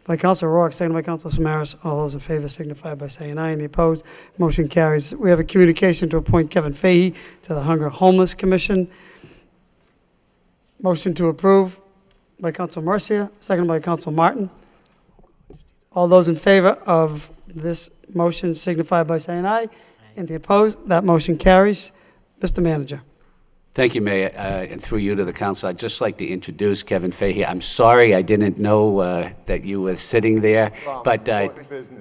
Speaker 1: by Councilor Rourke, seconded by Councilor Samaras. All those in favor signify by saying aye. Any opposed? Motion carries. We have a communication to appoint Kevin Fahey to the Hunger Homeless Commission. Motion to approve by Councilor Mercia, seconded by Councilor Martin. All those in favor of this motion signify by saying aye. Any opposed? That motion carries. Mr. Manager.
Speaker 13: Thank you, Mayor, and through you to the council, I'd just like to introduce Kevin Fahey. I'm sorry I didn't know that you were sitting there, but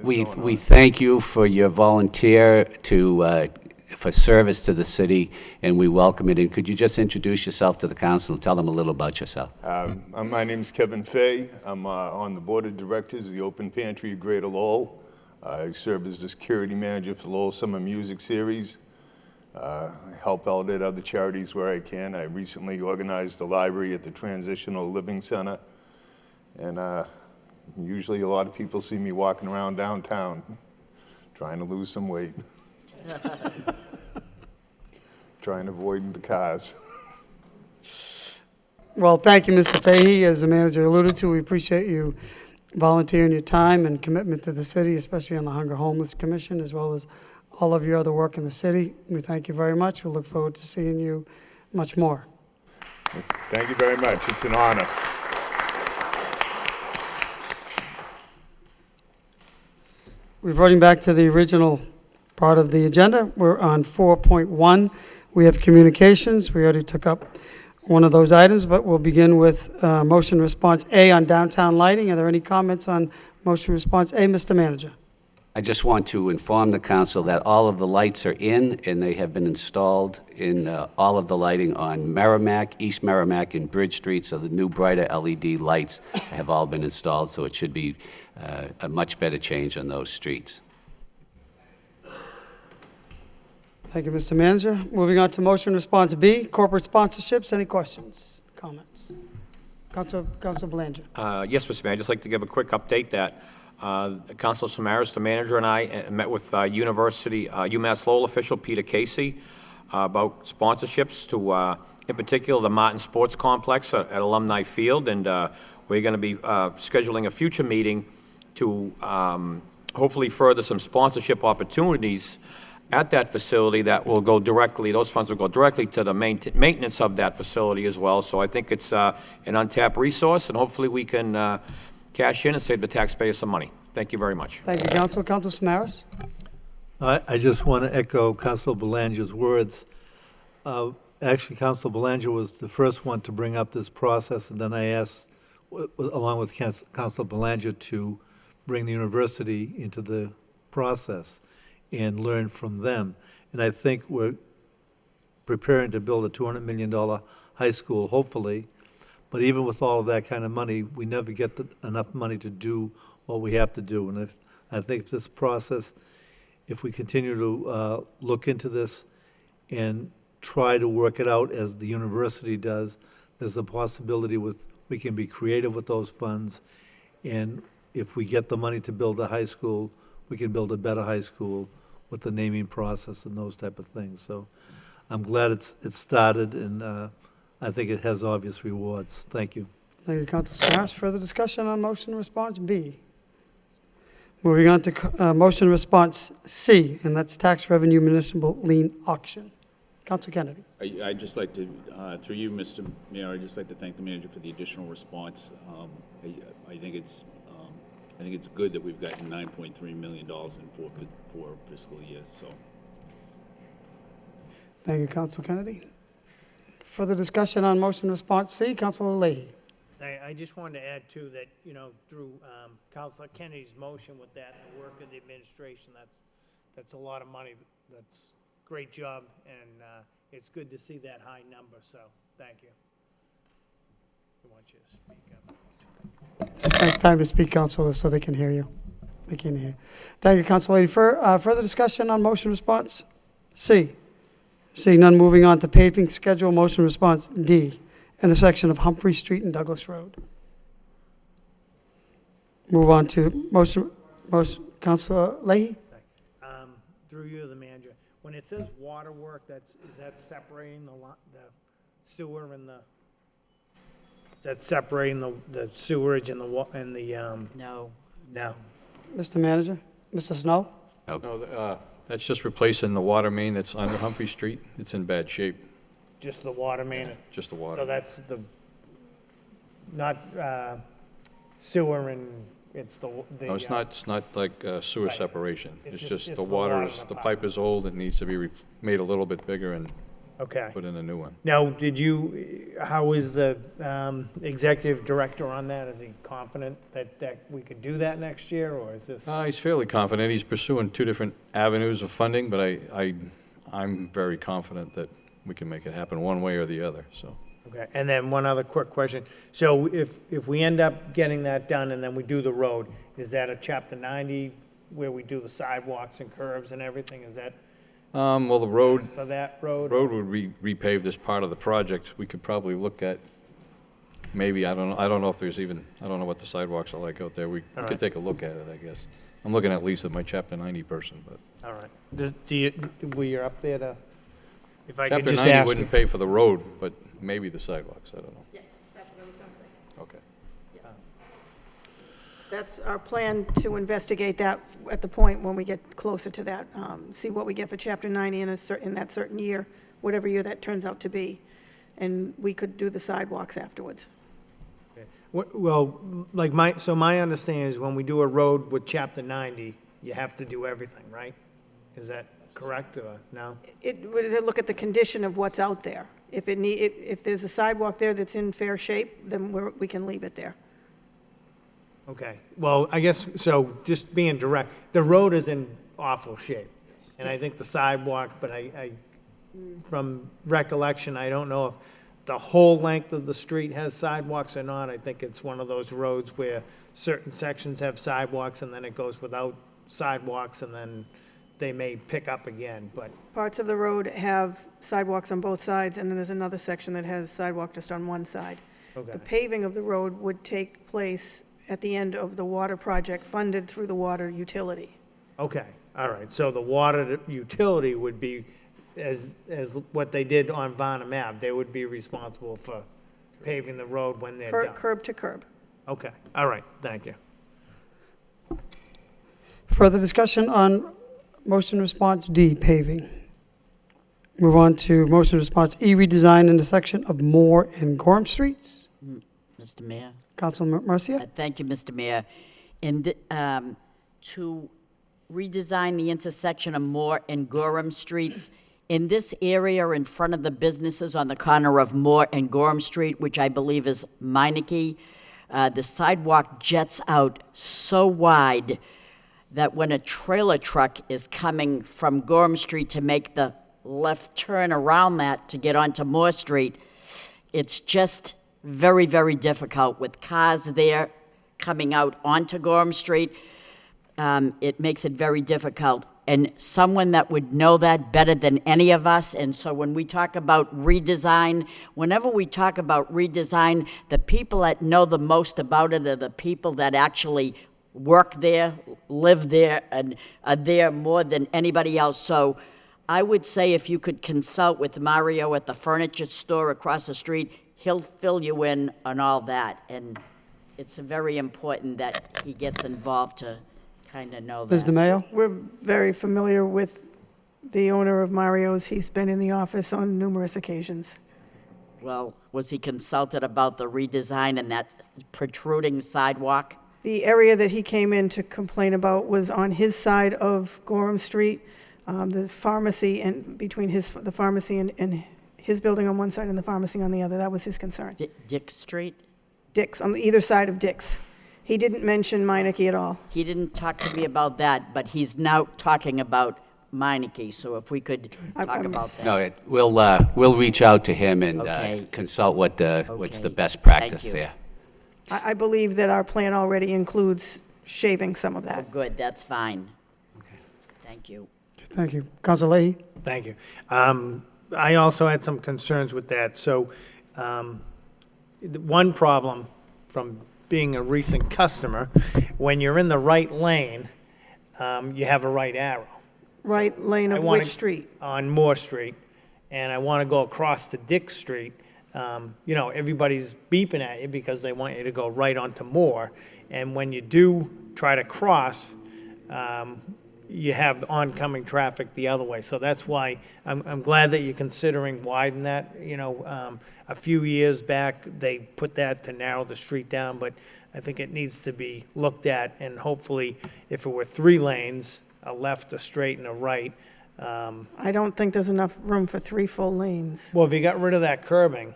Speaker 13: we thank you for your volunteer for service to the city, and we welcome it. And could you just introduce yourself to the council and tell them a little about yourself?
Speaker 22: My name is Kevin Fahey. I'm on the board of directors of the Open Pantry of Greater Lowell. I serve as the security manager for Lowell Summer Music Series. I help out at other charities where I can. I recently organized a library at the Transitional Living Center. And usually a lot of people see me walking around downtown trying to lose some weight. Trying to avoid the cars.
Speaker 1: Well, thank you, Mr. Fahey. As the manager alluded to, we appreciate you volunteering your time and commitment to the city, especially on the Hunger Homeless Commission, as well as all of your other work in the city. We thank you very much. We look forward to seeing you much more.
Speaker 22: Thank you very much. It's an honor.
Speaker 1: reverting back to the original part of the agenda, we're on 4.1. We have communications. We already took up one of those items, but we'll begin with motion response A on downtown lighting. Are there any comments on motion response A, Mr. Manager?
Speaker 13: I just want to inform the council that all of the lights are in, and they have been installed in all of the lighting on Merrimack, East Merrimack, and Bridge Street, so the new brighter LED lights have all been installed, so it should be a much better change on those streets.
Speaker 1: Thank you, Mr. Manager. Moving on to motion response B, corporate sponsorships. Any questions, comments? Council Belanger.
Speaker 12: Yes, Mr. Mayor, I'd just like to give a quick update that Councilor Samaras, the manager, and I met with UMass Lowell official Peter Casey about sponsorships to, in particular, the Martin Sports Complex at Alumni Field, and we're going to be scheduling a future meeting to hopefully further some sponsorship opportunities at that facility that will go directly, those funds will go directly to the maintenance of that facility as well. So I think it's an untapped resource, and hopefully we can cash in and save the taxpayers some money. Thank you very much.
Speaker 1: Thank you, Council. Council Samaras.
Speaker 9: I just want to echo Council Belanger's words. Actually, Council Belanger was the first one to bring up this process, and then I asked, along with Council Belanger, to bring the university into the process and learn from them. And I think we're preparing to build a $200 million high school, hopefully. But even with all of that kind of money, we never get enough money to do what we have to do. And I think this process, if we continue to look into this and try to work it out as the university does, there's a possibility we can be creative with those funds. And if we get the money to build a high school, we can build a better high school with the naming process and those type of things. So I'm glad it's started, and I think it has obvious rewards. Thank you.
Speaker 1: Thank you, Council Samaras. Further discussion on motion response B. Moving on to motion response C, and that's tax revenue municipal lien auction. Council Kennedy.
Speaker 11: I'd just like to, through you, Mr. Mayor, I'd just like to thank the manager for the additional response. I think it's good that we've gotten $9.3 million in four fiscal years. So.
Speaker 1: Thank you, Council Kennedy. Further discussion on motion response C, Councilor Leahy.
Speaker 8: I just wanted to add, too, that, through Councilor Kennedy's motion with that, the work of the administration, that's a lot of money. That's a great job, and it's good to see that high number, so thank you. I want you to speak up.
Speaker 1: It's time to speak, Councilor, so they can hear you. They can hear. Thank you, Councilor Leahy. Further discussion on motion response C. Seeing none, moving on to paving schedule, motion response D, intersection of Humphrey Street and Douglas Road. Move on to motion Councilor Leahy.
Speaker 8: Through you, the manager. When it says water work, is that separating the sewer and the? Is that separating the sewerage and the
Speaker 5: No.
Speaker 8: No.
Speaker 1: Mr. Manager, Mr. Snow.
Speaker 14: No, that's just replacing the water main that's under Humphrey Street. It's in bad shape.
Speaker 8: Just the water main?
Speaker 14: Yeah, just the water.
Speaker 8: So that's not sewer and it's the.
Speaker 14: No, it's not like sewer
Speaker 8: right.
Speaker 14: separation. It's just the
Speaker 8: the
Speaker 14: water
Speaker 8: water
Speaker 14: is,
Speaker 8: in
Speaker 14: the
Speaker 8: the
Speaker 14: pipe is old. It needs to be made a little bit bigger and
Speaker 8: Okay.
Speaker 14: put in a new one.
Speaker 8: Now, how is the executive director on that? Is he confident that we could do that next year, or is this?
Speaker 14: He's fairly confident. He's pursuing two different avenues of funding, but I'm very confident that we can make it happen one way or the other, so.
Speaker 8: Okay, and then one other quick question. So if we end up getting that done and then we do the road, is that a Chapter 90 where we do the sidewalks and curbs and everything? Is that?
Speaker 14: Well, the road.
Speaker 8: For that road?
Speaker 14: Road would be repaved as part of the project. We could probably look at, maybe, I don't know if there's even, I don't know what the sidewalks are like out there. We could take a look at it, I guess. I'm looking at least at my Chapter 90 person, but.
Speaker 8: All right. Were you up there to, if I could
Speaker 14: Chapter
Speaker 8: just
Speaker 14: 90
Speaker 8: ask?
Speaker 14: wouldn't pay for the road, but maybe the sidewalks, I don't know.
Speaker 16: Yes, that's what I was going to say.
Speaker 14: Okay.
Speaker 16: That's our plan, to investigate that at the point when we get closer to that, see what we get for Chapter 90 in that certain year, whatever year that turns out to be, and we could do the sidewalks afterwards.
Speaker 8: Well, like my understanding is when we do a road with Chapter 90, you have to do everything, right? Is that correct, or no?
Speaker 16: It would look at the condition of what's out there. If there's a sidewalk there that's in fair shape, then we can leave it there.
Speaker 8: Okay, well, I guess, so just being direct, the road is in awful shape. And I think the sidewalk, but from recollection, I don't know if the whole length of the street has sidewalks or not. I think it's one of those roads where certain sections have sidewalks and then it goes without sidewalks and then they may pick up again, but,
Speaker 16: Parts of the road have sidewalks on both sides, and then there's another section that has sidewalk just on one side.
Speaker 8: okay.
Speaker 16: The paving of the road would take place at the end of the water project funded through the water utility.
Speaker 8: Okay, all right, so the water utility would be, as what they did on Varnum Ave, they would be responsible for paving the road when they're done?
Speaker 16: Curb to curb.
Speaker 8: Okay, all right, thank you.
Speaker 1: Further discussion on motion response D, paving. Move on to motion response E, redesign intersection of Moore and Gorham Streets.
Speaker 5: Mr. Mayor?
Speaker 1: Councilman Mercia?
Speaker 5: Thank you, Mr. Mayor. To redesign the intersection of Moore and Gorham Streets, in this area in front of the businesses on the corner of Moore and Gorham Street, which I believe is Meineke, the sidewalk jets out so wide that when a trailer truck is coming from Gorham Street to make the left turn around that to get onto Moore Street, it's just very, very difficult with cars there coming out onto Gorham Street. It makes it very difficult. And someone that would know that better than any of us, and so when we talk about redesign, whenever we talk about redesign, the people that know the most about it are the people that actually work there, live there, and are there more than anybody else. So I would say if you could consult with Mario at the furniture store across the street, he'll fill you in on all that. And it's very important that he gets involved to kind of know that.
Speaker 1: Ms. DeMayo?
Speaker 16: We're very familiar with the owner of Mario's. He's been in the office on numerous occasions.
Speaker 5: Well, was he consulted about the redesign and that protruding sidewalk?
Speaker 16: The area that he came in to complain about was on his side of Gorham Street, the pharmacy, and between the pharmacy and his building on one side and the pharmacy on the other. That was his concern.
Speaker 5: Dick Street?
Speaker 16: Dick's, on either side of Dick's. He didn't mention Meineke at all.
Speaker 5: He didn't talk to me about that, but he's now talking about Meineke, so if we could talk about that.
Speaker 13: No, we'll reach out to him and
Speaker 5: Okay.
Speaker 13: consult what's the
Speaker 5: Okay.
Speaker 13: best practice
Speaker 5: Thank you.
Speaker 13: there.
Speaker 16: I believe that our plan already includes shaving some of that.
Speaker 5: Good, that's fine. Thank you.
Speaker 1: Thank you. Council Leahy?
Speaker 8: Thank you. I also had some concerns with that. So, the one problem from being a recent customer, when you're in the right lane, you have a right arrow.
Speaker 16: Right lane
Speaker 8: I
Speaker 16: of
Speaker 8: wanna-
Speaker 16: which street?
Speaker 8: On Moore Street, and I want to go across to Dick Street. Everybody's beeping at you because they want you to go right onto Moore. And when you do try to cross, you have oncoming traffic the other way. So that's why I'm glad that you're considering widen that. A few years back, they put that to narrow the street down, but I think it needs to be looked at, and hopefully, if it were 3 lanes, a left, a straight, and a right.
Speaker 16: I don't think there's enough room for 3 full lanes.
Speaker 8: Well, if you got rid of that curbing,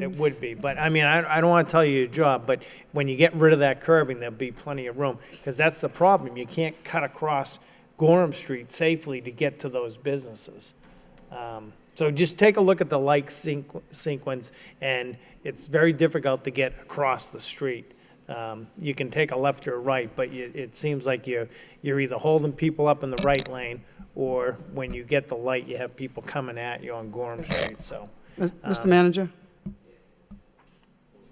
Speaker 8: it would be. But, I mean, I don't want to tell you your job, but when you get rid of that curbing, there'll be plenty of room. Because that's the problem. You can't cut across Gorham Street safely to get to those businesses. So just take a look at the like sequence, and it's very difficult to get across the street. You can take a left or a right, but it seems like you're either holding people up in the right lane, or when you get the light, you have people coming at you on Gorham Street, so.
Speaker 1: Mr. Manager?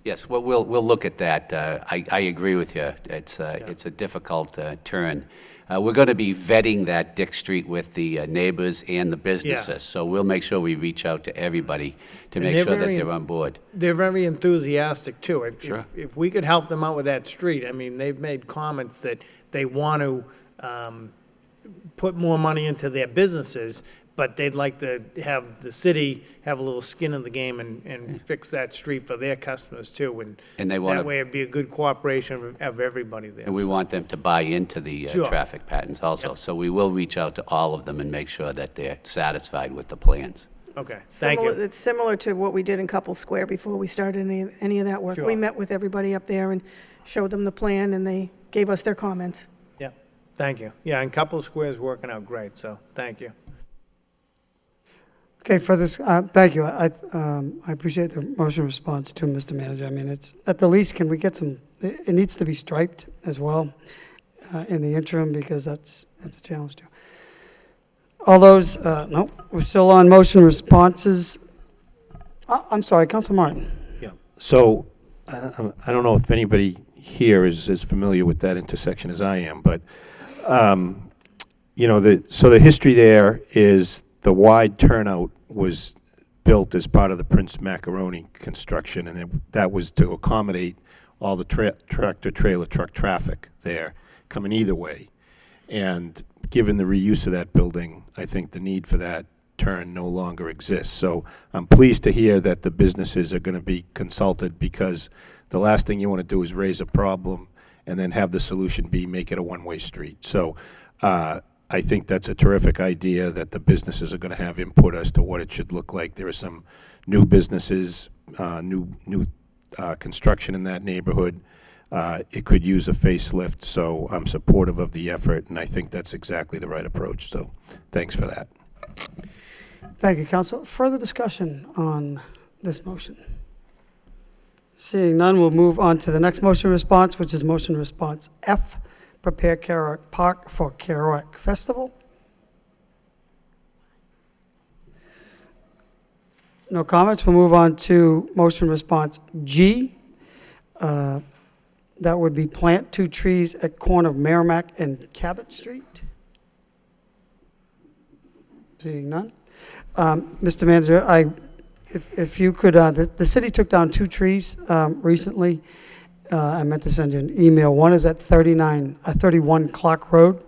Speaker 13: Yes, well, we'll look at that. I agree with you. It's a difficult turn. We're going to be vetting that Dick Street with the neighbors and the businesses, so we'll make sure we reach out to everybody to
Speaker 8: And
Speaker 13: make
Speaker 8: they're
Speaker 13: sure that
Speaker 8: very-
Speaker 13: they're on board.
Speaker 8: They're very enthusiastic, too.
Speaker 13: Sure.
Speaker 8: If we could help them out with that street, I mean, they've made comments that they want to put more money into their businesses, but they'd like to have the city have a little skin in the game and fix that street for their customers too.
Speaker 13: And they wanna-
Speaker 8: that way it'd be a good cooperation of everybody there.
Speaker 13: And we want them to buy into the
Speaker 8: Sure.
Speaker 13: traffic patterns also. So we will reach out to all of them and make sure that they're satisfied with the plans.
Speaker 8: Okay, thank you.
Speaker 16: It's similar to what we did in Couple Square before we started any of that work.
Speaker 8: Sure.
Speaker 16: We met with everybody up there and showed them the plan, and they gave us their comments.
Speaker 8: Yeah, thank you. Yeah, and Couple Square's working out great, so thank you.
Speaker 1: Okay, for this, thank you. I appreciate the motion response to Mr. Manager. I mean, it's, at the least, can we get some, it needs to be striped as well in the interim, because that's a challenge too. All those, no, we're still on motion responses. I'm sorry, Council Martin.
Speaker 2: Yeah. So, I don't know if anybody here is as familiar with that intersection as I am, but, you know, the history there is the wide turnout was built as part of the Prince Macaroni construction, and that was to accommodate all the tractor-trailer truck traffic there coming either way. And given the reuse of that building, I think the need for that turn no longer exists. So I'm pleased to hear that the businesses are going to be consulted, because the last thing you want to do is raise a problem and then have the solution be make it a one-way street. So I think that's a terrific idea, that the businesses are going to have input as to what it should look like. There are some new businesses, new construction in that neighborhood. It could use a facelift, so I'm supportive of the effort, and I think that's exactly the right approach. So thanks for that.
Speaker 1: Thank you, Council. Further discussion on this motion? Seeing none, we'll move on to the next motion response, which is motion response F, prepare Kerouac Park for Kerouac Festival. No comments. We'll move on to motion response G. That would be plant 2 trees at corner of Merrimack and Cabot Street. Seeing none. Mr. Manager, if you could, the city took down 2 trees recently. I meant to send you an email. One is at 31 Clark Road,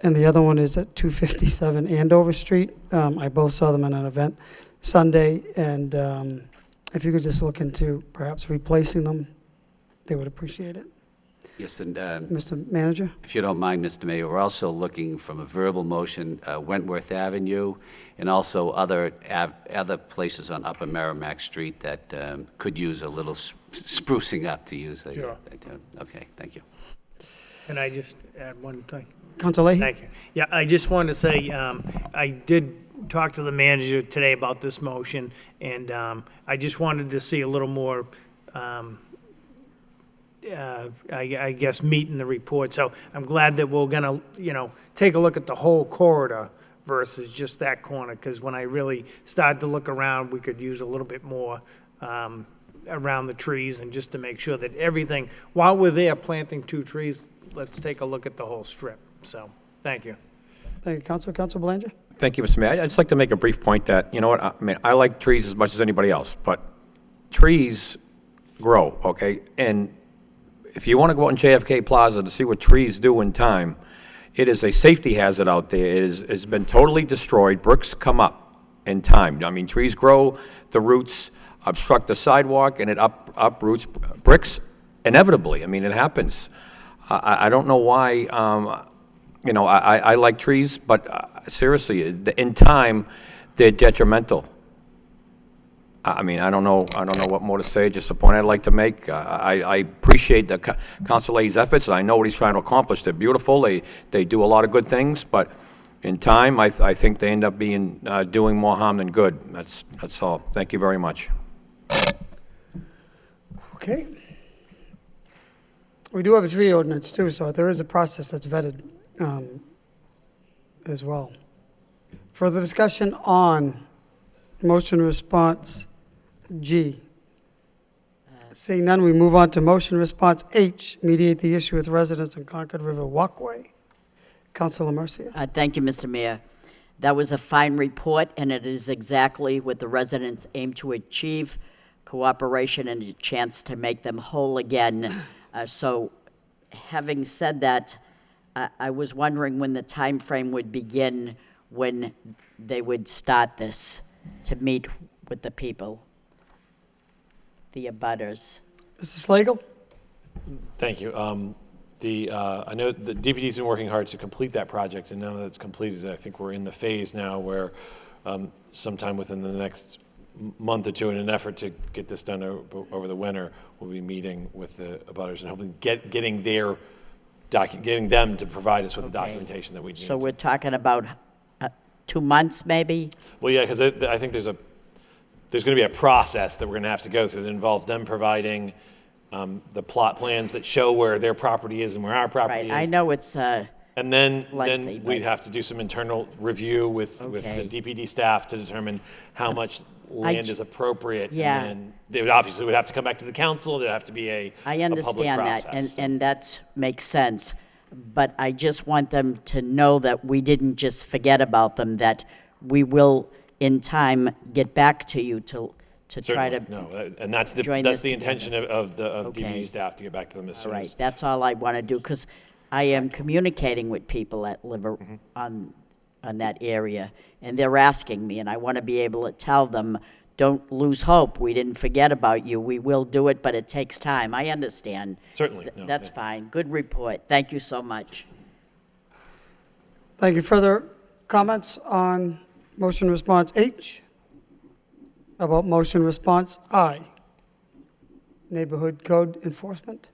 Speaker 1: and the other one is at 257 Andover Street. I both saw them at an event Sunday, and if you could just look into perhaps replacing them, they would appreciate it.
Speaker 13: Yes, and
Speaker 1: Mr. Manager?
Speaker 13: if you don't mind, Mr. Mayor, we're also looking from a verbal motion, Wentworth Avenue, and also other places on Upper Merrimack Street that could use a little sprucing up, to use a
Speaker 8: Sure.
Speaker 13: term. Okay, thank you.
Speaker 8: Can I just add one thing?
Speaker 1: Council Leahy?
Speaker 8: Thank you. Yeah, I just wanted to say, I did talk to the manager today about this motion, and I just wanted to see a little more, I guess, meat in the report. So I'm glad that we're gonna, take a look at the whole corridor versus just that corner, because when I really started to look around, we could use a little bit more around the trees, and just to make sure that everything, while we're there planting 2 trees, let's take a look at the whole strip. So, thank you.
Speaker 1: Thank you, Council. Council Belanger?
Speaker 12: Thank you, Mr. Mayor. I'd just like to make a brief point that, you know what, I mean, I like trees as much as anybody else, but trees grow, okay? And if you want to go out in JFK Plaza to see what trees do in time, it is a safety hazard out there. It's been totally destroyed. Bricks come up in time. I mean, trees grow, the roots obstruct the sidewalk, and it uproots bricks inevitably. I mean, it happens. I don't know why, I like trees, but seriously, in time, they're detrimental. I mean, I don't know what more to say, just a point I'd like to make. I appreciate the Council Leahy's efforts, and I know what he's trying to accomplish. They're beautiful, they do a lot of good things, but in time, I think they end up doing more harm than good. That's all. Thank you very much.
Speaker 1: Okay. We do have a tree ordinance too, so there is a process that's vetted as well. Further discussion on motion response G. Seeing none, we move on to motion response H, mediate the issue with residents on Concord River Walkway. Councilor Mercia.
Speaker 5: Thank you, Mr. Mayor. That was a fine report, and it is exactly what the residents aim to achieve: cooperation and a chance to make them whole again. So, having said that, I was wondering when the time frame would begin when they would start this to meet with the people, the abutters.
Speaker 1: Mr. Slagle?
Speaker 18: Thank you. I know the DPD's been working hard to complete that project, and now that it's completed, I think we're in the phase now where sometime within the next month or two, in an effort to get this done over the winter, we'll be meeting with the abutters and hoping getting them to provide us with the documentation that we need.
Speaker 5: So we're talking about 2 months, maybe?
Speaker 18: Well, yeah, because I think there's going to be a process that we're going to have to go through that involves them providing the plot plans that show where their property is and where our property is.
Speaker 5: Right, I know it's
Speaker 18: And then
Speaker 5: lengthy,
Speaker 18: we'd
Speaker 5: but-
Speaker 18: have to do some internal review with the DPD staff to determine how much land is appropriate.
Speaker 5: Yeah.
Speaker 18: And then they would obviously would have to come back to the council. There'd have to be a
Speaker 5: I
Speaker 18: public
Speaker 5: understand that,
Speaker 18: process.
Speaker 5: and that makes sense. But I just want them to know that we didn't just forget about them, that we will, in time, get back to you to try to
Speaker 18: and that's the
Speaker 5: join this
Speaker 18: intention of
Speaker 5: Okay.
Speaker 18: DPD staff to get back to them as
Speaker 5: All
Speaker 18: soon
Speaker 5: right,
Speaker 18: as.
Speaker 5: that's all I want to do, because I am communicating with people that live
Speaker 18: Mm-hmm.
Speaker 5: on that area, and they're asking me, and I want to be able to tell them, don't lose hope, we didn't forget about you, we will do it, but it takes time. I understand.
Speaker 18: Certainly, no,
Speaker 5: That's fine. Good report. Thank you so much.
Speaker 1: Thank you. Further comments on motion response H? How about motion response I? Neighborhood code enforcement?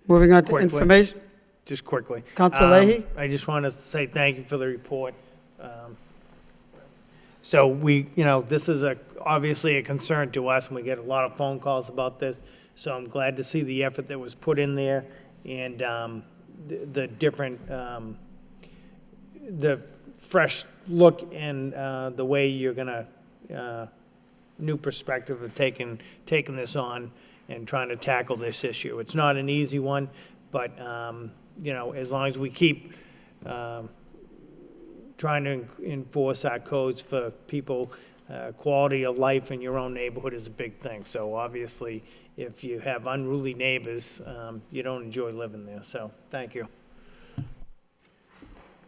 Speaker 1: Moving on to
Speaker 8: Quickly.
Speaker 1: information.
Speaker 8: Just quickly.
Speaker 1: Councilor Leahy?
Speaker 8: I just want to say thank you for the report. So this is obviously a concern to us, and we get a lot of phone calls about this. So I'm glad to see the effort that was put in there and the different, the fresh look and the way you're gonna, new perspective of taking this on and trying to tackle this issue. It's not an easy one, but, as long as we keep trying to enforce our codes for people, quality of life in your own neighborhood is a big thing. So obviously, if you have unruly neighbors, you don't enjoy living there. So, thank you.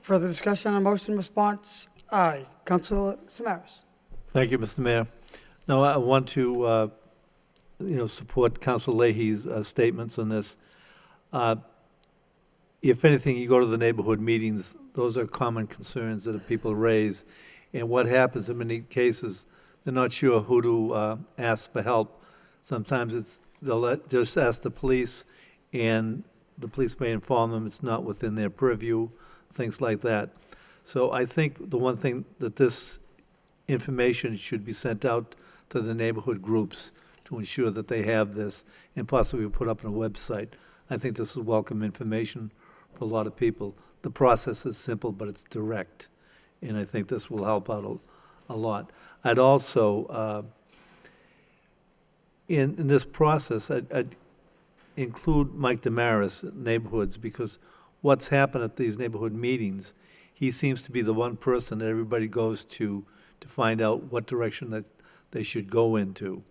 Speaker 1: Further discussion on motion response I. Councilor Samaras?
Speaker 9: Thank you, Mr. Mayor. No, I want to, support Councilor Leahy's statements on this. If anything, you go to the neighborhood meetings, those are common concerns that people raise. And what happens in many cases, they're not sure who to ask for help. Sometimes they'll just ask the police, and the police may inform them it's not within their purview, things like that. So I think the one thing that this information should be sent out to the neighborhood groups to ensure that they have this and possibly put up on a website. I think this is welcome information for a lot of people. The process is simple, but it's direct, and I think this will help out a lot. I'd also, in this process, I'd include Mike Damaris neighborhoods, because what's happened at these neighborhood meetings, he seems to be the one person that everybody goes to find out what direction that they should go into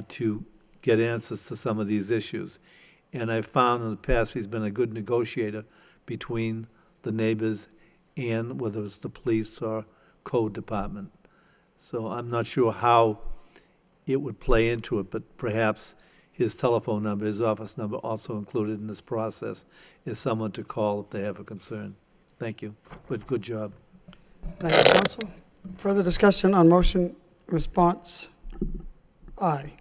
Speaker 9: to get answers to some of these issues. And I've found in the past he's been a good negotiator between the neighbors and whether it's the police or code department. So I'm not sure how it would play into it, but perhaps his telephone number, his office number, also included in this process, is someone to call if they have a concern. Thank you. Good job.
Speaker 1: Thank you, Council. Further discussion on motion response I.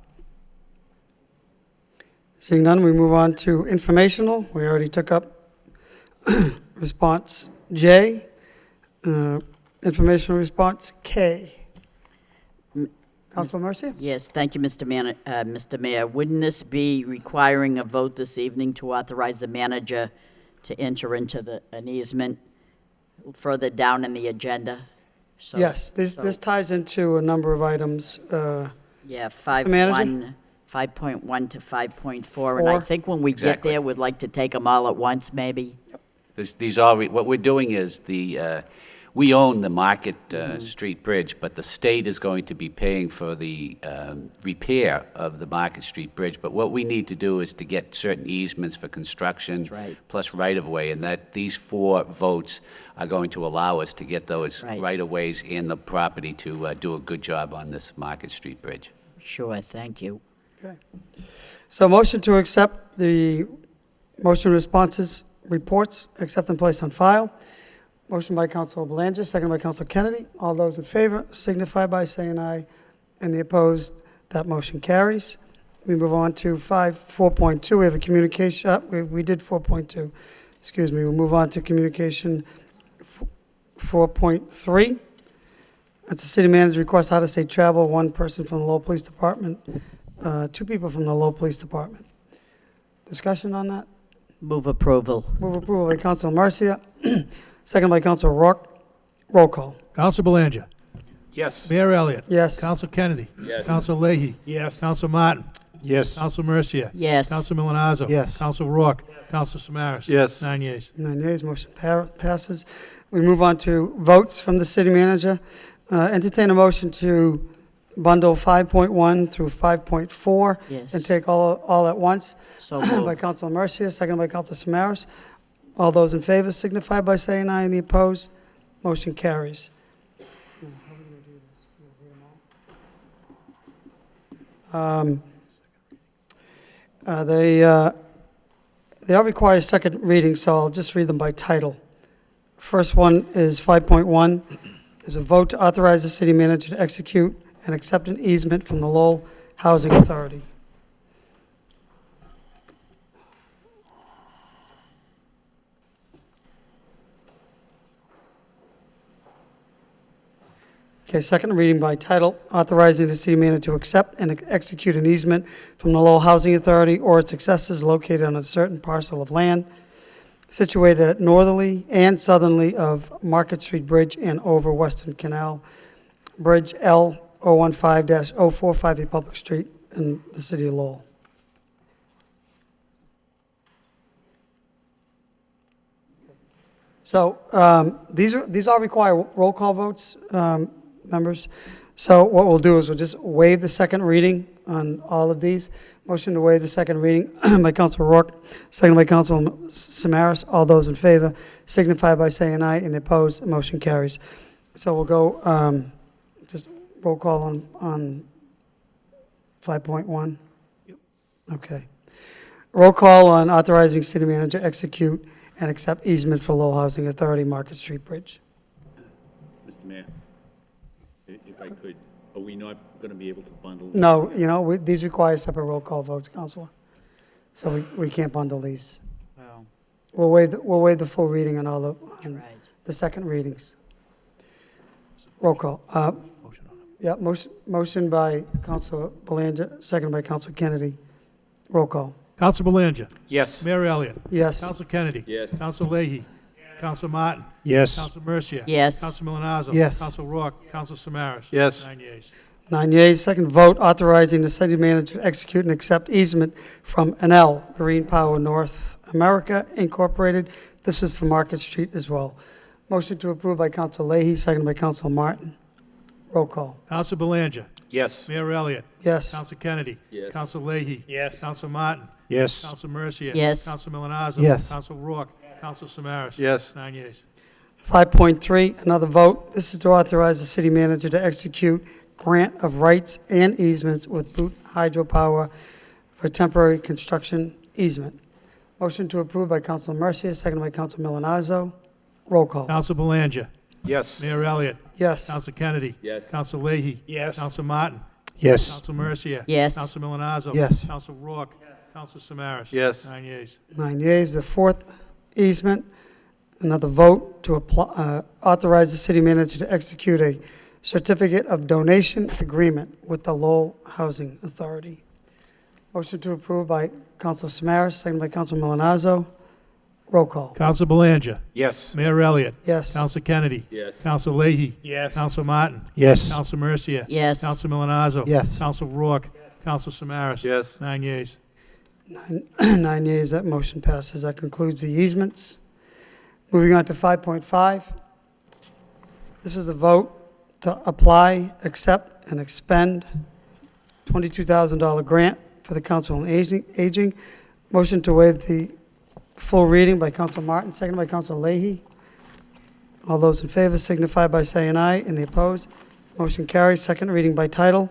Speaker 1: Seeing none, we move on to informational. We already took up response J. Informational response K. Councilor Mercia?
Speaker 5: Yes, thank you, Mr. Mayor. Wouldn't this be requiring a vote this evening to authorize the manager to enter into an easement further down in the agenda? So-
Speaker 1: Yes, this ties into a number of items.
Speaker 5: Yeah,
Speaker 1: Mr. Manager?
Speaker 5: 5.1 to 5.4, and I think when we get
Speaker 13: Exactly.
Speaker 5: there, we'd like to take them all at once, maybe?
Speaker 13: These are, what we're doing is we own the Market Street Bridge, but the state is going to be paying for the repair of the Market Street Bridge. But what we need to do is to get certain easements for construction, plus right-of-way, and that these 4 votes are going to allow us to get those right-of-ways and the property to do a good job on this Market Street Bridge.
Speaker 5: Sure, thank you.
Speaker 1: Okay. So motion to accept the motion responses reports, accept and place on file. Motion by Council Belanger, second by Council Kennedy. All those in favor signify by saying aye. And the opposed, that motion carries. We move on to 4.2. We have a communication, we did 4.2. Excuse me, we'll move on to communication 4.3. That's the city manager request out-of-state travel, 1 person from the Lowell Police Department, 2 people from the Lowell Police Department. Discussion on that?
Speaker 5: Move approval.
Speaker 1: Move approval by Council Mercia, second by Council Rourke. Roll call.
Speaker 3: Council Belanger.
Speaker 12: Yes.
Speaker 3: Mayor Elliott.
Speaker 1: Yes.
Speaker 3: Council Kennedy.
Speaker 11: Yes.
Speaker 3: Council Leahy.
Speaker 8: Yes.
Speaker 3: Council Martin.
Speaker 2: Yes.
Speaker 3: Council Mercia.
Speaker 5: Yes.
Speaker 3: Council Milonazo.
Speaker 10: Yes.
Speaker 3: Council Rourke. Council Samaras.
Speaker 9: Yes.
Speaker 3: 9 yeas.
Speaker 1: 9 yeas, motion passes. We move on to votes from the city manager. Entertain a motion to bundle 5.1 through 5.4
Speaker 5: Yes.
Speaker 1: and take all at once.
Speaker 5: So
Speaker 1: By
Speaker 5: moved.
Speaker 1: Council Mercia, second by Council Samaras. All those in favor signify by saying aye, and the opposed, motion carries. They all require second reading, so I'll just read them by title. First one is 5.1. Is a vote to authorize the city manager to execute and accept an easement from the Lowell Housing Authority. Okay, second reading by title, authorizing the city manager to accept and execute an easement from the Lowell Housing Authority or its successors located on a certain parcel of land situated at northerly and southerly of Market Street Bridge and over Western Canal Bridge L 015-045 Public Street in the city of Lowell. So these all require roll call votes, members. So what we'll do is we'll just waive the second reading on all of these. Motion to waive the second reading by Council Rourke, second by Council Samaras. All those in favor signify by saying aye, and the opposed, motion carries. So we'll go just roll call on 5.1. Okay. Roll call on authorizing city manager to execute and accept easement for Lowell Housing Authority Market Street Bridge.
Speaker 11: Mr. Mayor, if I could, are we not going to be able to bundle?
Speaker 1: No, these require separate roll call votes, Counselor. So we can't bundle these.
Speaker 5: Well,
Speaker 1: We'll waive the full reading on all the second readings. Roll call. Yeah, motion by Council Belanger, second by Council Kennedy. Roll call.
Speaker 3: Council Belanger.
Speaker 12: Yes.
Speaker 3: Mayor Elliott.
Speaker 1: Yes.
Speaker 3: Council Kennedy.
Speaker 11: Yes.
Speaker 3: Council Leahy. Council Martin.
Speaker 2: Yes.
Speaker 3: Council Mercia.
Speaker 5: Yes.
Speaker 3: Council Milonazo.
Speaker 10: Yes.
Speaker 3: Council Rourke. Council Samaras.
Speaker 9: Yes.
Speaker 3: 9 yeas.
Speaker 1: 9 yeas. Second vote, authorizing the city manager to execute and accept easement from Enel Green Power North America Incorporated. This is for Market Street as well. Motion to approve by Council Leahy, second by Council Martin. Roll call.
Speaker 3: Council Belanger.
Speaker 12: Yes.
Speaker 3: Mayor Elliott.
Speaker 1: Yes.
Speaker 3: Council Kennedy.
Speaker 11: Yes.
Speaker 3: Council Leahy.
Speaker 8: Yes.
Speaker 3: Council Martin.
Speaker 2: Yes.
Speaker 3: Council Mercia.
Speaker 5: Yes.
Speaker 3: Council Milonazo.
Speaker 10: Yes.
Speaker 3: Council Rourke. Council Samaras.
Speaker 9: Yes.
Speaker 3: 9 yeas.
Speaker 1: 5.3, another vote. This is to authorize the city manager to execute grant of rights and easements with Boot Hydropower for temporary construction easement. Motion to approve by Council Mercia, second by Council Milonazo. Roll call.
Speaker 3: Council Belanger.
Speaker 12: Yes.
Speaker 3: Mayor Elliott.
Speaker 1: Yes.
Speaker 3: Council Kennedy.
Speaker 11: Yes.
Speaker 3: Council Leahy.
Speaker 8: Yes.
Speaker 3: Council Martin.
Speaker 2: Yes.
Speaker 3: Council Mercia.
Speaker 5: Yes.
Speaker 3: Council Milonazo.
Speaker 10: Yes.
Speaker 3: Council Rourke. Council Samaras.
Speaker 9: Yes.
Speaker 3: 9 yeas.
Speaker 1: 9 yeas. The fourth easement, another vote to authorize the city manager to execute a certificate of donation agreement with the Lowell Housing Authority. Motion to approve by Council Samaras, second by Council Milonazo. Roll call.
Speaker 3: Council Belanger.
Speaker 12: Yes.
Speaker 3: Mayor Elliott.
Speaker 1: Yes.
Speaker 3: Council Kennedy.
Speaker 11: Yes.
Speaker 3: Council Leahy.
Speaker 8: Yes.
Speaker 3: Council Martin.
Speaker 2: Yes.
Speaker 3: Council Mercia.
Speaker 5: Yes.
Speaker 3: Council Milonazo.
Speaker 10: Yes.
Speaker 3: Council Rourke. Council Samaras.
Speaker 9: Yes.
Speaker 3: 9 yeas.
Speaker 1: 9 yeas, that motion passes. That concludes the easements. Moving on to 5.5. This is a vote to apply, accept, and expend $22,000 grant for the Council on Aging. Motion to waive the full reading by Council Martin, seconded by Council Leahy. All those in favor signify by saying aye, and the opposed. Motion carries. Second reading by title.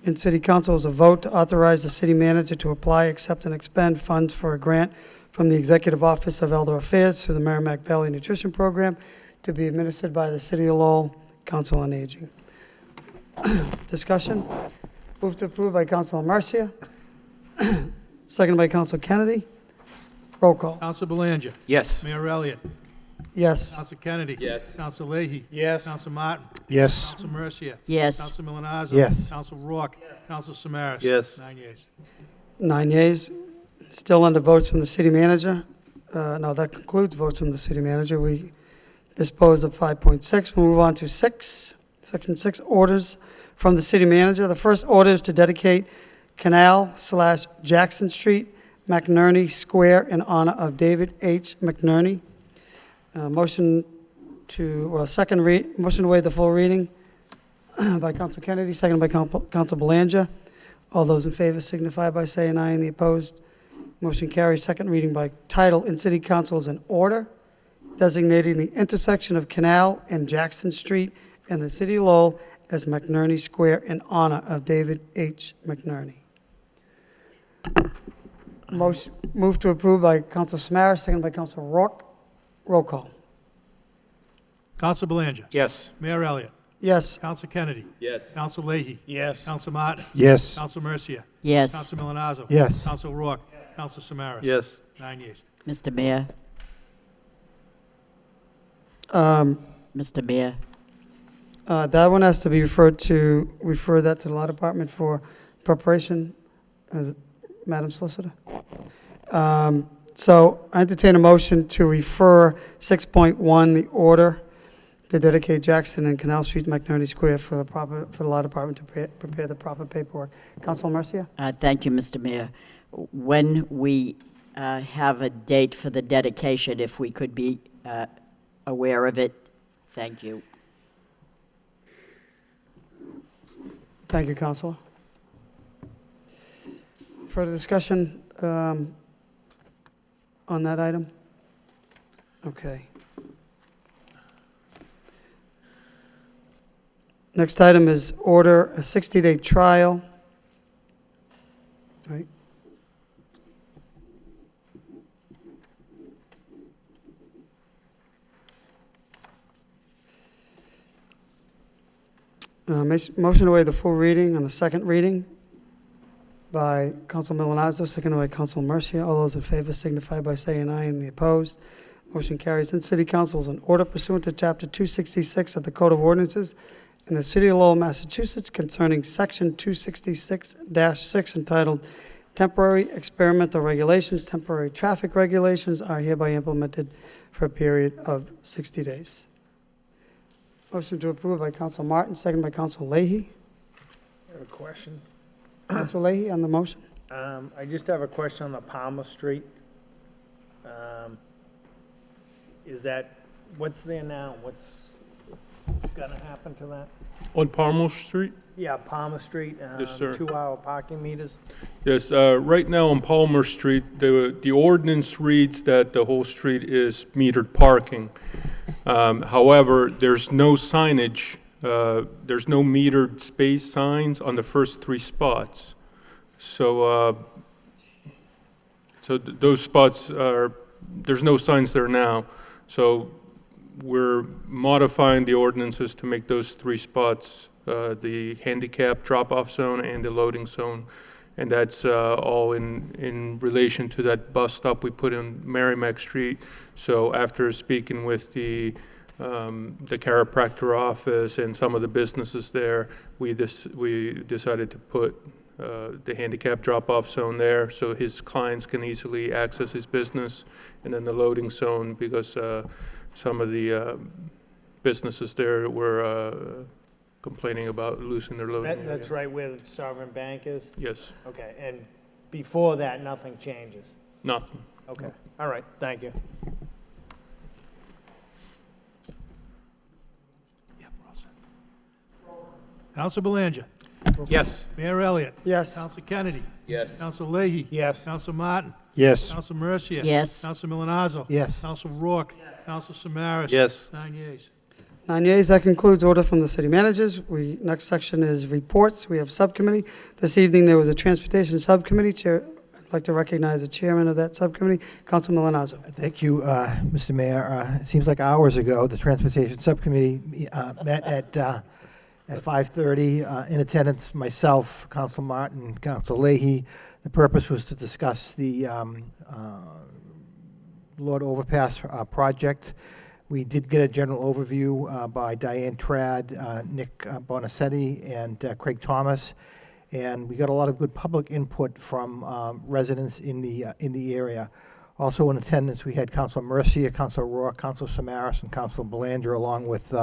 Speaker 1: In City Council is a vote to authorize the city manager to apply, accept, and expend funds for a grant from the Executive Office of Elder Affairs through the Merrimack Valley Nutrition Program to be administered by the City of Lowell Council on Aging. Discussion. Move to approve by Councilor Mercia. Second by Councilor Kennedy. Roll call.
Speaker 3: Counsel Belanger.
Speaker 12: Yes.
Speaker 3: Mayor Elliott.
Speaker 1: Yes.
Speaker 3: Counsel Kennedy.
Speaker 11: Yes.
Speaker 3: Counsel Leahy.
Speaker 8: Yes.
Speaker 3: Counsel Martin.
Speaker 2: Yes.
Speaker 3: Counsel Mercia.
Speaker 5: Yes.
Speaker 3: Counsel Milonazo.
Speaker 10: Yes.
Speaker 3: Counsel Rourke. Counsel Samaras.
Speaker 9: Yes.
Speaker 3: 9 yeas.
Speaker 1: 9 yeas. Still under votes from the city manager. No, that concludes votes from the city manager. We dispose of 5.6. We'll move on to 6. Section 6, orders from the city manager. The first order is to dedicate Canal/Jackson Street, McNerney Square in honor of David H. McNerney. Motion to waive the full reading by Council Kennedy, seconded by Council Belanger. All those in favor signify by saying aye, and the opposed. Motion carries. Second reading by title. In City Council is an order designating the intersection of Canal and Jackson Street in the City of Lowell as McNerney Square in honor of David H. McNerney. Motion move to approve by Council Samaras, seconded by Council Rourke. Roll call.
Speaker 3: Counsel Belanger.
Speaker 12: Yes.
Speaker 3: Mayor Elliott.
Speaker 1: Yes.
Speaker 3: Counsel Kennedy.
Speaker 11: Yes.
Speaker 3: Counsel Leahy.
Speaker 8: Yes.
Speaker 3: Counsel Martin.
Speaker 2: Yes.
Speaker 3: Counsel Mercia.
Speaker 5: Yes.
Speaker 3: Counsel Milonazo.
Speaker 10: Yes.
Speaker 3: Counsel Rourke. Counsel Samaras.
Speaker 9: Yes.
Speaker 3: 9 yeas.
Speaker 5: Mr. Mayor,
Speaker 1: Um,
Speaker 5: Mr. Mayor,
Speaker 1: That one has to be refer that to the law department for preparation, Madam Solicitor. So I entertain a motion to refer 6.1, the order to dedicate Jackson and Canal Street, McNerney Square for the law department to prepare the proper paperwork. Councilor Mercia?
Speaker 5: thank you, Mr. Mayor. When we have a date for the dedication, if we could be aware of it, thank you.
Speaker 1: Thank you, Councilor. Further discussion on that item? Okay. Next item is order a 60-day trial. Right. Motion to waive the full reading on the second reading by Council Milonazo, seconded by Council Mercia. All those in favor signify by saying aye, and the opposed. Motion carries. In City Council is an order pursuant to Chapter 266 of the Code of Ordinances in the City of Lowell, Massachusetts concerning Section 266-6 entitled Temporary Experimental Regulations. Temporary traffic regulations are hereby implemented for a period of 60 days. Motion to approve by Council Martin, second by Council Leahy.
Speaker 8: I have questions.
Speaker 1: Council Leahy on the motion.
Speaker 8: I just have a question on the Palmer Street. What's there now? What's gonna happen to that?
Speaker 21: On Palmer Street?
Speaker 8: Yeah, Palmer Street,
Speaker 21: Yes, sir.
Speaker 8: 2-hour parking meters.
Speaker 21: Yes, right now on Palmer Street, the ordinance reads that the whole street is metered parking. However, there's no signage, there's no metered space signs on the first 3 spots. So, those spots there's no signs there now. So we're modifying the ordinances to make those 3 spots the handicap drop-off zone and the loading zone. And that's all in relation to that bus stop we put in Merrimack Street. So after speaking with the chiropractor office and some of the businesses there, we decided to put the handicap drop-off zone there so his clients can easily access his business, and then the loading zone because some of the businesses there were complaining about losing their loading area.
Speaker 8: That's right where the Sovereign Bank is?
Speaker 21: Yes.
Speaker 8: Okay, and before that, nothing changes?
Speaker 21: Nothing.
Speaker 8: Okay, all right, thank you.
Speaker 3: Counsel Belanger.
Speaker 12: Yes.
Speaker 3: Mayor Elliott.
Speaker 1: Yes.
Speaker 3: Counsel Kennedy.
Speaker 14: Yes.
Speaker 3: Counsel Leahy.
Speaker 8: Yes.
Speaker 3: Counsel Martin.
Speaker 2: Yes.
Speaker 3: Counsel Mercia.
Speaker 5: Yes.
Speaker 3: Counsel Milonazo.
Speaker 10: Yes.
Speaker 3: Counsel Rourke. Counsel Samaras.
Speaker 9: Yes.
Speaker 3: 9 yeas.
Speaker 1: 9 yeas, that concludes order from the city managers. Next section is reports. We have subcommittee. This evening, there was a transportation subcommittee. Chair, I'd like to recognize the chairman of that subcommittee, Council Milonazo.
Speaker 10: Thank you, Mr. Mayor. It seems like hours ago, the Transportation Subcommittee met at 5:30. In attendance, myself, Council Martin, Council Leahy. The purpose was to discuss the Lord Overpass project. We did get a general overview by Diane Trad, Nick Bonacetti, and Craig Thomas, and we got a lot of good public input from residents in the area. Also in attendance, we had Councilor Mercia, Councilor Rourke, Councilor Samaras, and Councilor Belanger, along with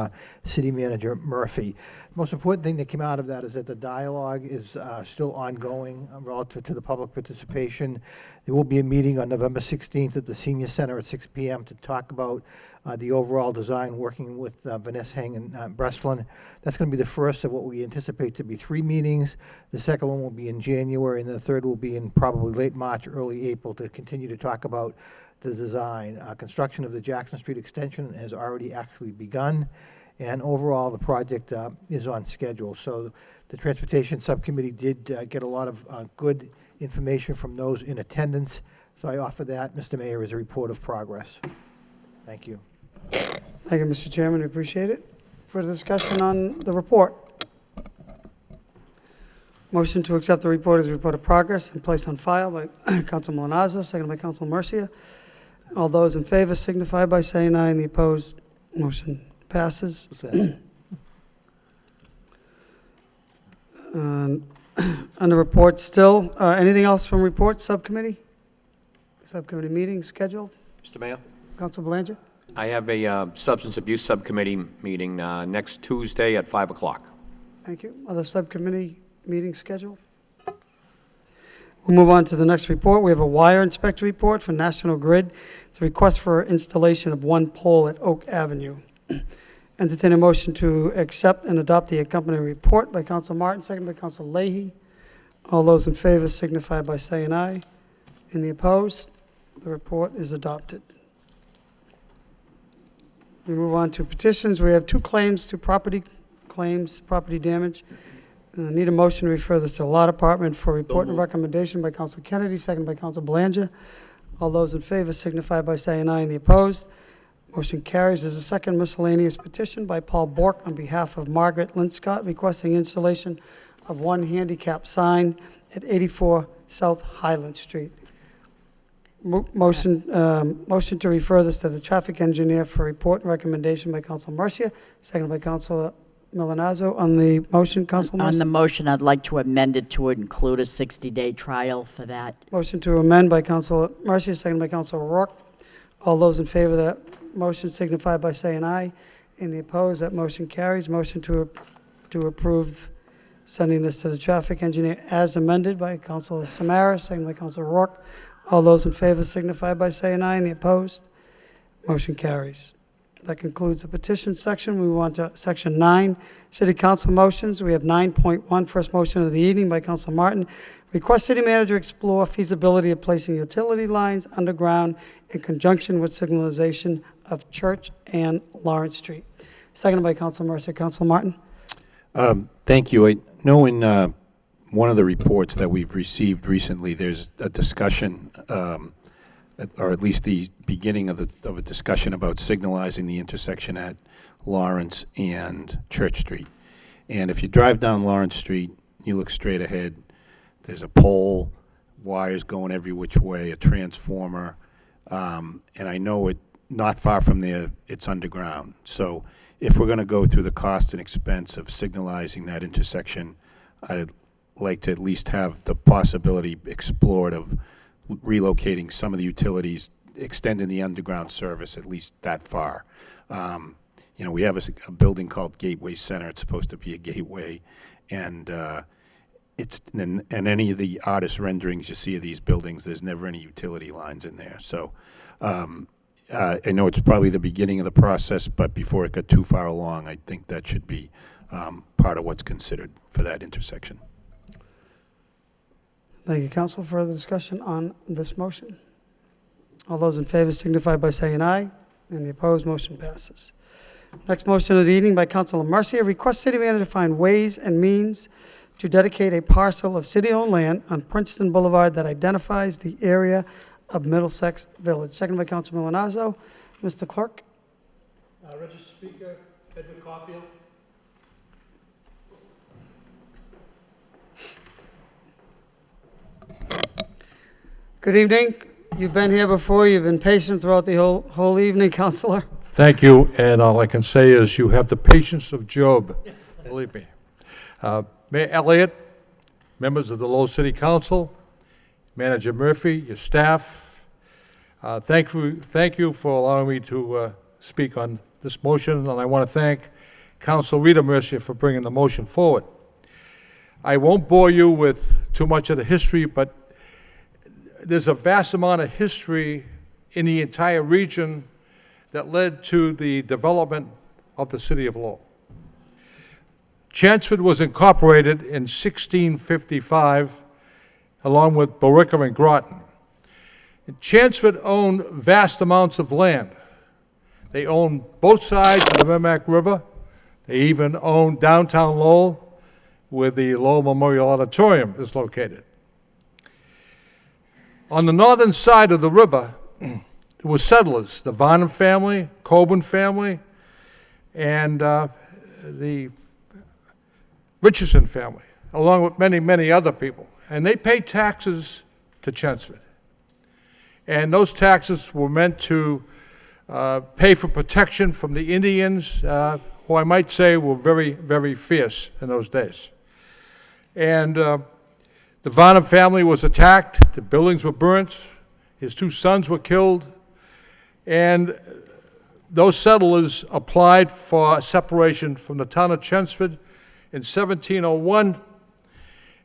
Speaker 10: City Manager Murphy. The most important thing that came out of that is that the dialogue is still ongoing relative to the public participation. There will be a meeting on November 16th at the Senior Center at 6 p.m. to talk about the overall design, working with Vanessa Heng and Breslin. That's going to be the first of what we anticipate to be 3 meetings. The second one will be in January, and the third will be in probably late March, early April, to continue to talk about the design. Construction of the Jackson Street extension has already actually begun, and overall the project is on schedule. So the Transportation Subcommittee did get a lot of good information from those in attendance. So I offer that, Mr. Mayor, as a report of progress. Thank you.
Speaker 1: Thank you, Mr. Chairman, we appreciate it. Further discussion on the report. Motion to accept the report as a report of progress and placed on file by Council Milonazo, seconded by Council Mercia. All those in favor signify by saying aye, and the opposed, motion passes. Under reports still, anything else from reports, subcommittee? Subcommittee meeting scheduled?
Speaker 12: Mr. Mayor?
Speaker 1: Council Belanger?
Speaker 12: I have a Substance Abuse Subcommittee meeting next Tuesday at 5 o'clock.
Speaker 1: Thank you. Other subcommittee meetings scheduled? We'll move on to the next report. We have a wire inspector report for National Grid. It's a request for installation of 1 pole at Oak Avenue. Entertain a motion to accept and adopt the accompanying report by Council Martin, seconded by Council Leahy. All those in favor signify by saying aye. Any opposed? The report is adopted. We move on to petitions. We have 2 claims, 2 property claims, property damage. Need a motion to refer this to the Law Department for report and recommendation by Council Kennedy, seconded by Council Belanger. All those in favor signify by saying aye. And the opposed? Motion carries. There's a second miscellaneous petition by Paul Bork on behalf of Margaret Linscott requesting installation of 1 handicap sign at 84 South Highland Street. Motion to refer this to the traffic engineer for report and recommendation by Council Mercia, seconded by Council Milonazo. On the motion, Council Mercia?
Speaker 5: On the motion, I'd like to amend it to include a 60-day trial for that.
Speaker 1: Motion to amend by Council Mercia, seconded by Council Rourke. All those in favor of that motion signify by saying aye. Any opposed? That motion carries. Motion to approve sending this to the traffic engineer as amended by Council Samaras, seconded by Council Rourke. All those in favor signify by saying aye. Any opposed? Motion carries. That concludes the petition section. We move on to section 9, City Council motions. We have 9.1, first motion of the evening by Council Martin. Request City Manager explore feasibility of placing utility lines underground in conjunction with signalization of Church and Lawrence Street. Seconded by Council Mercer. Council Martin?
Speaker 2: Thank you. I know in one of the reports that we've received recently, there's a discussion, or at least the beginning of a discussion about signalizing the intersection at Lawrence and Church Street. And if you drive down Lawrence Street, you look straight ahead, there's a pole, wires going every which way, a transformer, and I know it not far from there, it's underground. So if we're going to go through the cost and expense of signalizing that intersection, I'd like to at least have the possibility explored of relocating some of the utilities, extending the underground service at least that far. You know, we have a building called Gateway Center. It's supposed to be a gateway, and and any of the artist renderings you see of these buildings, there's never any utility lines in there. So I know it's probably the beginning of the process, but before it got too far along, I think that should be part of what's considered for that intersection.
Speaker 1: Thank you, Council. Further discussion on this motion? All those in favor signify by saying aye, and the opposed motion passes. Next motion of the evening by Councilor Mercia, request city manager to find ways and means to dedicate a parcel of city-owned land on Princeton Boulevard that identifies the area of Middlesex Village. Second by Councilor Milonazo. Mr. Clerk?
Speaker 3: Registered Speaker, Edward Caulfield.
Speaker 1: Good evening. You've been here before. You've been patient throughout the whole evening, Councilor.
Speaker 19: Thank you, and all I can say is you have the patience of Job, believe me. Mayor Elliott, members of the Lowell City Council, Manager Murphy, your staff, thank you for allowing me to speak on this motion, and I want to thank Council Rita Mercia for bringing the motion forward. I won't bore you with too much of the history, but there's a vast amount of history in the entire region that led to the development of the city of Lowell. Chelmsford was incorporated in 1655, along with Billerica and Groton. Chelmsford owned vast amounts of land. They owned both sides of the Merrimack River. They even owned downtown Lowell, where the Lowell Memorial Auditorium is located. On the northern side of the river, there were settlers, the Varnum family, Coburn family, and the Richardson family, along with many, many other people. And they paid taxes to Chelmsford. And those taxes were meant to pay for protection from the Indians, who I might say were very, very fierce in those days. And the Varnum family was attacked, the buildings were burnt, his two sons were killed, and those settlers applied for separation from the town of Chelmsford in 1701,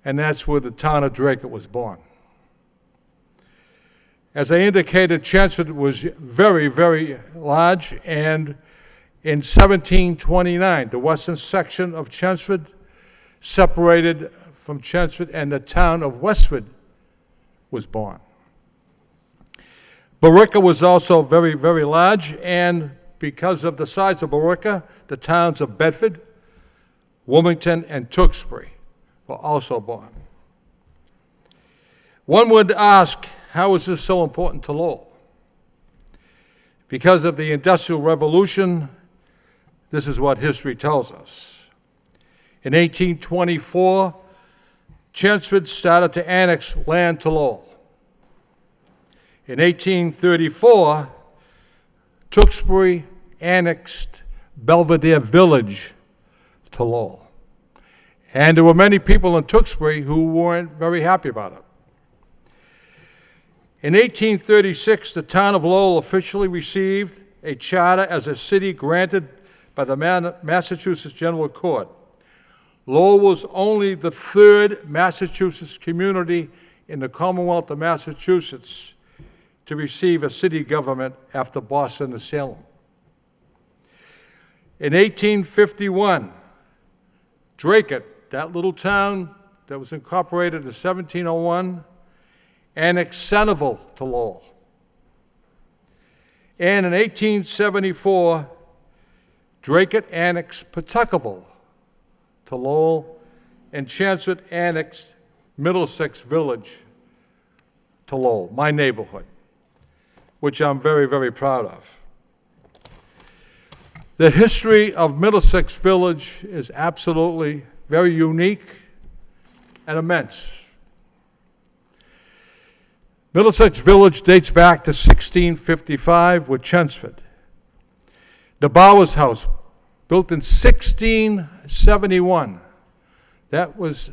Speaker 19: and that's where the town of Drake was born. As I indicated, Chelmsford was very, very large, and in 1729, the western section of Chelmsford separated from Chelmsford, and the town of Westford was born. Billerica was also very, very large, and because of the size of Billerica, the towns of Bedford, Wilmington, and Tewksbury were also born. One would ask, how is this so important to Lowell? Because of the Industrial Revolution, this is what history tells us. In 1824, Chelmsford started to annex land to Lowell. In 1834, Tewksbury annexed Belvedere Village to Lowell. And there were many people in Tewksbury who weren't very happy about it. In 1836, the town of Lowell officially received a charter as a city granted by the Massachusetts General Court. Lowell was only the third Massachusetts community in the Commonwealth of Massachusetts to receive a city government after Boston and Salem. In 1851, Drake, that little town that was incorporated in 1701, annexed Centerville to Lowell. And in 1874, Drake annexed Pawtuckaville to Lowell, and Chelmsford annexed Middlesex Village to Lowell, my neighborhood, which I'm very, very proud of. The history of Middlesex Village is absolutely very unique and immense. Middlesex Village dates back to 1655 with Chelmsford. The Bowers House, built in 1671. That was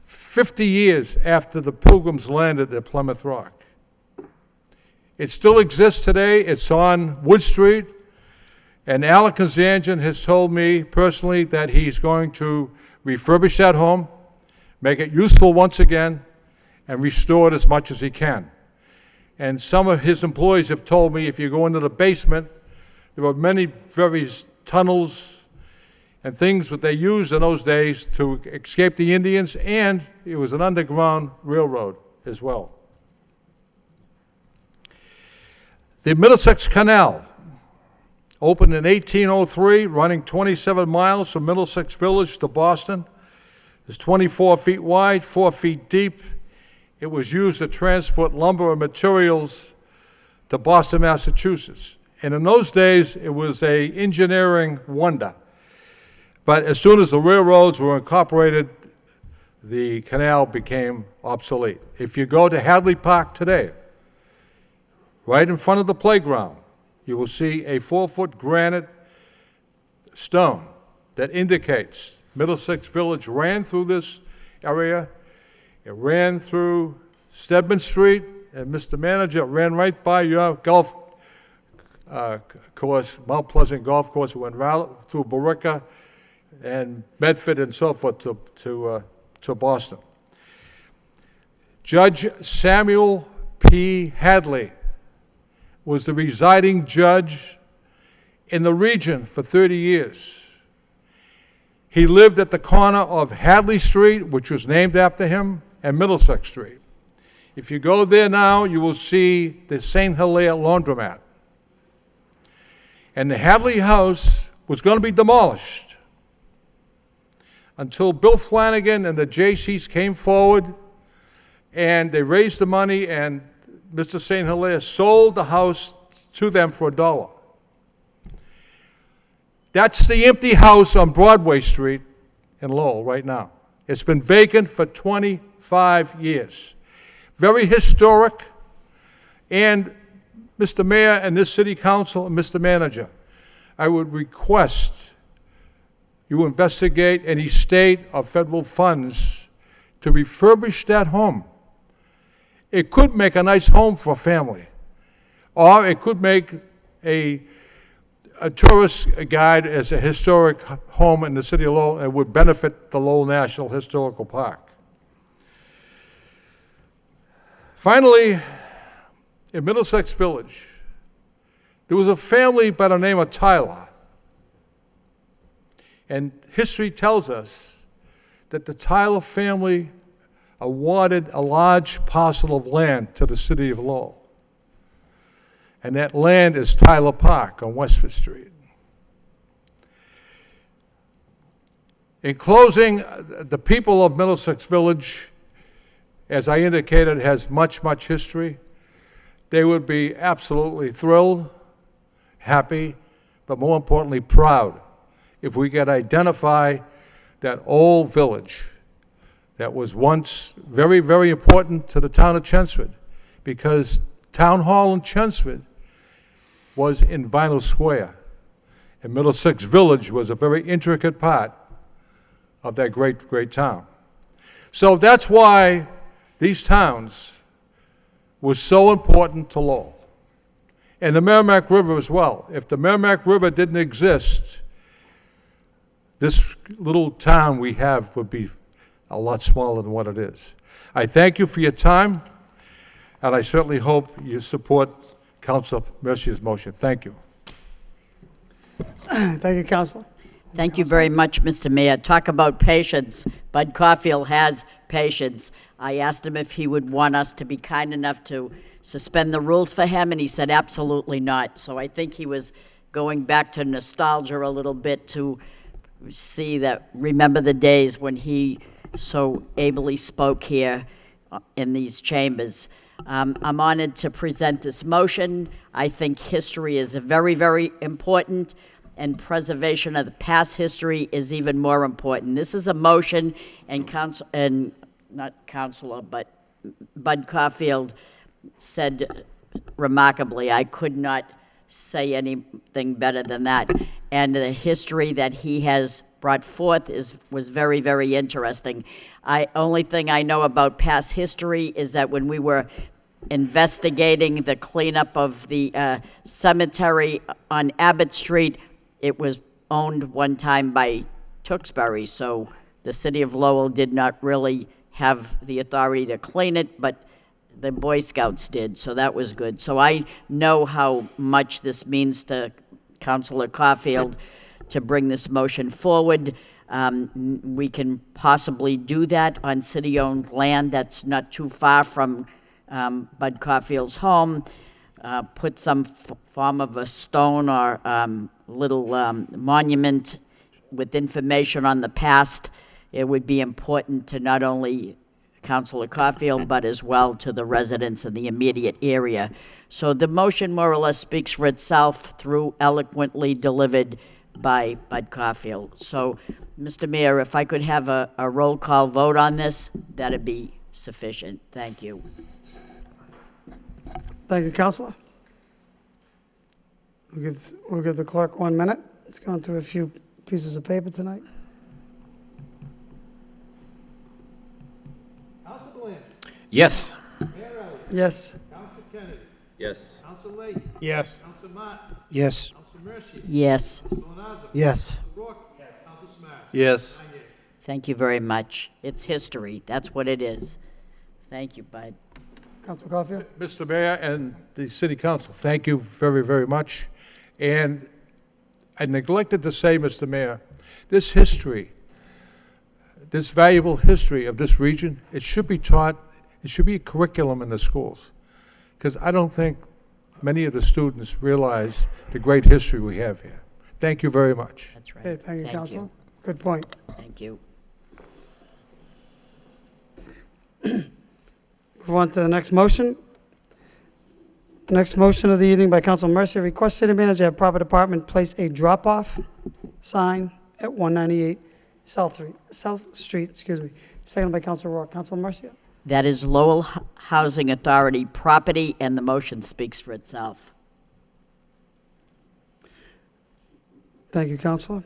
Speaker 19: 50 years after the Pilgrims landed at Plymouth Rock. It still exists today. It's on Wood Street. And Alec Kazanjian has told me personally that he's going to refurbish that home, make it useful once again, and restore it as much as he can. And some of his employees have told me if you go into the basement, there are many various tunnels and things that they used in those days to escape the Indians, and it was an underground railroad as well. The Middlesex Canal opened in 1803, running 27 miles from Middlesex Village to Boston. It's 24 feet wide, 4 feet deep. It was used to transport lumber and materials to Boston, Massachusetts. And in those days, it was an engineering wonder. But as soon as the railroads were incorporated, the canal became obsolete. If you go to Hadley Park today, right in front of the playground, you will see a 4-foot granite stone that indicates Middlesex Village ran through this area. It ran through Stedman Street, and Mr. Manager, it ran right by your golf course, Mount Pleasant Golf Course. It went right through Borica and Medford and so forth to Boston. Judge Samuel P. Hadley was the residing judge in the region for 30 years. He lived at the corner of Hadley Street, which was named after him, and Middlesex Street. If you go there now, you will see the St. Hilaire Laundromat. And the Hadley house was going to be demolished until Bill Flanagan and the J.C.'s came forward, and they raised the money, and Mr. St. Hilaire sold the house to them for $1. That's the empty house on Broadway Street in Lowell right now. It's been vacant for 25 years. Very historic. And Mr. Mayor and this City Council and Mr. Manager, I would request you investigate any state or federal funds to refurbish that home. It could make a nice home for a family, or it could make a tourist guide as a historic home in the city of Lowell, and would benefit the Lowell National Historical Park. Finally, in Middlesex Village, there was a family by the name of Tyler. And history tells us that the Tyler family awarded a large parcel of land to the city of Lowell. And that land is Tyler Park on Westford Street. In closing, the people of Middlesex Village, as I indicated, has much, much history. They would be absolutely thrilled, happy, but more importantly, proud if we could identify that old village that was once very, very important to the town of Chelmsford, because Town Hall in Chelmsford was in Vinyl Square, and Middlesex Village was a very intricate part of that great, great town. So that's why these towns were so important to Lowell. And the Merrimack River as well. If the Merrimack River didn't exist, this little town we have would be a lot smaller than what it is. I thank you for your time, and I certainly hope you support Councilor Mercier's motion. Thank you.
Speaker 1: Thank you, Councilor.
Speaker 5: Thank you very much, Mr. Mayor. Talk about patience. Bud Caulfield has patience. I asked him if he would want us to be kind enough to suspend the rules for him, and he said absolutely not. So I think he was going back to nostalgia a little bit to see that, remember the days when he so ably spoke here in these chambers. I'm honored to present this motion. I think history is very, very important, and preservation of the past history is even more important. This is a motion, and not Councilor, but Bud Caulfield said remarkably, I could not say anything better than that. And the history that he has brought forth was very, very interesting. Only thing I know about past history is that when we were investigating the cleanup of the cemetery on Abbott Street, it was owned one time by Tewksbury, so the city of Lowell did not really have the authority to clean it, but the Boy Scouts did, so that was good. So I know how much this means to Councilor Caulfield to bring this motion forward. We can possibly do that on city-owned land that's not too far from Bud Caulfield's home. Put some form of a stone or little monument with information on the past. It would be important to not only Councilor Caulfield, but as well to the residents in the immediate area. So the motion more or less speaks for itself through eloquently delivered by Bud Caulfield. So, Mr. Mayor, if I could have a roll call vote on this, that'd be sufficient. Thank you.
Speaker 1: Thank you, Counselor. We'll give the clerk 1 minute. It's gone through a few pieces of paper tonight.
Speaker 9: Council Belanger.
Speaker 12: Yes.
Speaker 9: Mayor Elliott.
Speaker 1: Yes.
Speaker 9: Council Kennedy.
Speaker 11: Yes.
Speaker 9: Council Leahy.
Speaker 3: Yes.
Speaker 9: Council Martin.
Speaker 2: Yes.
Speaker 9: Council Mercia.
Speaker 5: Yes.
Speaker 9: Council Bonazza.
Speaker 10: Yes.
Speaker 9: Council Rourke. Yes. Council Smash.
Speaker 19: Yes.
Speaker 9: 9 yeas.
Speaker 5: Thank you very much. It's history. That's what it is. Thank you, Bud.
Speaker 1: Councilor Caulfield?
Speaker 19: Mr. Mayor and the City Council, thank you very, very much. And I neglected to say, Mr. Mayor, this history, this valuable history of this region, it should be taught, it should be a curriculum in the schools. Because I don't think many of the students realize the great history we have here. Thank you very much.
Speaker 5: That's right.
Speaker 1: Okay, thank you, Counselor. Good point.
Speaker 5: Thank you.
Speaker 1: Move on to the next motion. The next motion of the evening by Council Mercia, request city manager have proper department place a drop-off sign at 198 South Street, seconded by Council Rourke. Council Mercia?
Speaker 5: That is Lowell Housing Authority property, and the motion speaks for itself.
Speaker 1: Thank you, Counselor.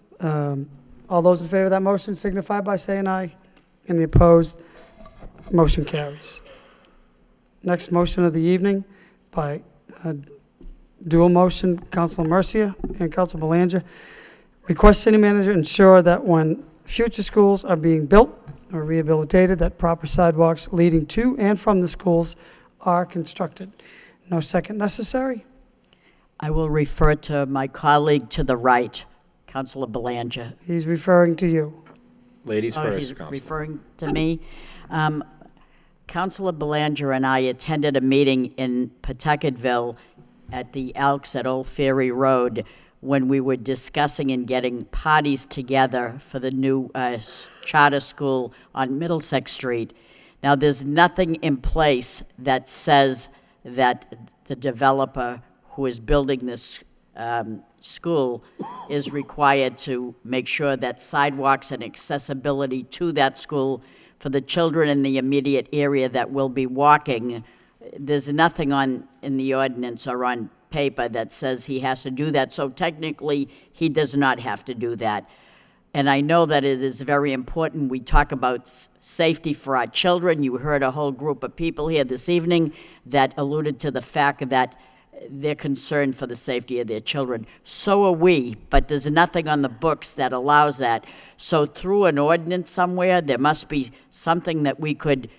Speaker 1: All those in favor of that motion signify by saying aye. And the opposed, motion carries. Next motion of the evening by dual motion, Councilor Mercia and Councilor Belanger. Request city manager ensure that when future schools are being built or rehabilitated, that proper sidewalks leading to and from the schools are constructed. No second necessary.
Speaker 5: I will refer to my colleague to the right, Councilor Belanger.
Speaker 1: He's referring to you.
Speaker 12: Ladies
Speaker 5: Oh,
Speaker 12: first,
Speaker 5: he's
Speaker 12: Council.
Speaker 5: referring to me. Councilor Belanger and I attended a meeting in Pawtucketville at the Elks at Old Ferry Road when we were discussing and getting parties together for the new charter school on Middlesex Street. Now, there's nothing in place that says that the developer who is building this school is required to make sure that sidewalks and accessibility to that school for the children in the immediate area that will be walking. There's nothing in the ordinance or on paper that says he has to do that, so technically he does not have to do that. And I know that it is very important we talk about safety for our children. You heard a whole group of people here this evening that alluded to the fact that they're concerned for the safety of their children. So are we, but there's nothing on the books that allows that. So through an ordinance somewhere, there must be something that we could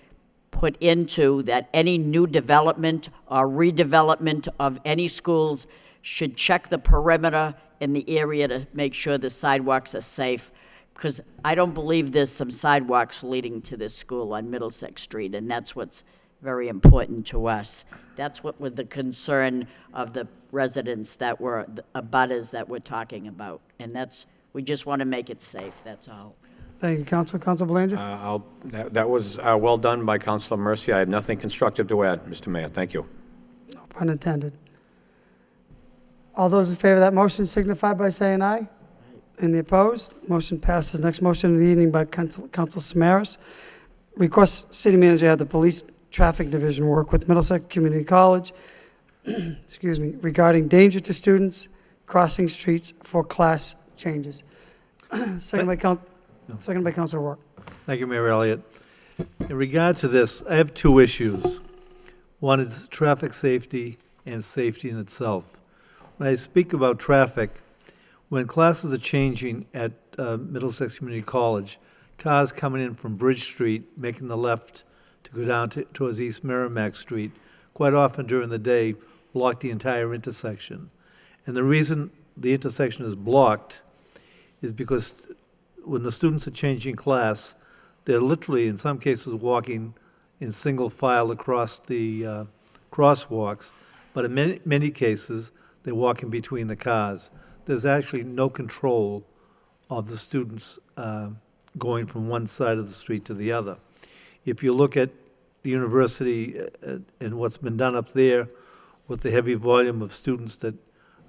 Speaker 5: put into that any new development or redevelopment of any schools should check the perimeter in the area to make sure the sidewalks are safe. Because I don't believe there's some sidewalks leading to this school on Middlesex Street, and that's what's very important to us. That's what was the concern of the residents that were, the abutters that we're talking about. And we just want to make it safe, that's all.
Speaker 1: Thank you, Councilor. Councilor Belanger?
Speaker 12: That was well done by Councilor Mercia. I have nothing constructive to add, Mr. Mayor. Thank you.
Speaker 1: No pun intended. All those in favor of that motion signify by saying aye. And the opposed, motion passes. Next motion of the evening by Council Samaras. Request city manager have the police traffic division work with Middlesex Community College, regarding danger to students crossing streets for class changes. Second by Councilor Rourke.
Speaker 9: Thank you, Mayor Elliott. In regard to this, I have two issues. One is traffic safety and safety in itself. When I speak about traffic, when classes are changing at Middlesex Community College, cars coming in from Bridge Street, making the left to go down towards East Merrimack Street, quite often during the day, block the entire intersection. And the reason the intersection is blocked is because when the students are changing class, they're literally, in some cases, walking in single file across the crosswalks, but in many, many cases, they're walking between the cars. There's actually no control of the students going from one side of the street to the other. If you look at the university and what's been done up there with the heavy volume of students that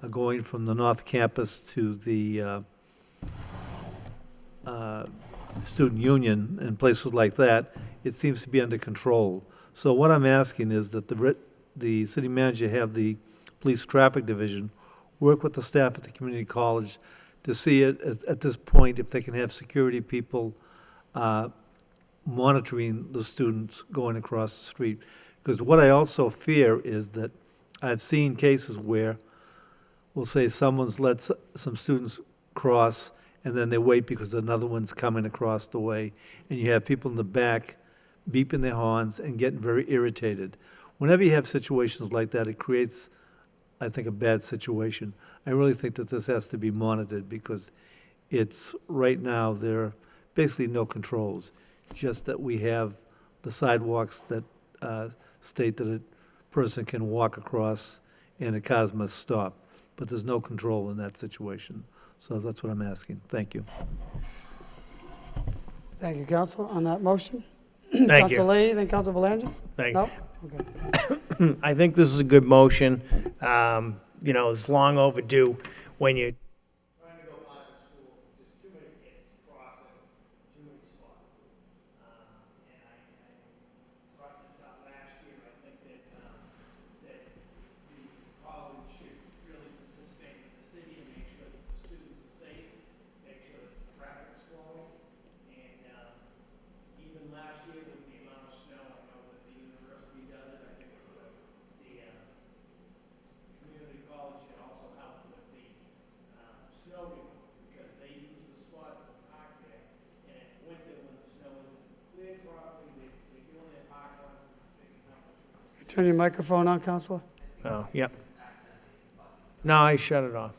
Speaker 9: are going from the North Campus to the Student Union and places like that, it seems to be under control. So what I'm asking is that the city manager have the police traffic division work with the staff at the community college to see at this point if they can have security people monitoring the students going across the street. Because what I also fear is that I've seen cases where, we'll say someone's let some students cross, and then they wait because another one's coming across the way, and you have people in the back beeping their horns and getting very irritated. Whenever you have situations like that, it creates, I think, a bad situation. I really think that this has to be monitored because it's, right now, there are basically no controls, just that we have the sidewalks that state that a person can walk across and the cars must stop, but there's no control in that situation. So that's what I'm asking. Thank you.
Speaker 1: Thank you, Counsel. On that motion?
Speaker 8: Thank
Speaker 1: Counsel
Speaker 8: you.
Speaker 1: Lee, then Counsel Belanger?
Speaker 8: Thank
Speaker 1: No? Okay.
Speaker 8: I think this is a good motion. You know, it's long overdue when you.
Speaker 1: Turn your microphone on, Counselor.
Speaker 8: Oh, yep. No, I shut it off.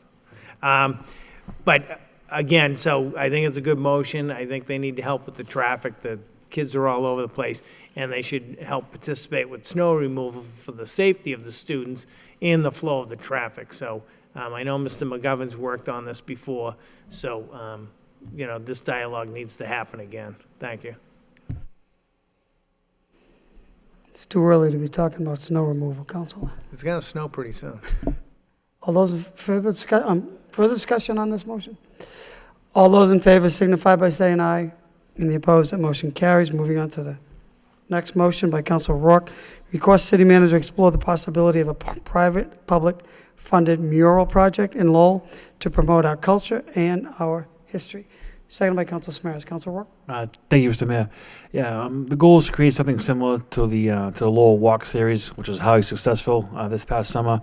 Speaker 8: But again, so I think it's a good motion. I think they need to help with the traffic. The kids are all over the place, and they should help participate with snow removal for the safety of the students and the flow of the traffic. So I know Mr. McGovern's worked on this before, so, you know, this dialogue needs to happen again. Thank you.
Speaker 1: It's too early to be talking about snow removal, Counselor.
Speaker 8: It's going to snow pretty soon.
Speaker 1: All those further discussion on this motion? All those in favor signify by saying aye. And the opposed, that motion carries. Moving on to the next motion by Counsel Rourke. Request city manager explore the possibility of a private, public-funded mural project in Lowell to promote our culture and our history. Second by Counsel Samaras. Counsel Rourke?
Speaker 4: Thank you, Mr. Mayor. Yeah, the goal is to create something similar to the Lowell Walk series, which was highly successful this past summer.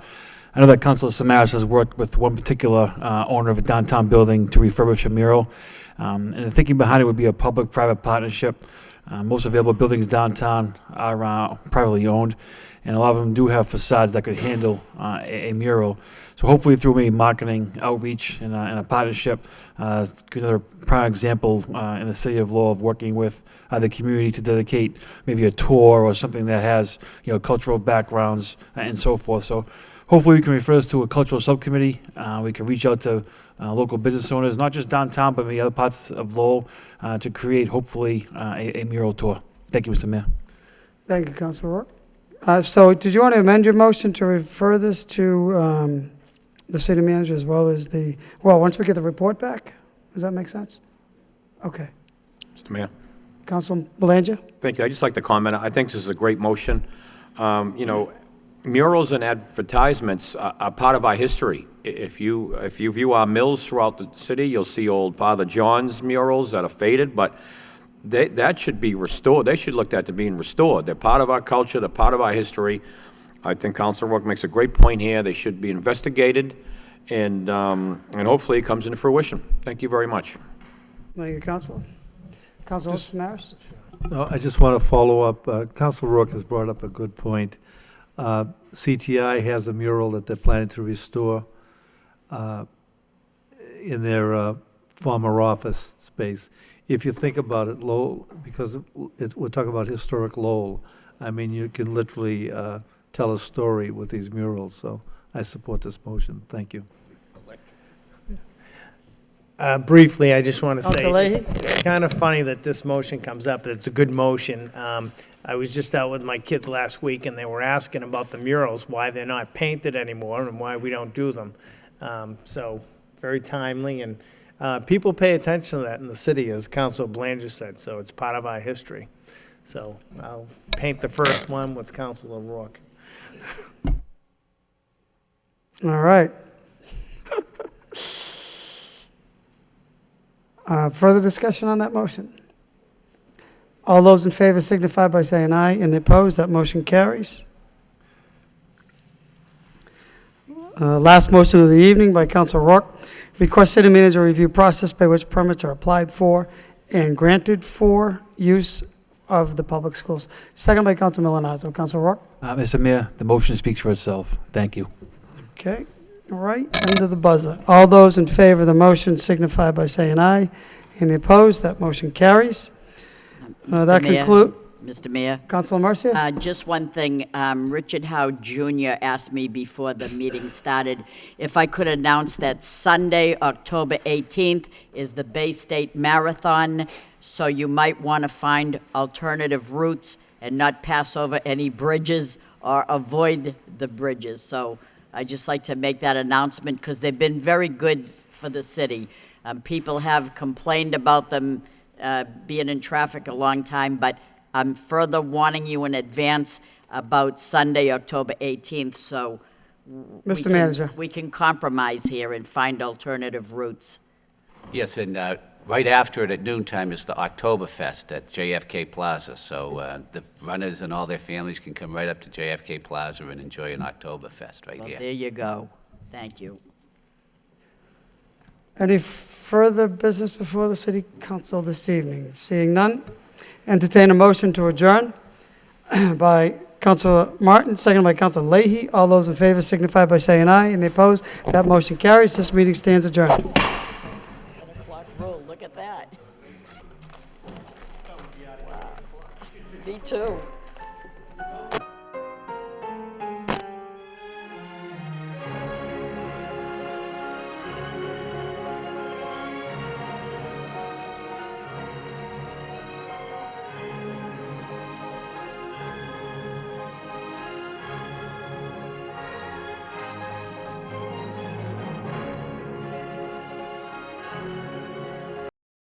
Speaker 4: I know that Councilor Samaras has worked with one particular owner of a downtown building to refurbish a mural. And the thinking behind it would be a public-private partnership. Most available buildings downtown are privately owned, and a lot of them do have facades that could handle a mural. So hopefully through maybe marketing, outreach, and a partnership, another prime example in the city of Lowell of working with the community to dedicate maybe a tour or something that has, you know, cultural backgrounds and so forth. So hopefully we can refer this to a cultural subcommittee. We can reach out to local business owners, not just downtown, but maybe other parts of Lowell, to create, hopefully, a mural tour. Thank you, Mr. Mayor.
Speaker 1: Thank you, Counsel Rourke. So did you want to amend your motion to refer this to the city manager as well as once we get the report back? Does that make sense? Okay.
Speaker 12: Mr. Mayor.
Speaker 1: Counsel Belanger?
Speaker 12: Thank you. I'd just like to comment. I think this is a great motion. You know, murals and advertisements are part of our history. If you view our mills throughout the city, you'll see old Father John's murals that are faded, but that should be restored. They should look at to being restored. They're part of our culture. They're part of our history. I think Councilor Rourke makes a great point here. They should be investigated, and hopefully it comes into fruition. Thank you very much.
Speaker 1: Thank you, Counsel. Counsel Samaras?
Speaker 9: No, I just want to follow up. Councilor Rourke has brought up a good point. CTI has a mural that they're planning to restore in their former office space. If you think about it, Lowell, because we're talking about historic Lowell, I mean, you can literally tell a story with these murals, so I support this motion. Thank you.
Speaker 8: Briefly, I just want to
Speaker 1: Councilor
Speaker 8: say,
Speaker 1: Leahy?
Speaker 8: it's kind of funny that this motion comes up. It's a good motion. I was just out with my kids last week, and they were asking about the murals, why they're not painted anymore, and why we don't do them. So, very timely, and people pay attention to that in the city, as Councilor Belanger said, so it's part of our history. So, I'll paint the first one with Councilor Rourke.
Speaker 1: All right. Further discussion on that motion? All those in favor signify by saying aye, and the opposed, that motion carries. Last motion of the evening by Councilor Rourke. Request city manager review process by which permits are applied for and granted for use of the public schools. Second by Councilor Milonazo. Councilor Rourke?
Speaker 4: Mr. Mayor, the motion speaks for itself. Thank you.
Speaker 1: Okay, all right, under the buzzer. All those in favor of the motion signify by saying aye, and the opposed, that motion carries. That concludes.
Speaker 5: Mr. Mayor?
Speaker 1: Councilor Marcia?
Speaker 5: Just one thing. Richard Howe Jr. asked me before the meeting started if I could announce that Sunday, October 18th, is the Bay State Marathon, so you might want to find alternative routes and not pass over any bridges or avoid the bridges. So I'd just like to make that announcement because they've been very good for the city. People have complained about them being in traffic a long time, but I'm further warning you in advance about Sunday, October 18th, so
Speaker 1: Mr. Manager.
Speaker 5: we can compromise here and find alternative routes.
Speaker 13: Yes, and right after it at noontime is the Oktoberfest at JFK Plaza. So the runners and all their families can come right up to JFK Plaza and enjoy an Oktoberfest right
Speaker 5: Well,
Speaker 13: here.
Speaker 5: there you go. Thank you.
Speaker 1: Any further business before the city council this evening? Seeing none, entertain a motion to adjourn by Councilor Martin, seconded by Councilor Leahy. All those in favor signify by saying aye, and the opposed, that motion carries. This meeting stands adjourned.
Speaker 5: 7 o'clock rule, look at that. Wow. Me too.